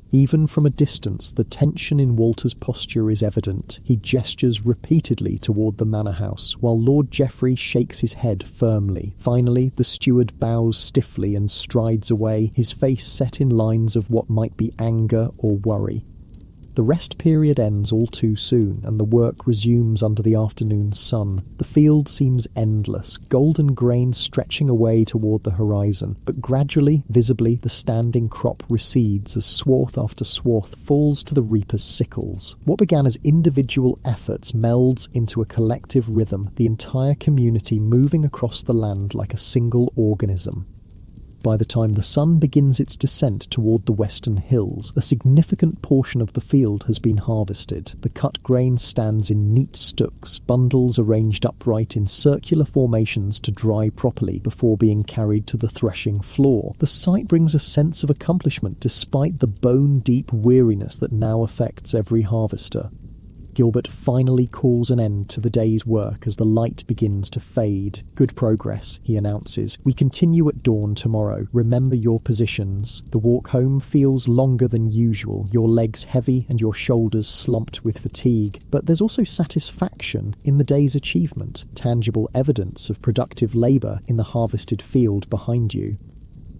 Even from a distance, the tension in Walter's posture is evident. He gestures repeatedly toward the manor house, while Lord Geoffrey shakes his head firmly. Finally, the steward bows stiffly and strides away, his face set in lines of what might be anger or worry. The rest period ends all too soon, and the work resumes under the afternoon sun. The field seems endless, golden grain stretching away toward the horizon, but gradually, visibly, the standing crop recedes as swath after swath falls to the reaper's sickles. What began as individual efforts melds into a collective rhythm, the entire community moving across the land like a single organism. by the time the sun begins its descent toward the western hills, a significant portion of the field has been harvested. The cut grain stands in neat stooks, bundles arranged upright in circular formations to dry properly before being carried to the threshing floor. The sight brings a sense of accomplishment despite the bone-deep weariness that now affects every harvester. Gilbert finally calls an end to the day's work as the light begins to fade. "Good progress," he announces. "We continue at dawn tomorrow. Remember your positions." The walk home feels longer than usual, your legs heavy and your shoulders slumped with fatigue. But there's also satisfaction in the day's achievement, tangible evidence of productive labour in the harvested field behind you.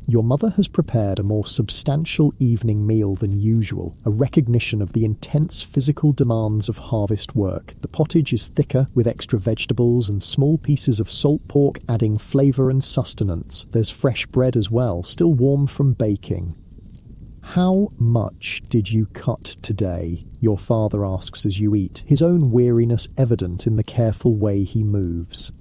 Your mother has prepared a more substantial evening meal than usual, a recognition of the intense physical demands of harvest work. The pottage is thicker, with extra vegetables and small pieces of salt pork adding flavour and sustenance. There's fresh bread as well, still warm from baking. "How much did you cut today?" your father asks as you eat, his own weariness evident in the careful way he moves.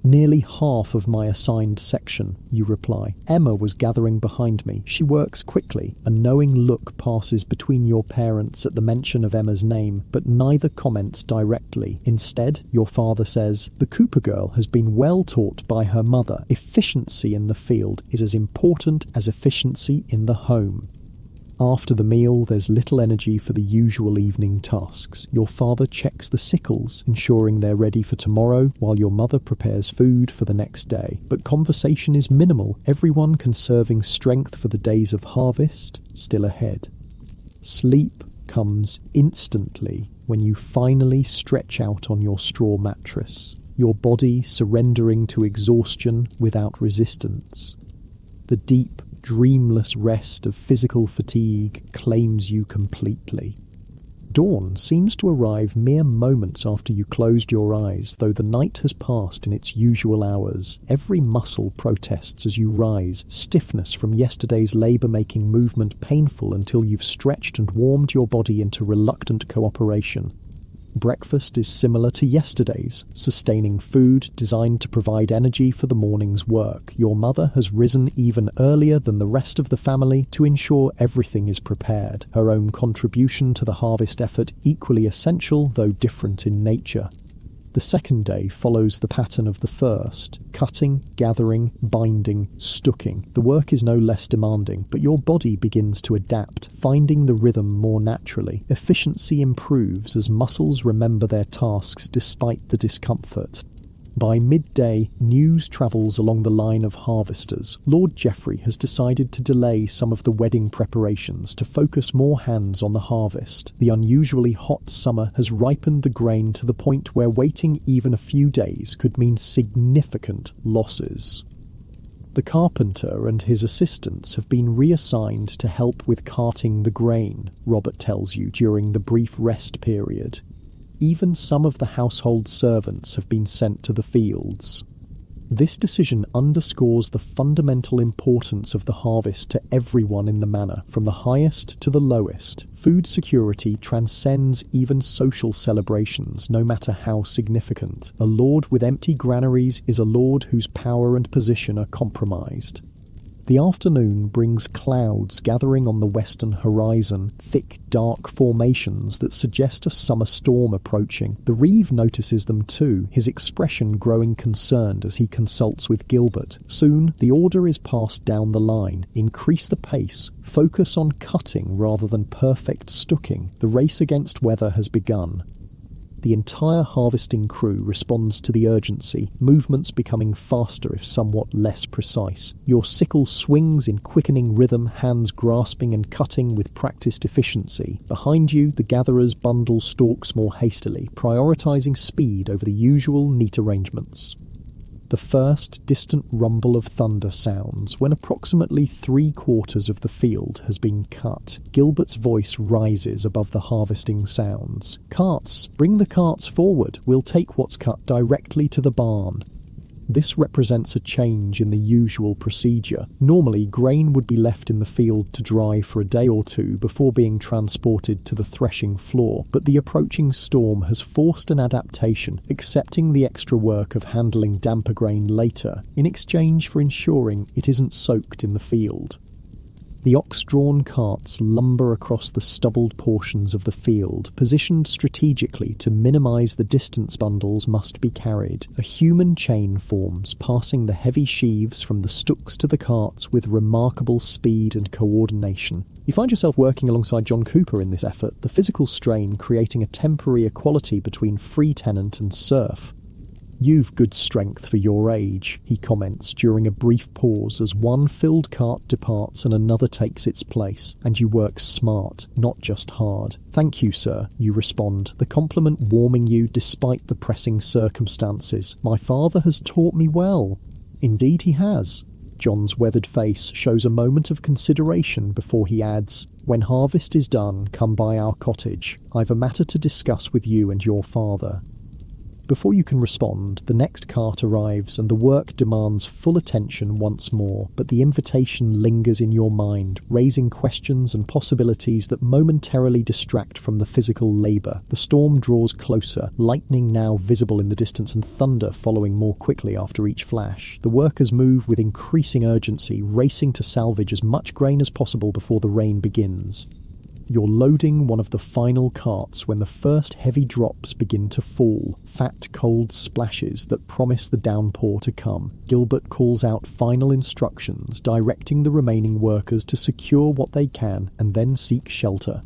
"Nearly half of my assigned section," you reply. "Emma was gathering behind me. She works quickly." A knowing look passes between your parents at the mention of Emma's name, but neither comments directly. Instead, your father says, "The Cooper girl has been well taught by her mother. Efficiency in the field is as important as efficiency in the home." After the meal, there's little energy for the usual evening tasks. Your father checks the sickles, ensuring they're ready for tomorrow, while your mother prepares food for the next day. But conversation is minimal, everyone conserving strength for the days of harvest still ahead. Sleep comes instantly when you finally stretch out on your straw mattress, your body surrendering to exhaustion without resistance. The deep, dreamless rest of physical fatigue claims you completely. Dawn seems to arrive mere moments after you closed your eyes, though the night has passed in its usual hours. Every muscle protests as you rise, stiffness from yesterday's labour-making movement painful until you've stretched and warmed your body into reluctant cooperation. Breakfast is similar to yesterday's, sustaining food designed to provide energy for the morning's work. Your mother has risen even earlier than the rest of the family to ensure everything is prepared, her own contribution to the harvest effort equally essential though different in nature. The second day follows the pattern of the first: cutting, gathering, binding, stooking. The work is no less demanding, but your body begins to adapt, finding the rhythm more naturally. Efficiency improves as muscles remember their tasks despite the discomfort. By midday, news travels along the line of harvesters. Lord Geoffrey has decided to delay some of the wedding preparations to focus more hands on the harvest. The unusually hot summer has ripened the grain to the point where waiting even a few days could mean significant losses. The carpenter and his assistants have been reassigned to help with carting the grain, Robert tells you during the brief rest period. Even some of the household servants have been sent to the fields. This decision underscores the fundamental importance of the harvest to everyone in the manor, from the highest to the lowest. Food security transcends even social celebrations, no matter how significant. A lord with empty granaries is a lord whose power and position are compromised. The afternoon brings clouds gathering on the western horizon, thick, dark formations that suggest a summer storm approaching. The Reeve notices them too, his expression growing concerned as he consults with Gilbert. Soon, the order is passed down the line. Increase the pace. Focus on cutting rather than perfect stooking. The race against weather has begun. The entire harvesting crew responds to the urgency, movements becoming faster if somewhat less precise. Your sickle swings in quickening rhythm, hands grasping and cutting with practiced efficiency. Behind you, the gatherers bundle stalks more hastily, prioritizing speed over the usual neat arrangements. The first distant rumble of thunder sounds when approximately 3/4 of the field has been cut. Gilbert's voice rises above the harvesting sounds. "Carts! Bring the carts forward! We'll take what's cut directly to the barn." This represents a change in the usual procedure. Normally, grain would be left in the field to dry for a day or two before being transported to the threshing floor, but the approaching storm has forced an adaptation, accepting the extra work of handling damper grain later, in exchange for ensuring it isn't soaked in the field. The ox-drawn carts lumber across the stubbled portions of the field, positioned strategically to minimise the distance bundles must be carried. A human chain forms, passing the heavy sheaves from the stooks to the carts with remarkable speed and coordination. You find yourself working alongside John Cooper in this effort, the physical strain creating a temporary equality between free tenant and serf. "You've good strength for your age," he comments during a brief pause as one filled cart departs and another takes its place, "and you work smart, not just hard." "Thank you, sir," you respond, the compliment warming you despite the pressing circumstances. "My father has taught me well." "Indeed he has." John's weathered face shows a moment of consideration before he adds, "When harvest is done, come by our cottage. I've a matter to discuss with you and your father." Before you can respond, the next cart arrives and the work demands full attention once more, but the invitation lingers in your mind, raising questions and possibilities that momentarily distract from the physical labour. The storm draws closer, lightning now visible in the distance and thunder following more quickly after each flash. The workers move with increasing urgency, racing to salvage as much grain as possible before the rain begins. You're loading one of the final carts when the first heavy drops begin to fall, fat, cold splashes that promise the downpour to come. Gilbert calls out final instructions, directing the remaining workers to secure what they can and then seek shelter.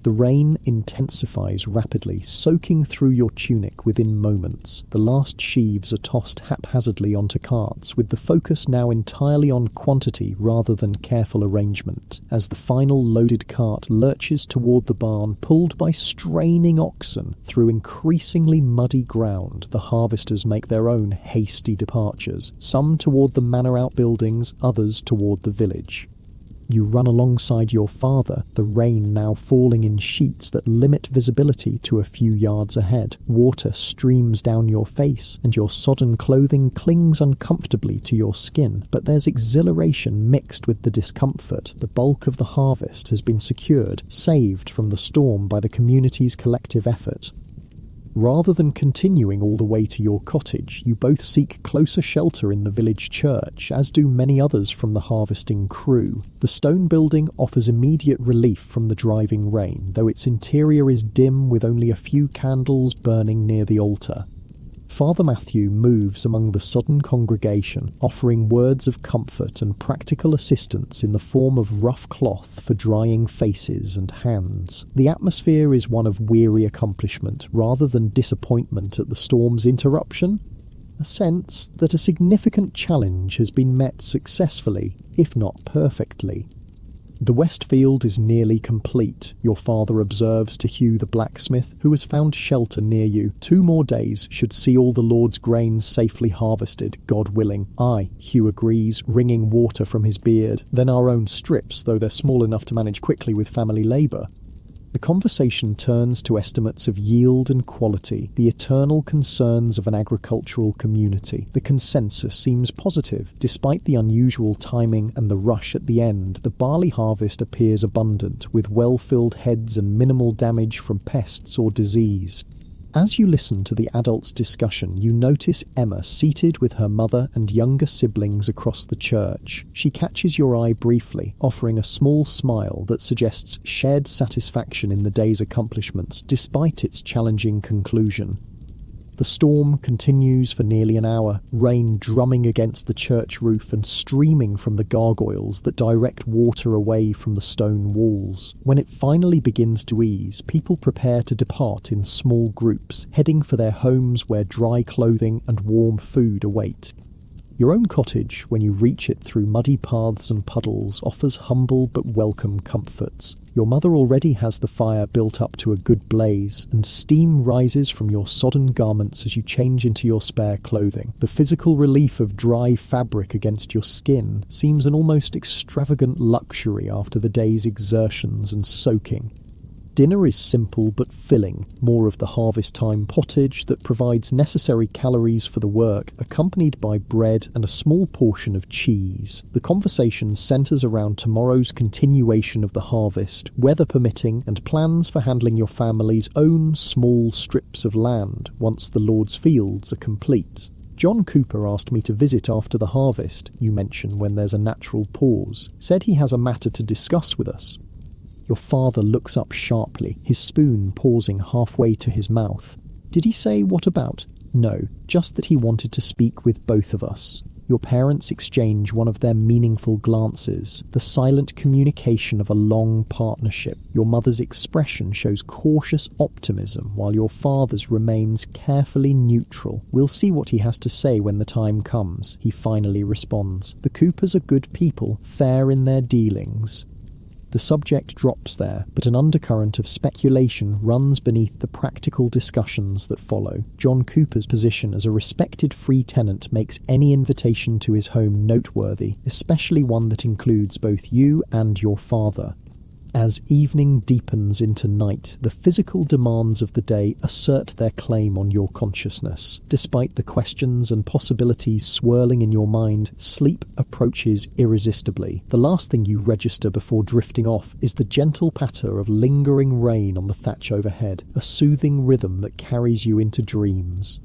The rain intensifies rapidly, soaking through your tunic within moments. The last sheaves are tossed haphazardly onto carts, with the focus now entirely on quantity rather than careful arrangement. As the final loaded cart lurches toward the barn, pulled by straining oxen through increasingly muddy ground, the harvesters make their own hasty departures, some toward the manor outbuildings, others toward the village. You run alongside your father, the rain now falling in sheets that limit visibility to a few yards ahead. Water streams down your face, and your sodden clothing clings uncomfortably to your skin. But there's exhilaration mixed with the discomfort. The bulk of the harvest has been secured, saved from the storm by the community's collective effort. Rather than continuing all the way to your cottage, you both seek closer shelter in the village church, as do many others from the harvesting crew. The stone building offers immediate relief from the driving rain, though its interior is dim with only a few candles burning near the altar. Father Matthew moves among the sodden congregation, offering words of comfort and practical assistance in the form of rough cloth for drying faces and hands. The atmosphere is one of weary accomplishment rather than disappointment at the storm's interruption. A sense that a significant challenge has been met successfully, if not perfectly. The west field is nearly complete, your father observes to Hugh the blacksmith, who has found shelter near you. 2 more days should see all the Lord's grain safely harvested, God willing. Aye, Hugh agrees, wringing water from his beard. Then our own strips, though they're small enough to manage quickly with family labour. The conversation turns to estimates of yield and quality, the eternal concerns of an agricultural community. The consensus seems positive. Despite the unusual timing and the rush at the end, the barley harvest appears abundant, with well-filled heads and minimal damage from pests or disease. As you listen to the adults' discussion, you notice Emma seated with her mother and younger siblings across the church. She catches your eye briefly, offering a small smile that suggests shared satisfaction in the day's accomplishments, despite its challenging conclusion. The storm continues for nearly an hour, rain drumming against the church roof and streaming from the gargoyles that direct water away from the stone walls. When it finally begins to ease, people prepare to depart in small groups, heading for their homes where dry clothing and warm food await. Your own cottage, when you reach it through muddy paths and puddles, offers humble but welcome comforts. Your mother already has the fire built up to a good blaze, and steam rises from your sodden garments as you change into your spare clothing. The physical relief of dry fabric against your skin seems an almost extravagant luxury after the day's exertions and soaking. Dinner is simple but filling, more of the harvest time pottage that provides necessary calories for the work, accompanied by bread and a small portion of cheese. The conversation centres around tomorrow's continuation of the harvest, weather permitting, and plans for handling your family's own small strips of land once the Lord's fields are complete. John Cooper asked me to visit after the harvest, you mention when there's a natural pause. Said he has a matter to discuss with us. Your father looks up sharply, his spoon pausing halfway to his mouth. Did he say what about? No, just that he wanted to speak with both of us. Your parents exchange one of their meaningful glances, the silent communication of a long partnership. Your mother's expression shows cautious optimism, while your father's remains carefully neutral. We'll see what he has to say when the time comes, he finally responds. The Coopers are good people, fair in their dealings. The subject drops there, but an undercurrent of speculation runs beneath the practical discussions that follow. John Cooper's position as a respected free tenant makes any invitation to his home noteworthy, especially one that includes both you and your father. As evening deepens into night, the physical demands of the day assert their claim on your consciousness. Despite the questions and possibilities swirling in your mind, sleep approaches irresistibly. The last thing you register before drifting off is the gentle patter of lingering rain on the thatch overhead, a soothing rhythm that carries you into dreams.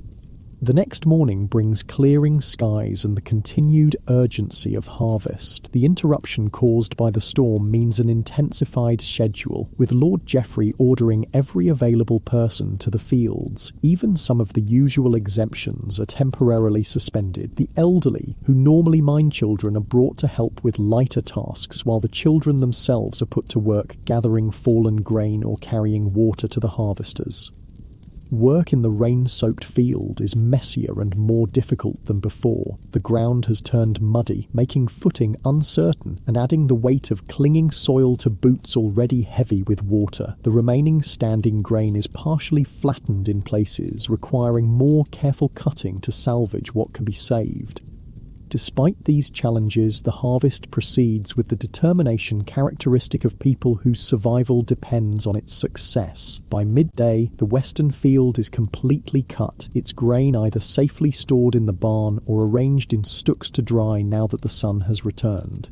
The next morning brings clearing skies and the continued urgency of harvest. The interruption caused by the storm means an intensified schedule, with Lord Geoffrey ordering every available person to the fields. Even some of the usual exemptions are temporarily suspended. The elderly, who normally mind children, are brought to help with lighter tasks, while the children themselves are put to work gathering fallen grain or carrying water to the harvesters. Work in the rain-soaked field is messier and more difficult than before. The ground has turned muddy, making footing uncertain and adding the weight of clinging soil to boots already heavy with water. The remaining standing grain is partially flattened in places, requiring more careful cutting to salvage what can be saved. Despite these challenges, the harvest proceeds with the determination characteristic of people whose survival depends on its success. By midday, the western field is completely cut, its grain either safely stored in the barn or arranged in stooks to dry now that the sun has returned.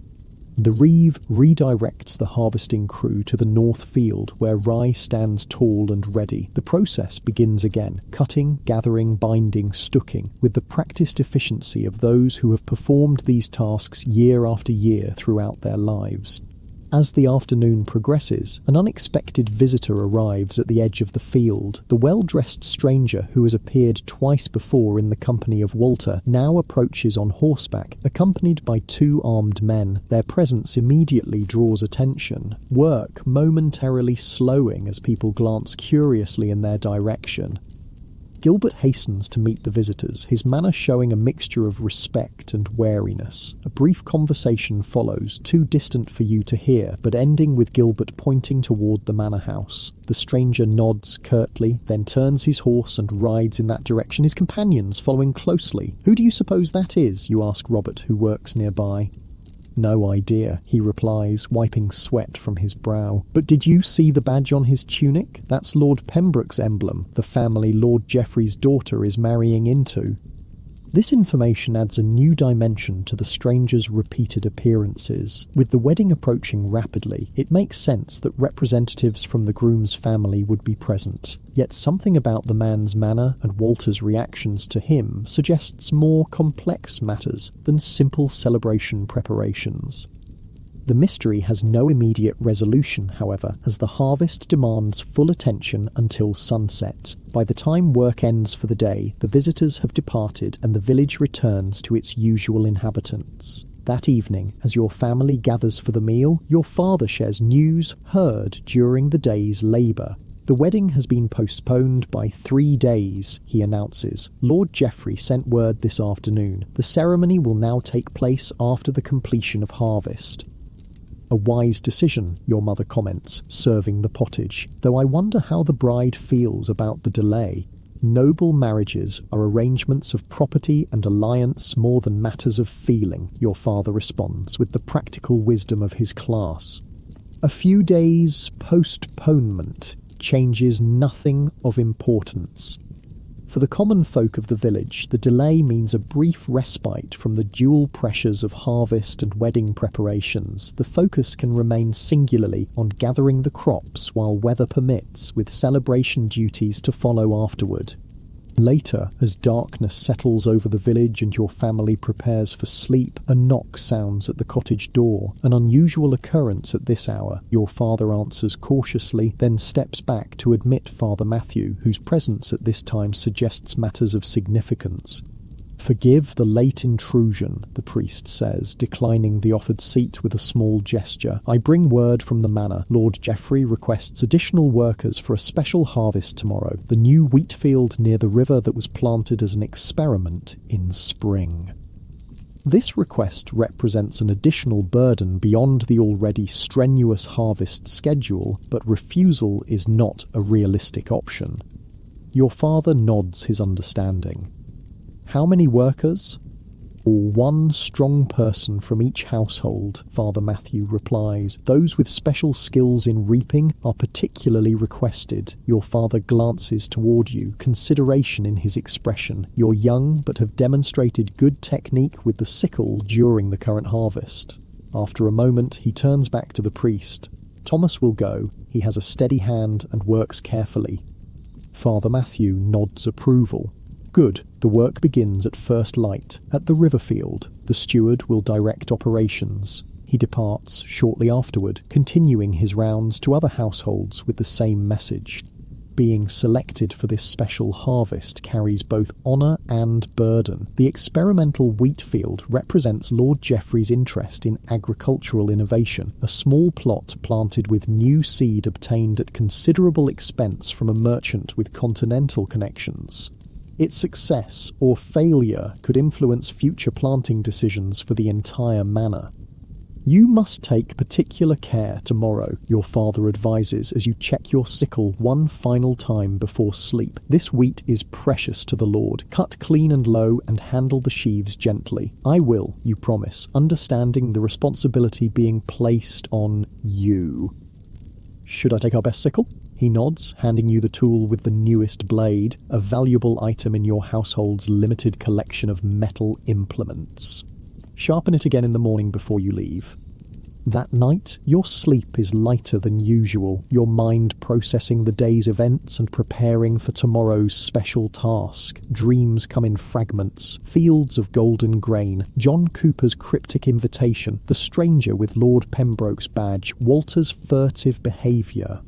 The reeve redirects the harvesting crew to the north field, where rye stands tall and ready. The process begins again, cutting, gathering, binding, stooking, with the practiced efficiency of those who have performed these tasks year after year throughout their lives. As the afternoon progresses, an unexpected visitor arrives at the edge of the field. The well-dressed stranger, who has appeared twice before in the company of Walter, now approaches on horseback, accompanied by two armed men. Their presence immediately draws attention, work momentarily slowing as people glance curiously in their direction. Gilbert hastens to meet the visitors, his manner showing a mixture of respect and wariness. A brief conversation follows, too distant for you to hear, but ending with Gilbert pointing toward the manor house. The stranger nods curtly, then turns his horse and rides in that direction, his companions following closely. "Who do you suppose that is?" you ask Robert, who works nearby. "No idea," he replies, wiping sweat from his brow. "But did you see the badge on his tunic? That's Lord Pembroke's emblem, the family Lord Geoffrey's daughter is marrying into." This information adds a new dimension to the stranger's repeated appearances. With the wedding approaching rapidly, it makes sense that representatives from the groom's family would be present. Yet something about the man's manner and Walter's reactions to him suggests more complex matters than simple celebration preparations. The mystery has no immediate resolution, however, as the harvest demands full attention until sunset. By the time work ends for the day, the visitors have departed and the village returns to its usual inhabitants. That evening, as your family gathers for the meal, your father shares news heard during the day's labour. The wedding has been postponed by 3 days, he announces. Lord Geoffrey sent word this afternoon. The ceremony will now take place after the completion of harvest. "A wise decision," your mother comments, serving the pottage, "though I wonder how the bride feels about the delay. Noble marriages are arrangements of property and alliance more than matters of feeling," your father responds, with the practical wisdom of his class. A few days' postponement changes nothing of importance. For the common folk of the village, the delay means a brief respite from the dual pressures of harvest and wedding preparations. The focus can remain singularly on gathering the crops while weather permits, with celebration duties to follow afterward. Later, as darkness settles over the village and your family prepares for sleep, a knock sounds at the cottage door. An unusual occurrence at this hour. Your father answers cautiously, then steps back to admit Father Matthew, whose presence at this time suggests matters of significance. "Forgive the late intrusion," the priest says, declining the offered seat with a small gesture. "I bring word from the manor. Lord Geoffrey requests additional workers for a special harvest tomorrow, the new wheat field near the river that was planted as an experiment in spring." This request represents an additional burden beyond the already strenuous harvest schedule, but refusal is not a realistic option. Your father nods his understanding. "How many workers?" "One strong person from each household," Father Matthew replies. "Those with special skills in reaping are particularly requested." Your father glances toward you, consideration in his expression. You're young, but have demonstrated good technique with the sickle during the current harvest. After a moment, he turns back to the priest. "Thomas will go. He has a steady hand and works carefully." Father Matthew nods approval. "Good. The work begins at first light. At the river field, the steward will direct operations." He departs shortly afterward, continuing his rounds to other households with the same message. Being selected for this special harvest carries both honour and burden. The experimental wheat field represents Lord Geoffrey's interest in agricultural innovation, a small plot planted with new seed obtained at considerable expense from a merchant with continental connections. Its success or failure could influence future planting decisions for the entire manor. "You must take particular care tomorrow," your father advises as you check your sickle one final time before sleep. "This wheat is precious to the Lord. Cut clean and low and handle the sheaves gently." "I will," you promise, understanding the responsibility being placed on you. "Should I take our best sickle?" He nods, handing you the tool with the newest blade, a valuable item in your household's limited collection of metal implements. "Sharpen it again in the morning before you leave." That night, your sleep is lighter than usual, your mind processing the day's events and preparing for tomorrow's special task. Dreams come in fragments, fields of golden grain, John Cooper's cryptic invitation, the stranger with Lord Pembroke's badge, Walter's furtive behaviour.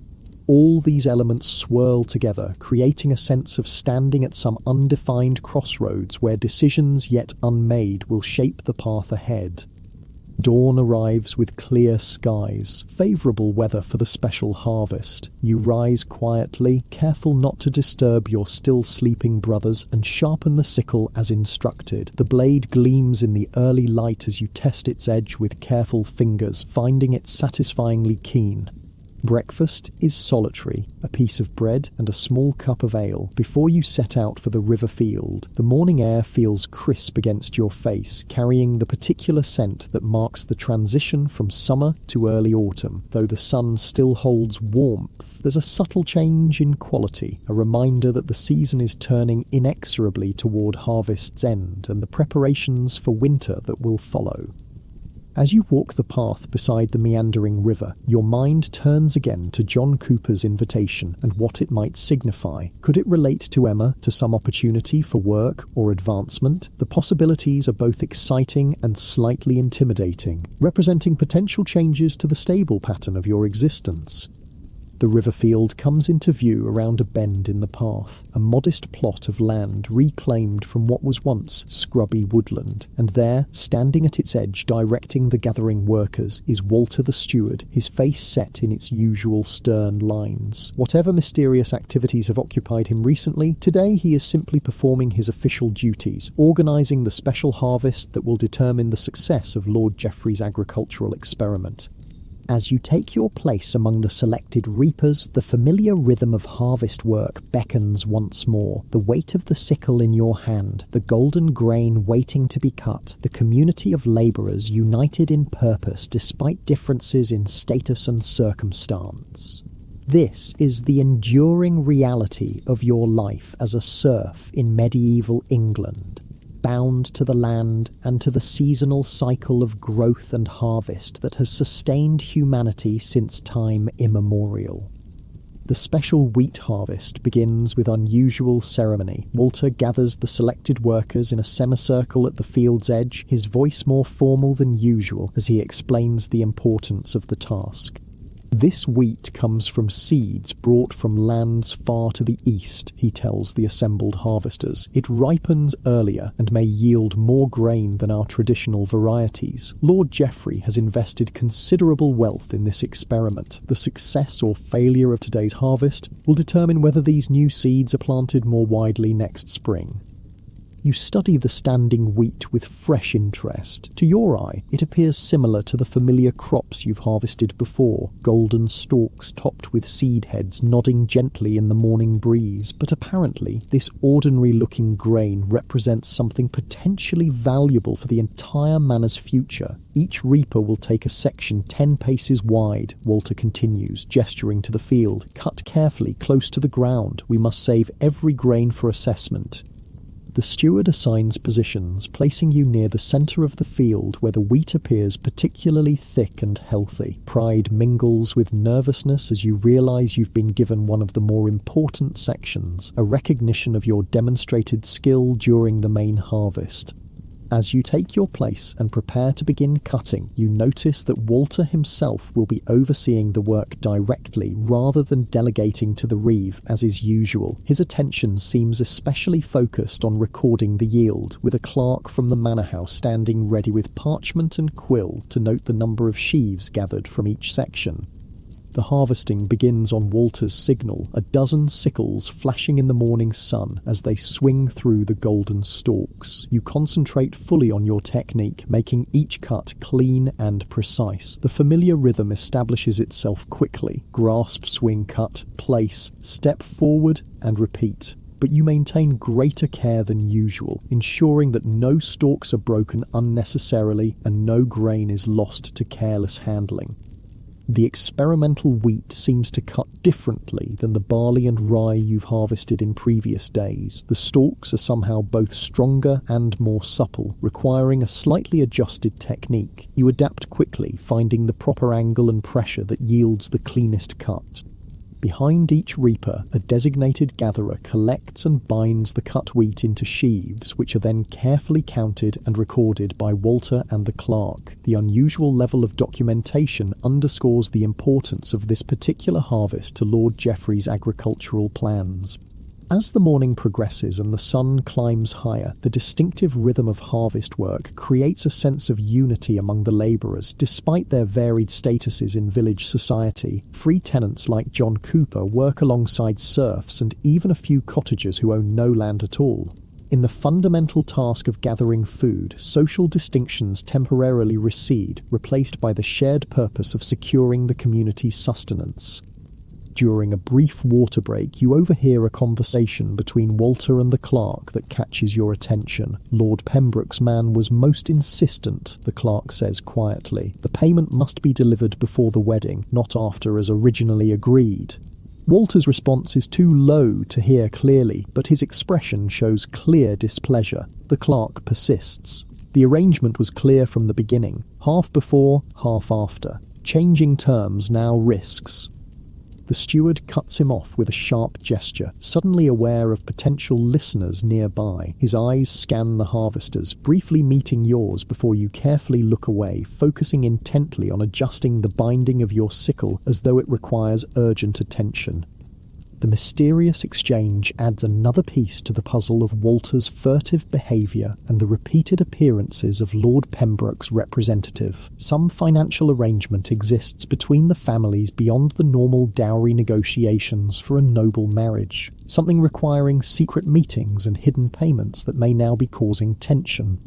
All these elements swirl together, creating a sense of standing at some undefined crossroads where decisions yet unmade will shape the path ahead. Dawn arrives with clear skies, favourable weather for the special harvest. You rise quietly, careful not to disturb your still sleeping brothers, and sharpen the sickle as instructed. The blade gleams in the early light as you test its edge with careful fingers, finding it satisfyingly keen. Breakfast is solitary, a piece of bread and a small cup of ale. Before you set out for the river field, the morning air feels crisp against your face, carrying the particular scent that marks the transition from summer to early autumn. Though the sun still holds warmth, there's a subtle change in quality, a reminder that the season is turning inexorably toward harvest's end and the preparations for winter that will follow. As you walk the path beside the meandering river, your mind turns again to John Cooper's invitation and what it might signify. Could it relate to Emma, to some opportunity for work or advancement? The possibilities are both exciting and slightly intimidating, representing potential changes to the stable pattern of your existence. The river field comes into view around a bend in the path, a modest plot of land reclaimed from what was once scrubby woodland, and there, standing at its edge directing the gathering workers, is Walter the steward, his face set in its usual stern lines. Whatever mysterious activities have occupied him recently, today he is simply performing his official duties, organising the special harvest that will determine the success of Lord Geoffrey's agricultural experiment. As you take your place among the selected reapers, the familiar rhythm of harvest work beckons once more. The weight of the sickle in your hand, the golden grain waiting to be cut, the community of labourers united in purpose despite differences in status and circumstance. This is the enduring reality of your life as a serf in medieval England, bound to the land and to the seasonal cycle of growth and harvest that has sustained humanity since time immemorial. The special wheat harvest begins with unusual ceremony. Walter gathers the selected workers in a semicircle at the field's edge, his voice more formal than usual as he explains the importance of the task. This wheat comes from seeds brought from lands far to the east, he tells the assembled harvesters. It ripens earlier and may yield more grain than our traditional varieties. Lord Geoffrey has invested considerable wealth in this experiment. The success or failure of today's harvest will determine whether these new seeds are planted more widely next spring. You study the standing wheat with fresh interest. To your eye, it appears similar to the familiar crops you've harvested before, golden stalks topped with seed heads nodding gently in the morning breeze. But apparently, this ordinary-looking grain represents something potentially valuable for the entire manor's future. Each reaper will take a section 10 paces wide, Walter continues, gesturing to the field. Cut carefully, close to the ground. We must save every grain for assessment. The steward assigns positions, placing you near the centre of the field where the wheat appears particularly thick and healthy. Pride mingles with nervousness as you realise you've been given one of the more important sections, a recognition of your demonstrated skill during the main harvest. As you take your place and prepare to begin cutting, you notice that Walter himself will be overseeing the work directly rather than delegating to the reeve as is usual. His attention seems especially focused on recording the yield, with a clerk from the manor house standing ready with parchment and quill to note the number of sheaves gathered from each section. The harvesting begins on Walter's signal, a dozen sickles flashing in the morning sun as they swing through the golden stalks. You concentrate fully on your technique, making each cut clean and precise. The familiar rhythm establishes itself quickly. Grasp, swing, cut, place, step forward and repeat. But you maintain greater care than usual, ensuring that no stalks are broken unnecessarily and no grain is lost to careless handling. The experimental wheat seems to cut differently than the barley and rye you've harvested in previous days. The stalks are somehow both stronger and more supple, requiring a slightly adjusted technique. You adapt quickly, finding the proper angle and pressure that yields the cleanest cut. Behind each reaper, a designated gatherer collects and binds the cut wheat into sheaves, which are then carefully counted and recorded by Walter and the clerk. The unusual level of documentation underscores the importance of this particular harvest to Lord Geoffrey's agricultural plans. As the morning progresses and the sun climbs higher, the distinctive rhythm of harvest work creates a sense of unity among the labourers, despite their varied statuses in village society. Free tenants like John Cooper work alongside serfs and even a few cottagers who own no land at all. In the fundamental task of gathering food, social distinctions temporarily recede, replaced by the shared purpose of securing the community's sustenance. During a brief water break, you overhear a conversation between Walter and the clerk that catches your attention. Lord Pembroke's man was most insistent, the clerk says quietly. The payment must be delivered before the wedding, not after as originally agreed. Walter's response is too low to hear clearly, but his expression shows clear displeasure. The clerk persists. The arrangement was clear from the beginning. Half before, half after. Changing terms now risks. The steward cuts him off with a sharp gesture, suddenly aware of potential listeners nearby. His eyes scan the harvesters, briefly meeting yours before you carefully look away, focusing intently on adjusting the binding of your sickle as though it requires urgent attention. The mysterious exchange adds another piece to the puzzle of Walter's furtive behaviour and the repeated appearances of Lord Pembroke's representative. Some financial arrangement exists between the families beyond the normal dowry negotiations for a noble marriage, something requiring secret meetings and hidden payments that may now be causing tension.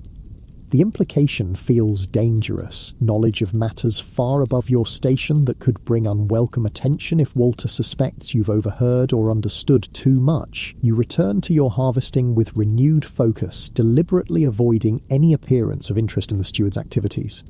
The implication feels dangerous, knowledge of matters far above your station that could bring unwelcome attention if Walter suspects you've overheard or understood too much. You return to your harvesting with renewed focus, deliberately avoiding any appearance of interest in the steward's activities.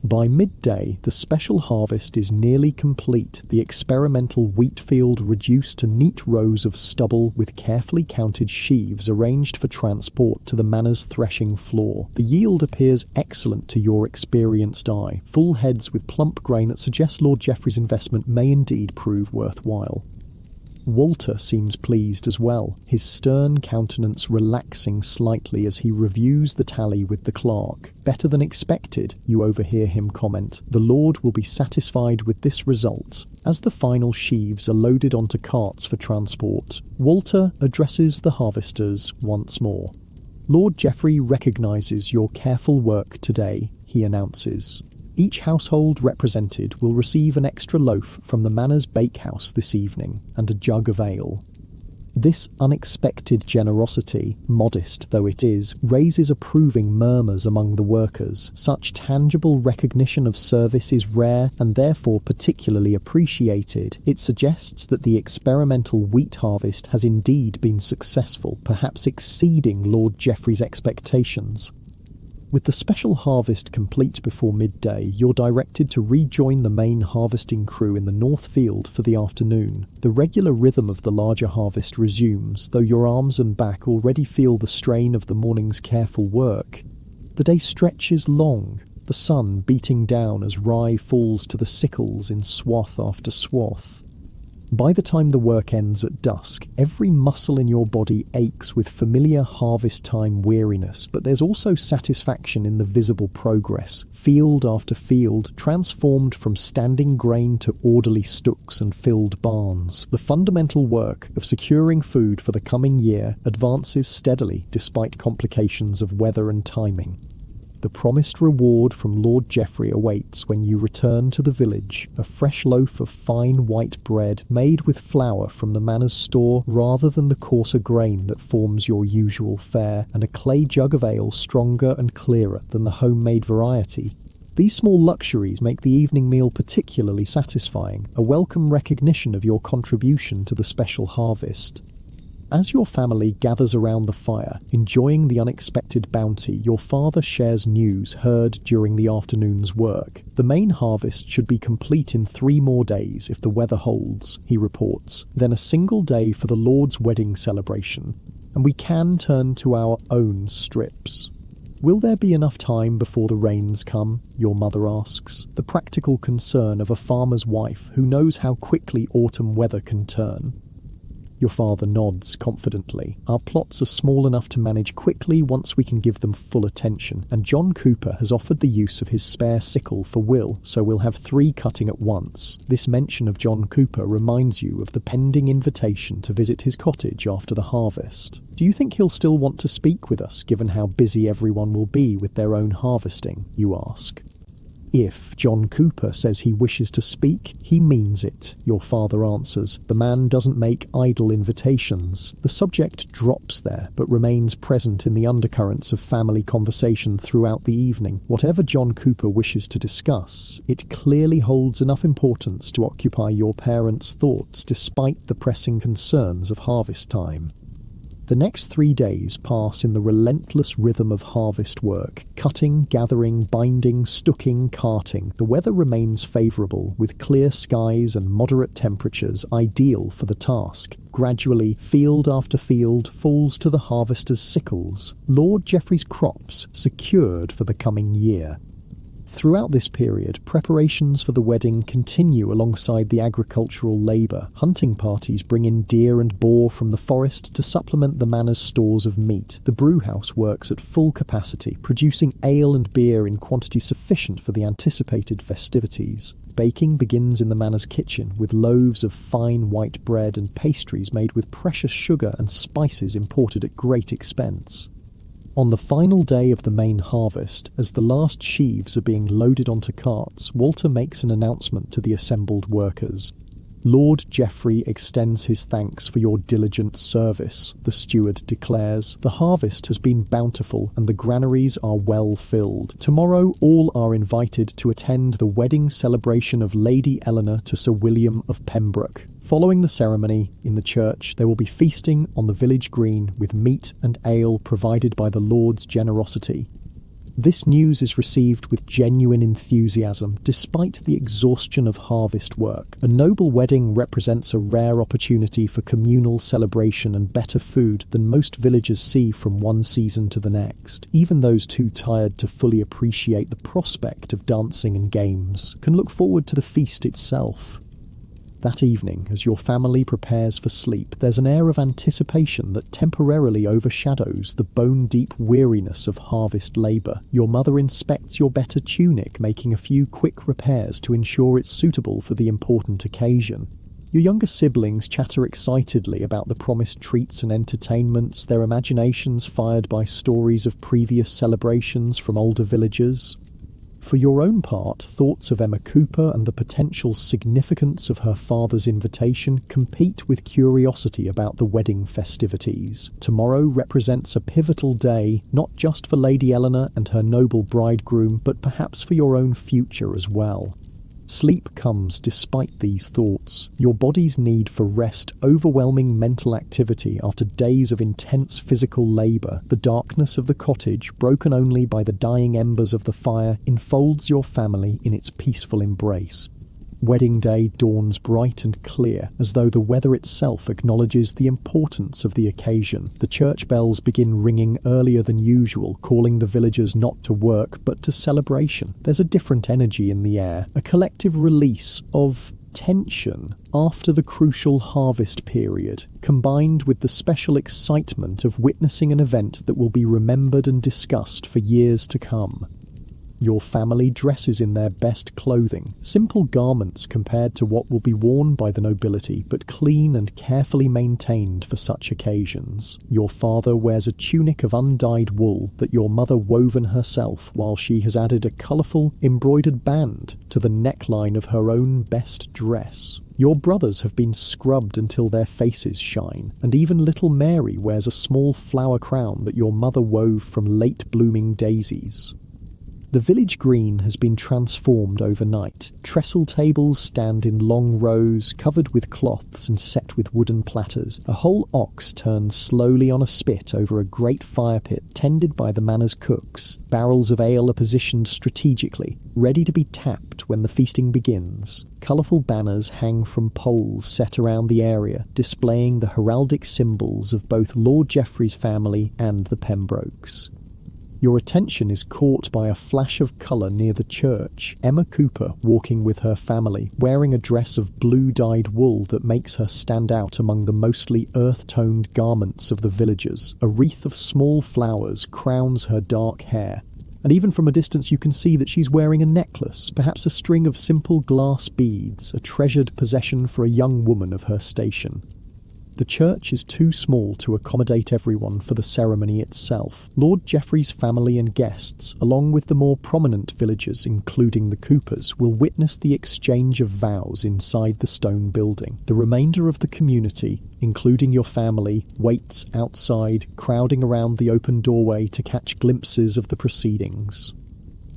By midday, the special harvest is nearly complete, the experimental wheat field reduced to neat rows of stubble with carefully counted sheaves arranged for transport to the manor's threshing floor. The yield appears excellent to your experienced eye, full heads with plump grain that suggests Lord Geoffrey's investment may indeed prove worthwhile. Walter seems pleased as well, his stern countenance relaxing slightly as he reviews the tally with the clerk. "Better than expected," you overhear him comment. "The Lord will be satisfied with this result." As the final sheaves are loaded onto carts for transport, Walter addresses the harvesters once more. "Lord Geoffrey recognises your careful work today," he announces. "Each household represented will receive an extra loaf from the manor's bakehouse this evening, and a jug of ale." This unexpected generosity, modest though it is, raises approving murmurs among the workers. Such tangible recognition of service is rare and therefore particularly appreciated. It suggests that the experimental wheat harvest has indeed been successful, perhaps exceeding Lord Geoffrey's expectations. With the special harvest complete before midday, you're directed to rejoin the main harvesting crew in the north field for the afternoon. The regular rhythm of the larger harvest resumes, though your arms and back already feel the strain of the morning's careful work. The day stretches long, the sun beating down as rye falls to the sickles in swath after swath. By the time the work ends at dusk, every muscle in your body aches with familiar harvest time weariness, but there's also satisfaction in the visible progress. Field after field, transformed from standing grain to orderly stooks and filled barns. The fundamental work of securing food for the coming year advances steadily despite complications of weather and timing. The promised reward from Lord Geoffrey awaits when you return to the village, a fresh loaf of fine white bread made with flour from the manor's store rather than the coarser grain that forms your usual fare, and a clay jug of ale stronger and clearer than the homemade variety. These small luxuries make the evening meal particularly satisfying, a welcome recognition of your contribution to the special harvest. As your family gathers around the fire, enjoying the unexpected bounty, your father shares news heard during the afternoon's work. "The main harvest should be complete in 3 more days if the weather holds," he reports. "Then a single day for the Lord's wedding celebration, and we can turn to our own strips." "Will there be enough time before the rains come?" your mother asks, the practical concern of a farmer's wife who knows how quickly autumn weather can turn. Your father nods confidently. "Our plots are small enough to manage quickly once we can give them full attention, and John Cooper has offered the use of his spare sickle for Will, so we'll have 3 cutting at once." This mention of John Cooper reminds you of the pending invitation to visit his cottage after the harvest. "Do you think he'll still want to speak with us, given how busy everyone will be with their own harvesting?" you ask. "If John Cooper says he wishes to speak, he means it," your father answers. "The man doesn't make idle invitations." The subject drops there, but remains present in the undercurrents of family conversation throughout the evening. Whatever John Cooper wishes to discuss, it clearly holds enough importance to occupy your parents' thoughts despite the pressing concerns of harvest time. The next 3 days pass in the relentless rhythm of harvest work. Cutting, gathering, binding, stooking, carting. The weather remains favourable, with clear skies and moderate temperatures ideal for the task. Gradually, field after field falls to the harvester's sickles. Lord Geoffrey's crops secured for the coming year. Throughout this period, preparations for the wedding continue alongside the agricultural labour. Hunting parties bring in deer and boar from the forest to supplement the manor's stores of meat. The brewhouse works at full capacity, producing ale and beer in quantity sufficient for the anticipated festivities. Baking begins in the manor's kitchen, with loaves of fine white bread and pastries made with precious sugar and spices imported at great expense. On the final day of the main harvest, as the last sheaves are being loaded onto carts, Walter makes an announcement to the assembled workers. Lord Geoffrey extends his thanks for your diligent service, the steward declares. The harvest has been bountiful and the granaries are well filled. Tomorrow all are invited to attend the wedding celebration of Lady Eleanor to Sir William of Pembroke. Following the ceremony, in the church, there will be feasting on the village green with meat and ale provided by the Lord's generosity. This news is received with genuine enthusiasm, despite the exhaustion of harvest work. A noble wedding represents a rare opportunity for communal celebration and better food than most villagers see from one season to the next. Even those too tired to fully appreciate the prospect of dancing and games can look forward to the feast itself. That evening, as your family prepares for sleep, there's an air of anticipation that temporarily overshadows the bone-deep weariness of harvest labour. Your mother inspects your better tunic, making a few quick repairs to ensure it's suitable for the important occasion. Your younger siblings chatter excitedly about the promised treats and entertainments, their imaginations fired by stories of previous celebrations from older villagers. For your own part, thoughts of Emma Cooper and the potential significance of her father's invitation compete with curiosity about the wedding festivities. Tomorrow represents a pivotal day, not just for Lady Eleanor and her noble bridegroom, but perhaps for your own future as well. Sleep comes despite these thoughts. Your body's need for rest, overwhelming mental activity after days of intense physical labour. The darkness of the cottage, broken only by the dying embers of the fire, enfolds your family in its peaceful embrace. Wedding day dawns bright and clear, as though the weather itself acknowledges the importance of the occasion. The church bells begin ringing earlier than usual, calling the villagers not to work but to celebration. There's a different energy in the air, a collective release of tension after the crucial harvest period, combined with the special excitement of witnessing an event that will be remembered and discussed for years to come. Your family dresses in their best clothing, simple garments compared to what will be worn by the nobility, but clean and carefully maintained for such occasions. Your father wears a tunic of undyed wool that your mother woven herself, while she has added a colourful, embroidered band to the neckline of her own best dress. Your brothers have been scrubbed until their faces shine, and even little Mary wears a small flower crown that your mother wove from late-blooming daisies. The village green has been transformed overnight. Trestle tables stand in long rows, covered with cloths and set with wooden platters. A whole ox turns slowly on a spit over a great fire pit tended by the manor's cooks. Barrels of ale are positioned strategically, ready to be tapped when the feasting begins. Colourful banners hang from poles set around the area, displaying the heraldic symbols of both Lord Geoffrey's family and the Pembrokes. Your attention is caught by a flash of colour near the church. Emma Cooper walking with her family, wearing a dress of blue-dyed wool that makes her stand out among the mostly earth-toned garments of the villagers. A wreath of small flowers crowns her dark hair, and even from a distance you can see that she's wearing a necklace, perhaps a string of simple glass beads, a treasured possession for a young woman of her station. The church is too small to accommodate everyone for the ceremony itself. Lord Geoffrey's family and guests, along with the more prominent villagers, including the Coopers, will witness the exchange of vows inside the stone building. The remainder of the community, including your family, waits outside, crowding around the open doorway to catch glimpses of the proceedings.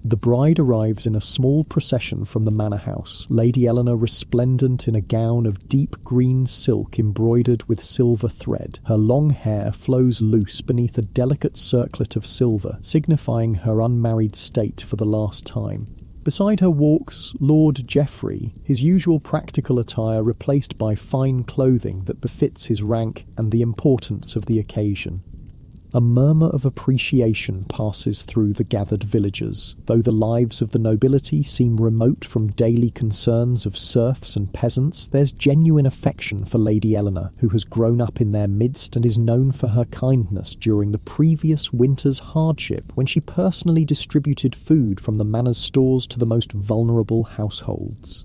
The bride arrives in a small procession from the manor house, Lady Eleanor resplendent in a gown of deep green silk embroidered with silver thread. Her long hair flows loose beneath a delicate circlet of silver, signifying her unmarried state for the last time. Beside her walks Lord Geoffrey, his usual practical attire replaced by fine clothing that befits his rank and the importance of the occasion. A murmur of appreciation passes through the gathered villagers. Though the lives of the nobility seem remote from daily concerns of serfs and peasants, there's genuine affection for Lady Eleanor, who has grown up in their midst and is known for her kindness during the previous winter's hardship when she personally distributed food from the manor's stores to the most vulnerable households.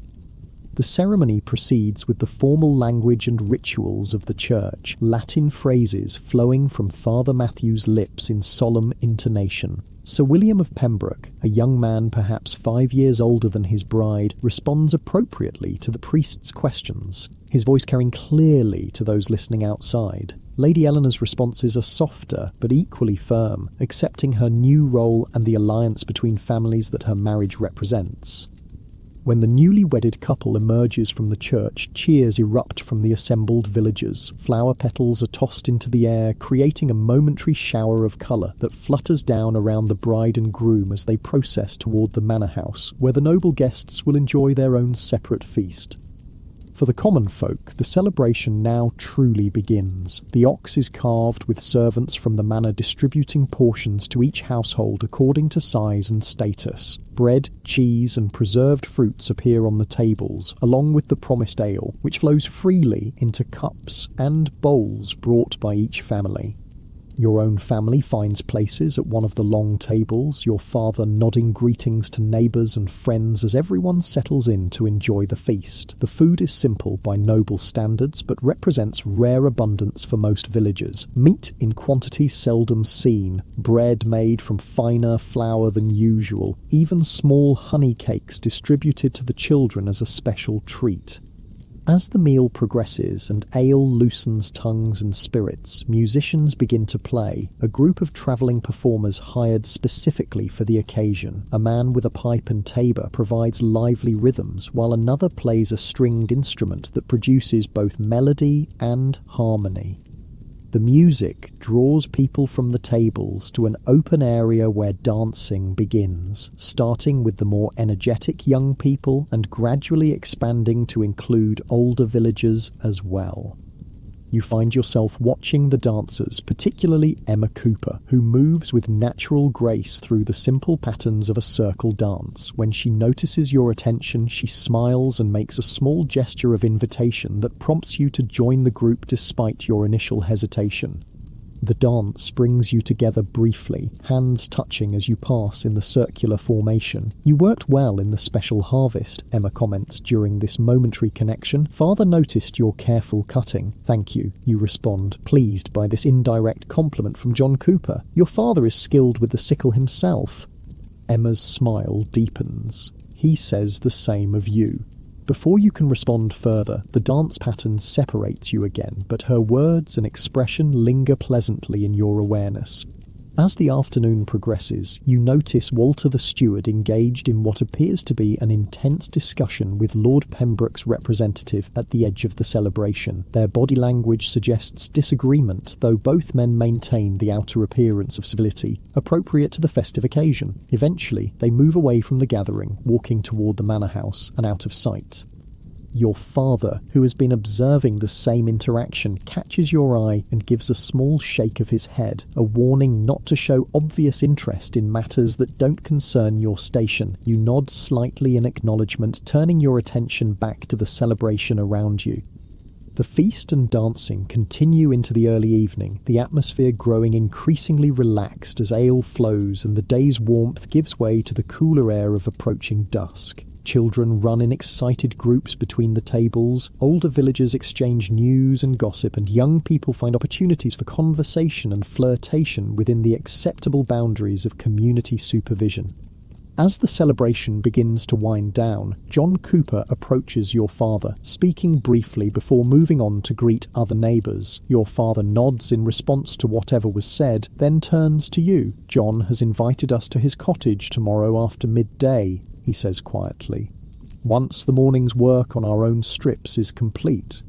The ceremony proceeds with the formal language and rituals of the church, Latin phrases flowing from Father Matthew's lips in solemn intonation. Sir William of Pembroke, a young man perhaps 5 years older than his bride, responds appropriately to the priest's questions, his voice carrying clearly to those listening outside. Lady Eleanor's responses are softer but equally firm, accepting her new role and the alliance between families that her marriage represents. When the newly wedded couple emerges from the church, cheers erupt from the assembled villagers. Flower petals are tossed into the air, creating a momentary shower of colour that flutters down around the bride and groom as they process toward the manor house, where the noble guests will enjoy their own separate feast. For the common folk, the celebration now truly begins. The ox is carved with servants from the manor distributing portions to each household according to size and status. Bread, cheese and preserved fruits appear on the tables, along with the promised ale, which flows freely into cups and bowls brought by each family. Your own family finds places at one of the long tables, your father nodding greetings to neighbours and friends as everyone settles in to enjoy the feast. The food is simple by noble standards, but represents rare abundance for most villagers. Meat in quantity seldom seen, bread made from finer flour than usual, even small honey cakes distributed to the children as a special treat. As the meal progresses and ale loosens tongues and spirits, musicians begin to play, a group of travelling performers hired specifically for the occasion. A man with a pipe and tabor provides lively rhythms, while another plays a stringed instrument that produces both melody and harmony. The music draws people from the tables to an open area where dancing begins, starting with the more energetic young people and gradually expanding to include older villagers as well. You find yourself watching the dancers, particularly Emma Cooper, who moves with natural grace through the simple patterns of a circle dance. When she notices your attention, she smiles and makes a small gesture of invitation that prompts you to join the group despite your initial hesitation. The dance brings you together briefly, hands touching as you pass in the circular formation. "You worked well in the special harvest," Emma comments during this momentary connection. "Father noticed your careful cutting." "Thank you," you respond, pleased by this indirect compliment from John Cooper. "Your father is skilled with the sickle himself." Emma's smile deepens. He says the same of you. Before you can respond further, the dance pattern separates you again, but her words and expression linger pleasantly in your awareness. As the afternoon progresses, you notice Walter the steward engaged in what appears to be an intense discussion with Lord Pembroke's representative at the edge of the celebration. Their body language suggests disagreement, though both men maintain the outer appearance of civility, appropriate to the festive occasion. Eventually, they move away from the gathering, walking toward the manor house and out of sight. Your father, who has been observing the same interaction, catches your eye and gives a small shake of his head, a warning not to show obvious interest in matters that don't concern your station. You nod slightly in acknowledgement, turning your attention back to the celebration around you. The feast and dancing continue into the early evening, the atmosphere growing increasingly relaxed as ale flows and the day's warmth gives way to the cooler air of approaching dusk. Children run in excited groups between the tables, older villagers exchange news and gossip, and young people find opportunities for conversation and flirtation within the acceptable boundaries of community supervision. As the celebration begins to wind down, John Cooper approaches your father, speaking briefly before moving on to greet other neighbours. Your father nods in response to whatever was said, then turns to you. "John has invited us to his cottage tomorrow after midday," he says quietly. "Once the morning's work on our own strips is complete."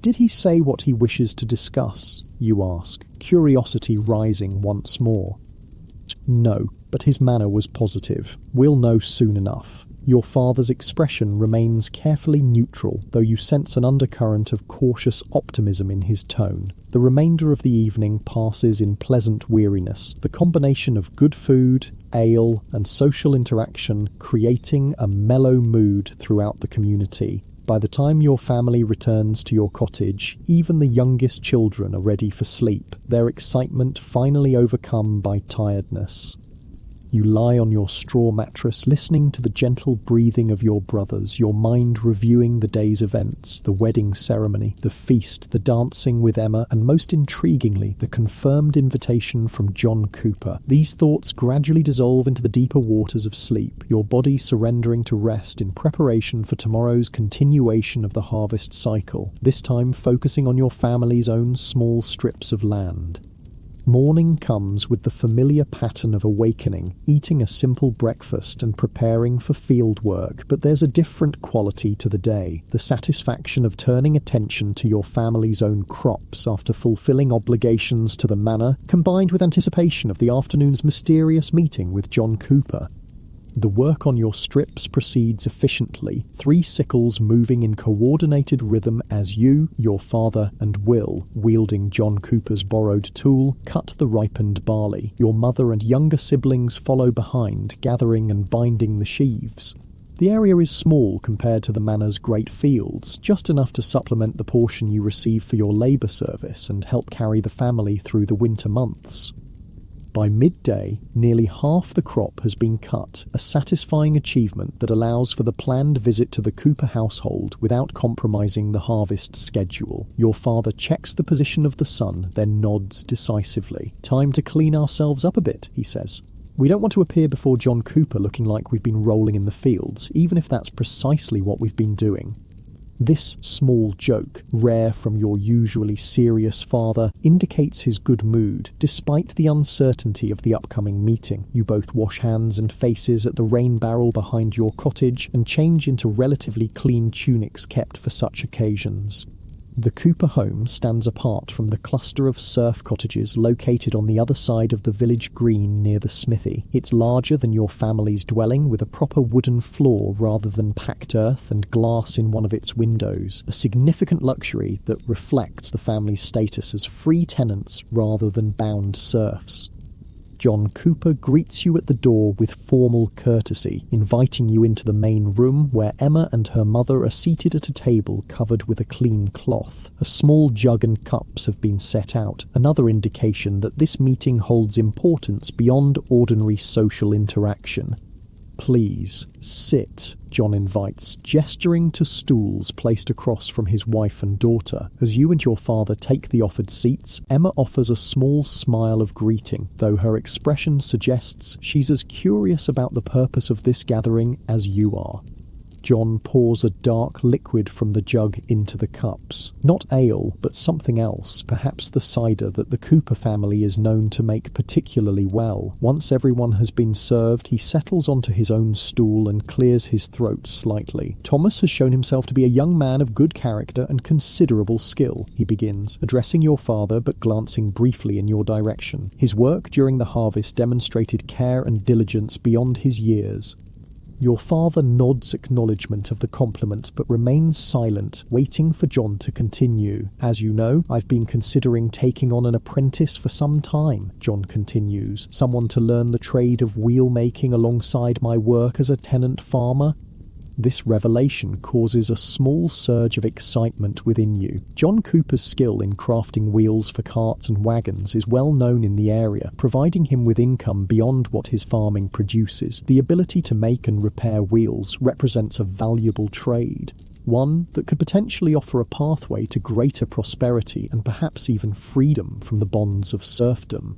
"Did he say what he wishes to discuss?" you ask, curiosity rising once more. "No, but his manner was positive. We'll know soon enough." Your father's expression remains carefully neutral, though you sense an undercurrent of cautious optimism in his tone. The remainder of the evening passes in pleasant weariness, the combination of good food, ale, and social interaction creating a mellow mood throughout the community. By the time your family returns to your cottage, even the youngest children are ready for sleep, their excitement finally overcome by tiredness. You lie on your straw mattress, listening to the gentle breathing of your brothers, your mind reviewing the day's events, the wedding ceremony, the feast, the dancing with Emma, and most intriguingly, the confirmed invitation from John Cooper. These thoughts gradually dissolve into the deeper waters of sleep, your body surrendering to rest in preparation for tomorrow's continuation of the harvest cycle, this time focusing on your family's own small strips of land. Morning comes with the familiar pattern of awakening, eating a simple breakfast and preparing for field work, but there's a different quality to the day, the satisfaction of turning attention to your family's own crops after fulfilling obligations to the manor, combined with anticipation of the afternoon's mysterious meeting with John Cooper. The work on your strips proceeds efficiently, 3 sickles moving in coordinated rhythm as you, your father, and Will, wielding John Cooper's borrowed tool, cut the ripened barley. Your mother and younger siblings follow behind, gathering and binding the sheaves. The area is small compared to the manor's great fields, just enough to supplement the portion you receive for your labour service and help carry the family through the winter months. By midday, nearly half the crop has been cut, a satisfying achievement that allows for the planned visit to the Cooper household without compromising the harvest schedule. Your father checks the position of the sun, then nods decisively. "Time to clean ourselves up a bit," he says. "We don't want to appear before John Cooper looking like we've been rolling in the fields, even if that's precisely what we've been doing." This small joke, rare from your usually serious father, indicates his good mood, despite the uncertainty of the upcoming meeting. You both wash hands and faces at the rain barrel behind your cottage and change into relatively clean tunics kept for such occasions. The Cooper home stands apart from the cluster of serf cottages located on the other side of the village green near the smithy. It's larger than your family's dwelling, with a proper wooden floor rather than packed earth and glass in one of its windows, a significant luxury that reflects the family's status as free tenants rather than bound serfs. John Cooper greets you at the door with formal courtesy, inviting you into the main room where Emma and her mother are seated at a table covered with a clean cloth. A small jug and cups have been set out, another indication that this meeting holds importance beyond ordinary social interaction. "Please, sit," John invites, gesturing to stools placed across from his wife and daughter. As you and your father take the offered seats, Emma offers a small smile of greeting, though her expression suggests she's as curious about the purpose of this gathering as you are. John pours a dark liquid from the jug into the cups. Not ale, but something else, perhaps the cider that the Cooper family is known to make particularly well. Once everyone has been served, he settles onto his own stool and clears his throat slightly. "Thomas has shown himself to be a young man of good character and considerable skill," he begins, addressing your father but glancing briefly in your direction. "His work during the harvest demonstrated care and diligence beyond his years." Your father nods acknowledgement of the compliment but remains silent, waiting for John to continue. "As you know, I've been considering taking on an apprentice for some time," John continues. "Someone to learn the trade of wheel making alongside my work as a tenant farmer." This revelation causes a small surge of excitement within you. John Cooper's skill in crafting wheels for carts and wagons is well known in the area, providing him with income beyond what his farming produces. The ability to make and repair wheels represents a valuable trade, one that could potentially offer a pathway to greater prosperity and perhaps even freedom from the bonds of serfdom.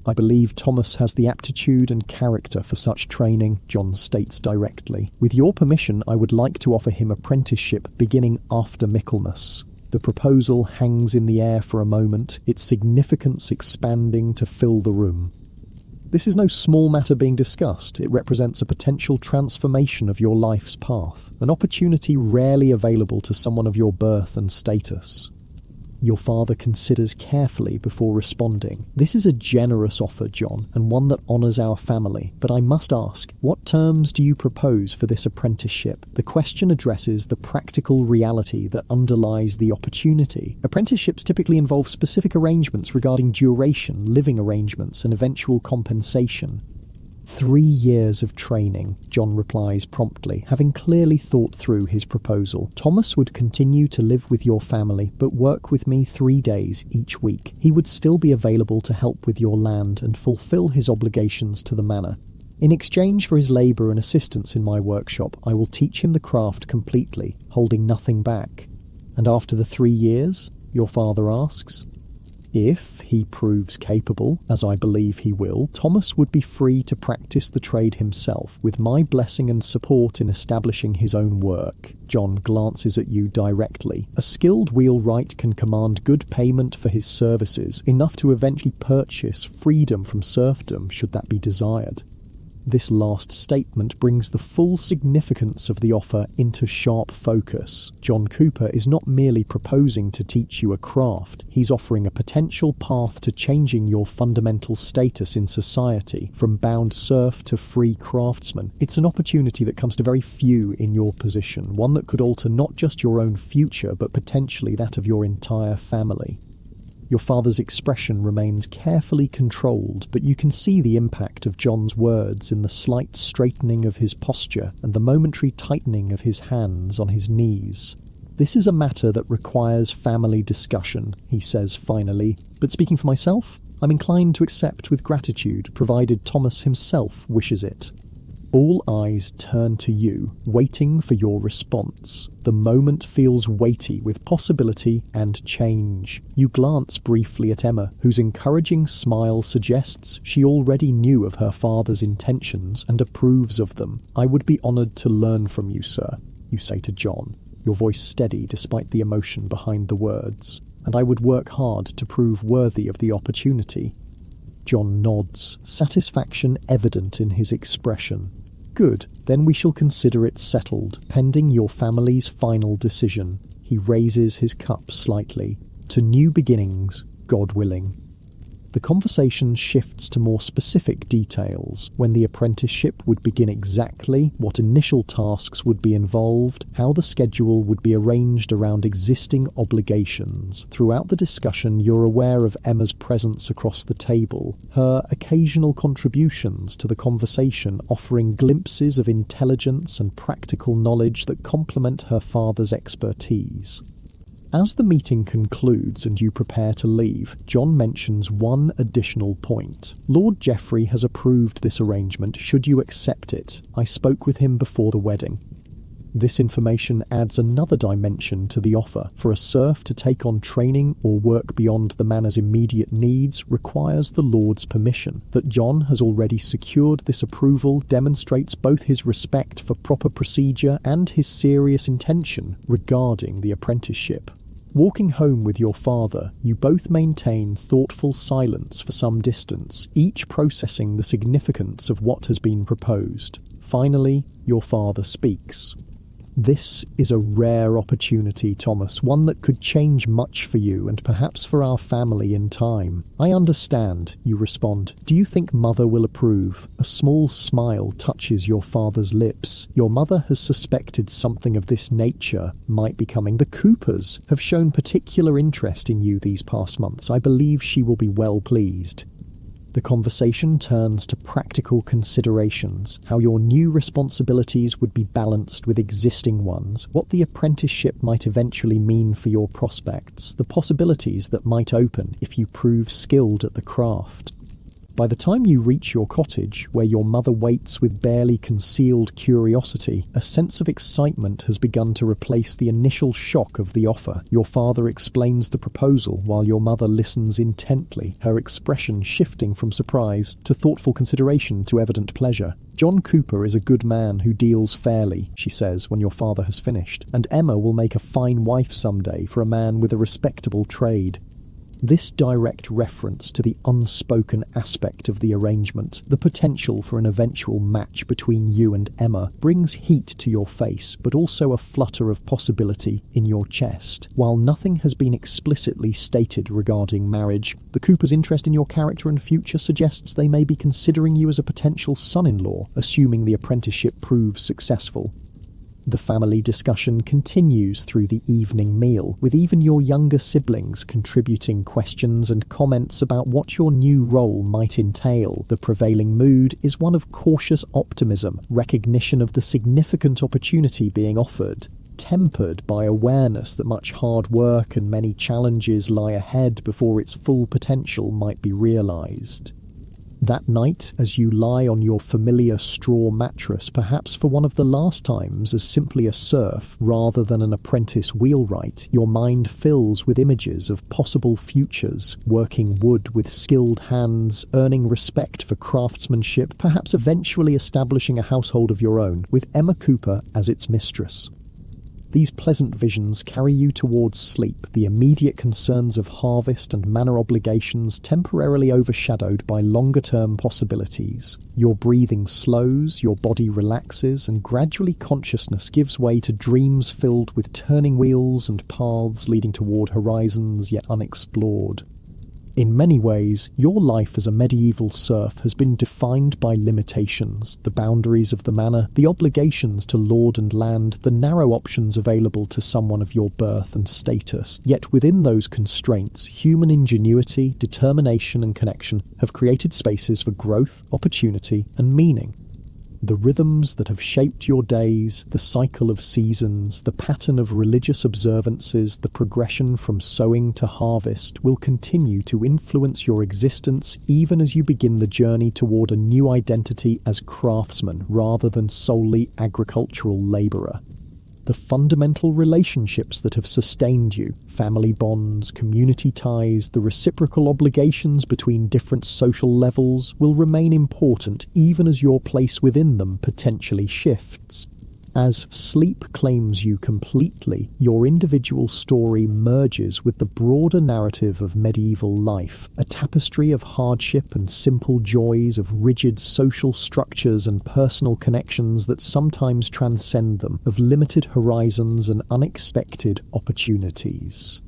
"I believe Thomas has the aptitude and character for such training," John states directly. "With your permission, I would like to offer him apprenticeship beginning after Michaelmas." The proposal hangs in the air for a moment, its significance expanding to fill the room. This is no small matter being discussed. It represents a potential transformation of your life's path, an opportunity rarely available to someone of your birth and status. Your father considers carefully before responding. "This is a generous offer, John, and one that honours our family. But I must ask, what terms do you propose for this apprenticeship?" The question addresses the practical reality that underlies the opportunity. Apprenticeships typically involve specific arrangements regarding duration, living arrangements, and eventual compensation. 3 years of training, John replies promptly, having clearly thought through his proposal. Thomas would continue to live with your family, but work with me 3 days each week. He would still be available to help with your land and fulfill his obligations to the manor. In exchange for his labour and assistance in my workshop, I will teach him the craft completely, holding nothing back. And after the 3 years, your father asks? If he proves capable, as I believe he will, Thomas would be free to practice the trade himself, with my blessing and support in establishing his own work. John glances at you directly. A skilled wheelwright can command good payment for his services, enough to eventually purchase freedom from serfdom should that be desired. This last statement brings the full significance of the offer into sharp focus. John Cooper is not merely proposing to teach you a craft, he's offering a potential path to changing your fundamental status in society, from bound serf to free craftsman. It's an opportunity that comes to very few in your position, one that could alter not just your own future, but potentially that of your entire family. Your father's expression remains carefully controlled, but you can see the impact of John's words in the slight straightening of his posture and the momentary tightening of his hands on his knees. This is a matter that requires family discussion, he says finally, but speaking for myself, I'm inclined to accept with gratitude, provided Thomas himself wishes it. All eyes turn to you, waiting for your response. The moment feels weighty with possibility and change. You glance briefly at Emma, whose encouraging smile suggests she already knew of her father's intentions and approves of them. I would be honoured to learn from you, sir, you say to John, your voice steady despite the emotion behind the words, and I would work hard to prove worthy of the opportunity. John nods, satisfaction evident in his expression. Good, then we shall consider it settled, pending your family's final decision. He raises his cup slightly. To new beginnings, God willing. The conversation shifts to more specific details, when the apprenticeship would begin exactly, what initial tasks would be involved, how the schedule would be arranged around existing obligations. Throughout the discussion, you're aware of Emma's presence across the table, her occasional contributions to the conversation offering glimpses of intelligence and practical knowledge that complement her father's expertise. As the meeting concludes and you prepare to leave, John mentions one additional point. Lord Geoffrey has approved this arrangement should you accept it. I spoke with him before the wedding. This information adds another dimension to the offer. For a serf to take on training or work beyond the manor's immediate needs requires the Lord's permission. That John has already secured this approval demonstrates both his respect for proper procedure and his serious intention regarding the apprenticeship. Walking home with your father, you both maintain thoughtful silence for some distance, each processing the significance of what has been proposed. Finally, your father speaks. This is a rare opportunity, Thomas, one that could change much for you and perhaps for our family in time. I understand, you respond. Do you think Mother will approve? A small smile touches your father's lips. Your mother has suspected something of this nature might be coming. The Coopers have shown particular interest in you these past months. I believe she will be well pleased. The conversation turns to practical considerations, how your new responsibilities would be balanced with existing ones, what the apprenticeship might eventually mean for your prospects, the possibilities that might open if you prove skilled at the craft. By the time you reach your cottage, where your mother waits with barely concealed curiosity, a sense of excitement has begun to replace the initial shock of the offer. Your father explains the proposal while your mother listens intently, her expression shifting from surprise to thoughtful consideration to evident pleasure. John Cooper is a good man who deals fairly, she says when your father has finished, and Emma will make a fine wife someday for a man with a respectable trade. This direct reference to the unspoken aspect of the arrangement, the potential for an eventual match between you and Emma, brings heat to your face, but also a flutter of possibility in your chest. While nothing has been explicitly stated regarding marriage, the Cooper's interest in your character and future suggests they may be considering you as a potential son-in-law, assuming the apprenticeship proves successful. The family discussion continues through the evening meal, with even your younger siblings contributing questions and comments about what your new role might entail. The prevailing mood is one of cautious optimism, recognition of the significant opportunity being offered, tempered by awareness that much hard work and many challenges lie ahead before its full potential might be realised. That night, as you lie on your familiar straw mattress, perhaps for one of the last times as simply a serf rather than an apprentice wheelwright, your mind fills with images of possible futures, working wood with skilled hands, earning respect for craftsmanship, perhaps eventually establishing a household of your own, with Emma Cooper as its mistress. These pleasant visions carry you towards sleep, the immediate concerns of harvest and manor obligations temporarily overshadowed by longer-term possibilities. Your breathing slows, your body relaxes, and gradually consciousness gives way to dreams filled with turning wheels and paths leading toward horizons yet unexplored. In many ways, your life as a medieval serf has been defined by limitations, the boundaries of the manor, the obligations to lord and land, the narrow options available to someone of your birth and status. Yet within those constraints, human ingenuity, determination and connection have created spaces for growth, opportunity and meaning. The rhythms that have shaped your days, the cycle of seasons, the pattern of religious observances, the progression from sowing to harvest will continue to influence your existence even as you begin the journey toward a new identity as craftsman rather than solely agricultural labourer. The fundamental relationships that have sustained you, family bonds, community ties, the reciprocal obligations between different social levels will remain important even as your place within them potentially shifts. As sleep claims you completely, your individual story merges with the broader narrative of medieval life, a tapestry of hardship and simple joys, of rigid social structures and personal connections that sometimes transcend them, of limited horizons and unexpected opportunities.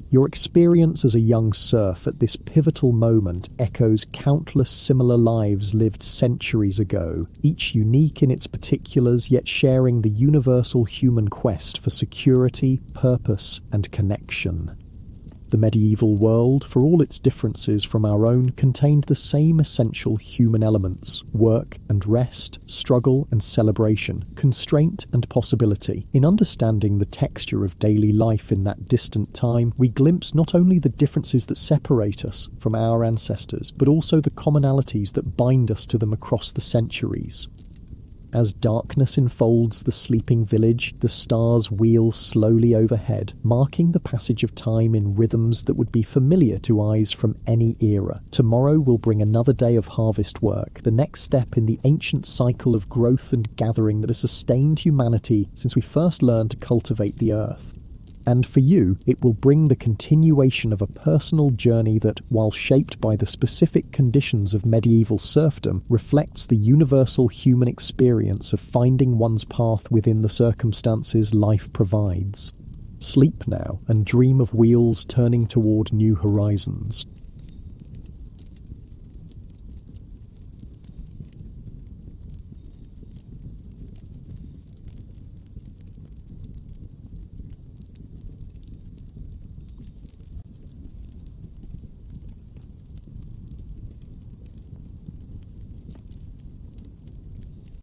Your experience as a young serf at this pivotal moment echoes countless similar lives lived centuries ago, each unique in its particulars yet sharing the universal human quest for security, purpose, and connection. The medieval world, for all its differences from our own, contained the same essential human elements: work and rest, struggle and celebration, constraint and possibility. In understanding the texture of daily life in that distant time, we glimpse not only the differences that separate us from our ancestors, but also the commonalities that bind us to them across the centuries. As darkness enfolds the sleeping village, the stars wheel slowly overhead, marking the passage of time in rhythms that would be familiar to eyes from any era. Tomorrow will bring another day of harvest work, the next step in the ancient cycle of growth and gathering that has sustained humanity since we first learned to cultivate the earth. And for you, it will bring the continuation of a personal journey that, while shaped by the specific conditions of medieval serfdom, reflects the universal human experience of finding one's path within the circumstances life provides. Sleep now, and dream of wheels turning toward new horizons.